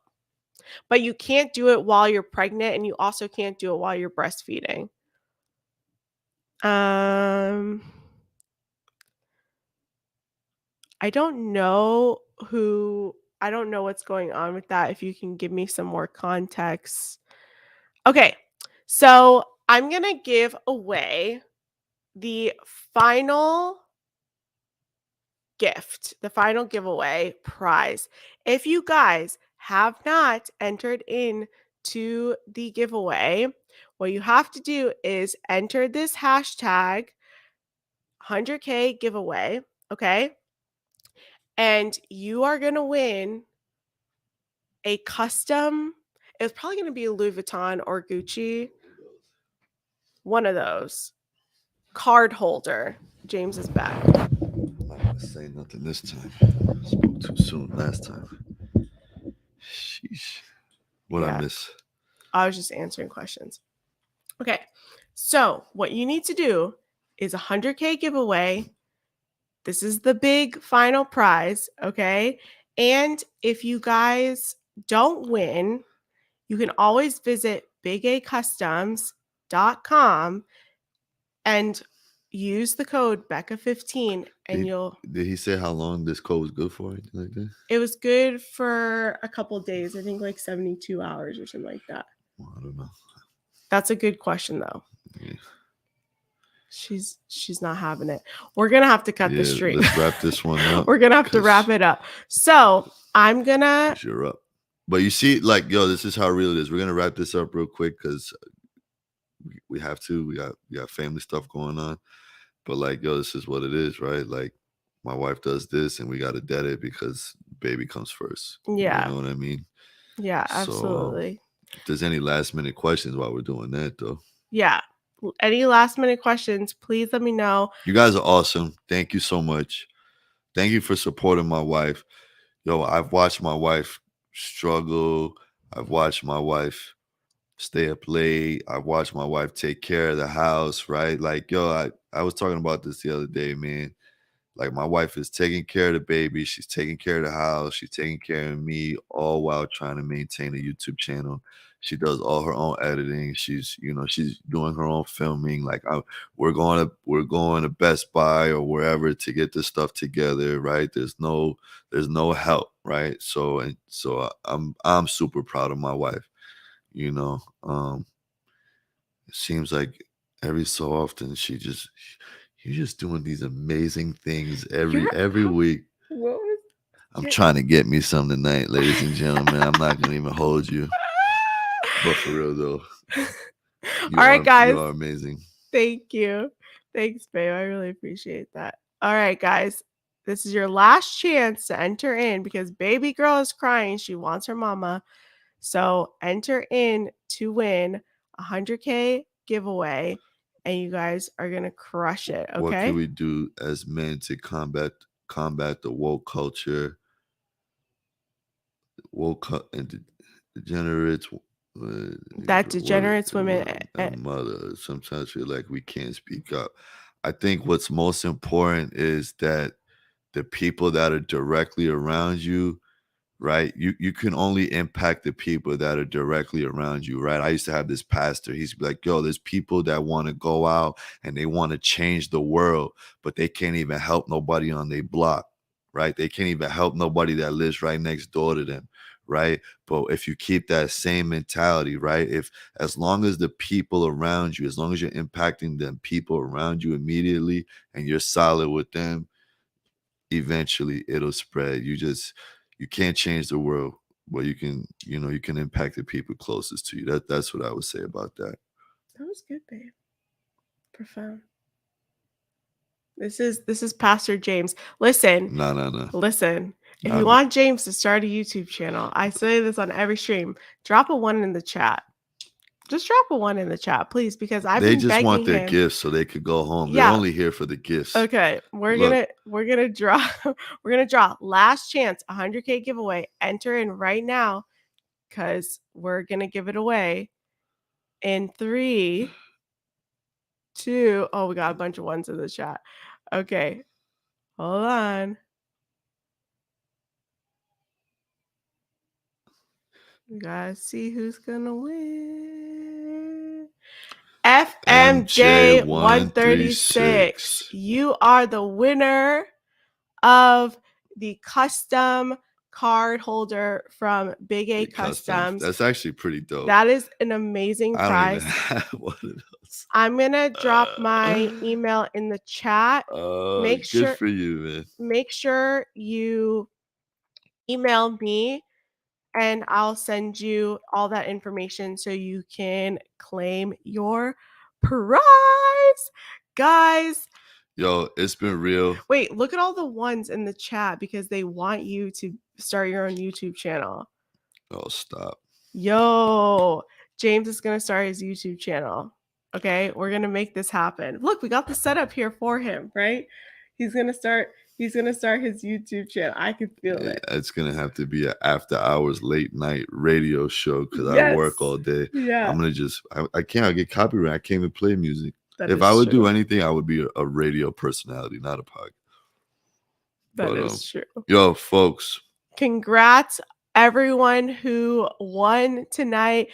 But you can't do it while you're pregnant, and you also can't do it while you're breastfeeding. Um I don't know what's going on with that. If you can give me some more context. Okay. So, I'm going to give away the final gift, the final giveaway prize. If you guys have not entered in to the giveaway, what you have to do is enter this hashtag 100K giveaway, okay? And you are going to win a custom, it's probably going to be a Louis Vuitton or Gucci, one of those, card holder. James is back. I'm not gonna say nothing this time. Spoke too soon last time. Sheesh. What Yeah. I miss? I was just answering questions. Okay. So what you need to do is 100K giveaway. This is the big final prize. Okay. And if you guys don't win, you can always visit bigacustoms.com and use the code Becca15 and Did he say how long this code was good for? Anything like that? It was good for a couple days. I think like 72 hours or something like that. Well, I don't know. That's a good question though. Yeah. She's not having it. We're gonna have to cut the Yeah, stream. let's wrap this one up. We're gonna have to wrap 'cause it up. So I'm gonna. you're up. But you see, like, yo, this is how real it is. We're gonna wrap this up real quick because we have to. We got family stuff going on. But like, yo, this is what it is, right? Like, my wife does this, and we gotta dead it because baby comes first. Yeah. You know what I mean? Yeah, So, absolutely. if there's any last minute questions while we're doing that, though. Yeah. Any last minute questions, please let me know. You guys are awesome. Thank you so much. Thank you for supporting my wife. Yo, I've watched my wife struggle. I've watched my wife stay up late. I've watched my wife take care of the house, right? Like, yo, I was talking about this the other day, man. Like, my wife is taking care of the baby. She's taking care of the house. She's taking care of me, all while trying to maintain a YouTube channel. She does all her own editing. She's doing her own filming. Like, we're going to Best Buy or wherever to get this stuff together, right? There's no help, right? So I'm super proud of my wife. You know, it seems like every so often you're just doing these amazing things every week. What was I'm trying to get me some tonight, ladies and gentlemen. I'm not gonna even hold you. But for real though. All right, guys. You are amazing. Thank you. Thanks, babe. I really appreciate that. All right, guys. This is your last chance to enter in because baby girl is crying. She wants her mama. So enter in to win a 100K giveaway, and you guys are gonna crush it. Okay. What can we do as men to combat the woke culture? And degenerates. That degenerates women and mother. Sometimes feel like we can't speak up. I think what's most important is that the people that are directly around you, right? You can only impact the people that are directly around you, right? I used to have this pastor. He's like, yo, there's people that want to go out and they want to change the world, but they can't even help nobody on their block, right? They can't even help nobody that lives right next door to them, right? But if you keep that same mentality, right? As long as the people around you, as long as you're impacting them people around you immediately and you're solid with them, eventually it'll spread. You can't change the world, but you can impact the people closest to you. That's what I would say about that. That was good, babe. Profound. This is Pastor James. Listen. No. Listen. If you want James to start a YouTube channel, I say this on every stream. Drop a 1 in the chat. Just drop a 1 in the chat, please, because they just want their gifts so they could go home. Yeah. They're only here for the gifts. Okay, we're gonna draw. We're gonna draw last chance 100K giveaway. Enter in right now, because we're gonna give it away in 3, 2. Oh, we got a bunch of 1s in the chat. Okay, hold on. We gotta see who's gonna win. FMJ 136. You are the winner of the custom card holder from Big A Customs. That's actually pretty dope. That is an amazing prize. I don't even have one of those. I'm gonna drop my email in the chat. Good for you, man. Make sure you email me and I'll send you all that information so you can claim your prize. Guys. Yo, it's been real. Wait, look at all the 1s in the chat because they want you to start your own YouTube channel. Oh, stop. Yo, James is going to start his YouTube channel. Okay, we're going to make this happen. Look, we got the setup here for him, right? He's going to start his YouTube channel. I can feel it. It's going to have to be an after hours late night radio show because I work all day. Yeah. I'm going to I can't get copyright. I can't even play music. If I would do anything, I would be a radio personality, not a podcast. That is true. Yo, folks. Congrats, everyone who won tonight.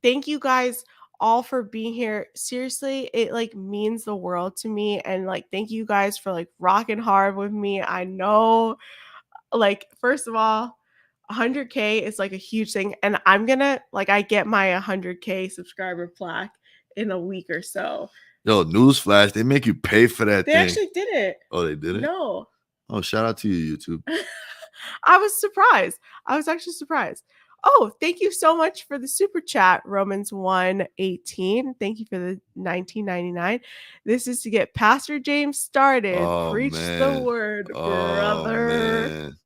Thank you guys all for being here. Seriously, it means the world to me. And thank you guys for rocking hard with me. I know, first of all, 100K is a huge thing. And I'm gonna I get my 100K subscriber plaque in a week or so. Yo, newsflash, they make you pay for that They thing. actually didn't. Oh, they didn't? No. Oh, shout out to you, YouTube. I was surprised. I was actually surprised. Oh, thank you so much for the super chat, Romans 1:18. Thank you for the $19.99. This is to get Pastor James started. Oh, Preach the man. word, Oh, brother. man.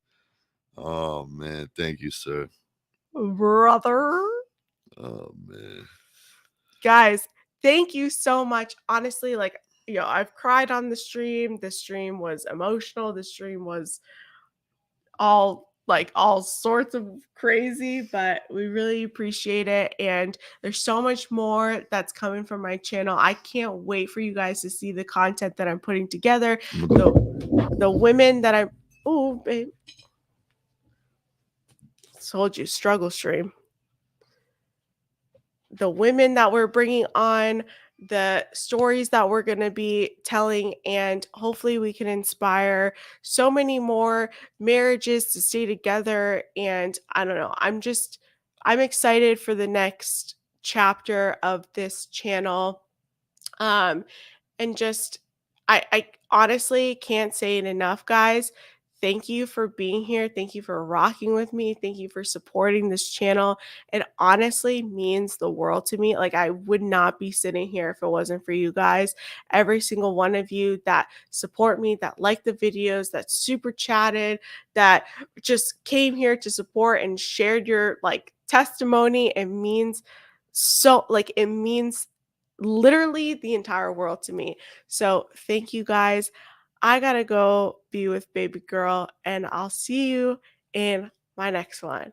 Oh, man. Thank you, sir. Brother. Oh, man. Guys, thank you so much. Honestly, like, you know, I've cried on the stream. The stream was emotional. The stream was all sorts of crazy, but we really appreciate it. And there's so much more that's coming from my channel. I can't wait for you guys to see the content that I'm putting together. The women that I'm, oh, babe. Told you, struggle stream. The women that we're bringing on, the stories that we're going to be telling, and hopefully we can inspire so many more marriages to stay together. And I don't know, I'm excited for the next chapter of this channel. And just I honestly can't say it enough, guys. Thank you for being here. Thank you for rocking with me. Thank you for supporting this channel. It honestly means the world to me. Like, I would not be sitting here if it wasn't for you guys. Every single one of you that support me, that like the videos, that super chatted, that just came here to support and shared your like testimony. It means so, like, it means literally the entire world to me. So thank you guys. I gotta go be with baby girl, and I'll see you in my next one.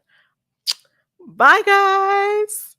Bye, guys.